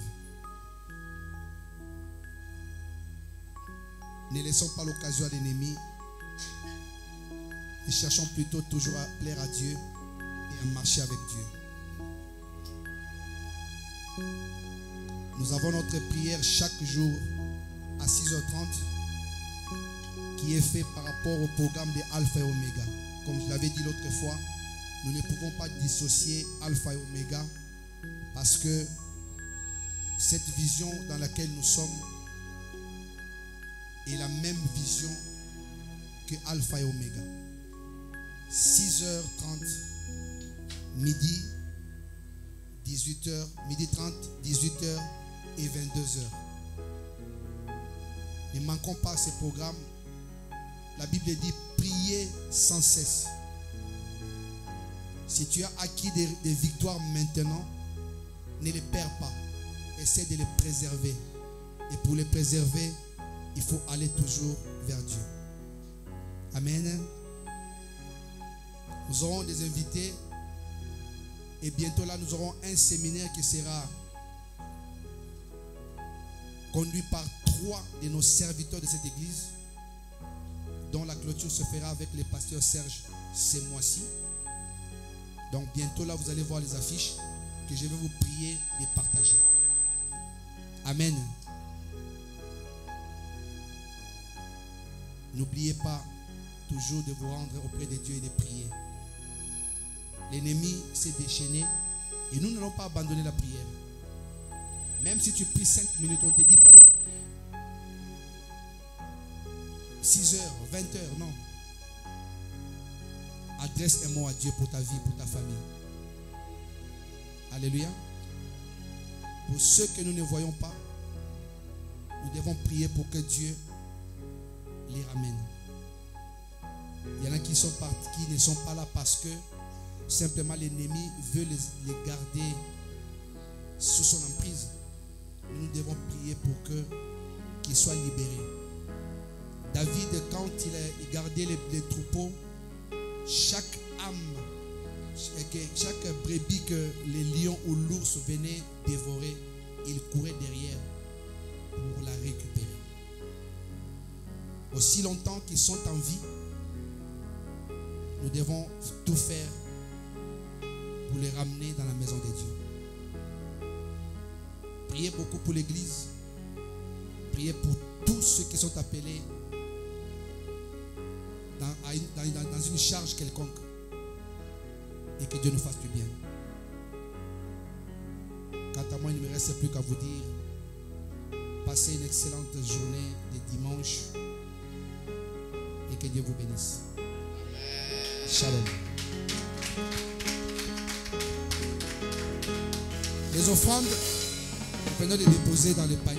Speaker 1: Ne laissons pas l'occasion à l'ennemi et cherchons plutôt toujours à plaire à Dieu et à marcher avec Dieu. Nous avons notre prière chaque jour à 6h30 qui est fait par rapport au programme de Alpha et Oméga. Comme je l'avais dit l'autre fois, nous ne pouvons pas dissocier Alpha et Oméga parce que cette vision dans laquelle nous sommes est la même vision que Alpha et Oméga. 6h30, midi, 18h, midi 30, 18h et 22h. Ne manquons pas ces programmes. La Bible dit priez sans cesse. Si tu as acquis des victoires maintenant, ne les perds pas. Essaie de les préserver. Et pour les préserver, il faut aller toujours vers Dieu. Amen. Nous aurons des invités. Et bientôt là, nous aurons un séminaire qui sera conduit par 3 de nos serviteurs de cette église, dont la clôture se fera avec le pasteur Serge ce mois-ci. Donc bientôt là, vous allez voir les affiches que je vais vous prier de partager. Amen. N'oubliez pas toujours de vous rendre auprès de Dieu et de prier. L'ennemi s'est déchaîné et nous n'allons pas abandonner la prière. Même si tu pries 5 minutes, on ne te dit pas de 6 heures, 20 heures, non. Adresse un mot à Dieu pour ta vie, pour ta famille. Alléluia. Pour ceux que nous ne voyons pas, nous devons prier pour que Dieu les ramène. Il y en a qui ne sont pas là parce que simplement l'ennemi veut les garder sous son emprise. Nous devons prier pour qu'ils soient libérés. David, quand il gardait les troupeaux, chaque âme, chaque brebis que les lions ou l'ours venaient dévorer, il courait derrière pour la récupérer. Aussi longtemps qu'ils sont en vie, nous devons tout faire pour les ramener dans la maison de Dieu. Priez beaucoup pour l'église. Priez pour tous ceux qui sont appelés dans une charge quelconque. Et que Dieu nous fasse du bien. Quant à moi, il ne me reste plus qu'à vous dire, passez une excellente journée de dimanche et que Dieu vous bénisse. Shalom. Les offrandes, nous venons de les déposer dans les paniers.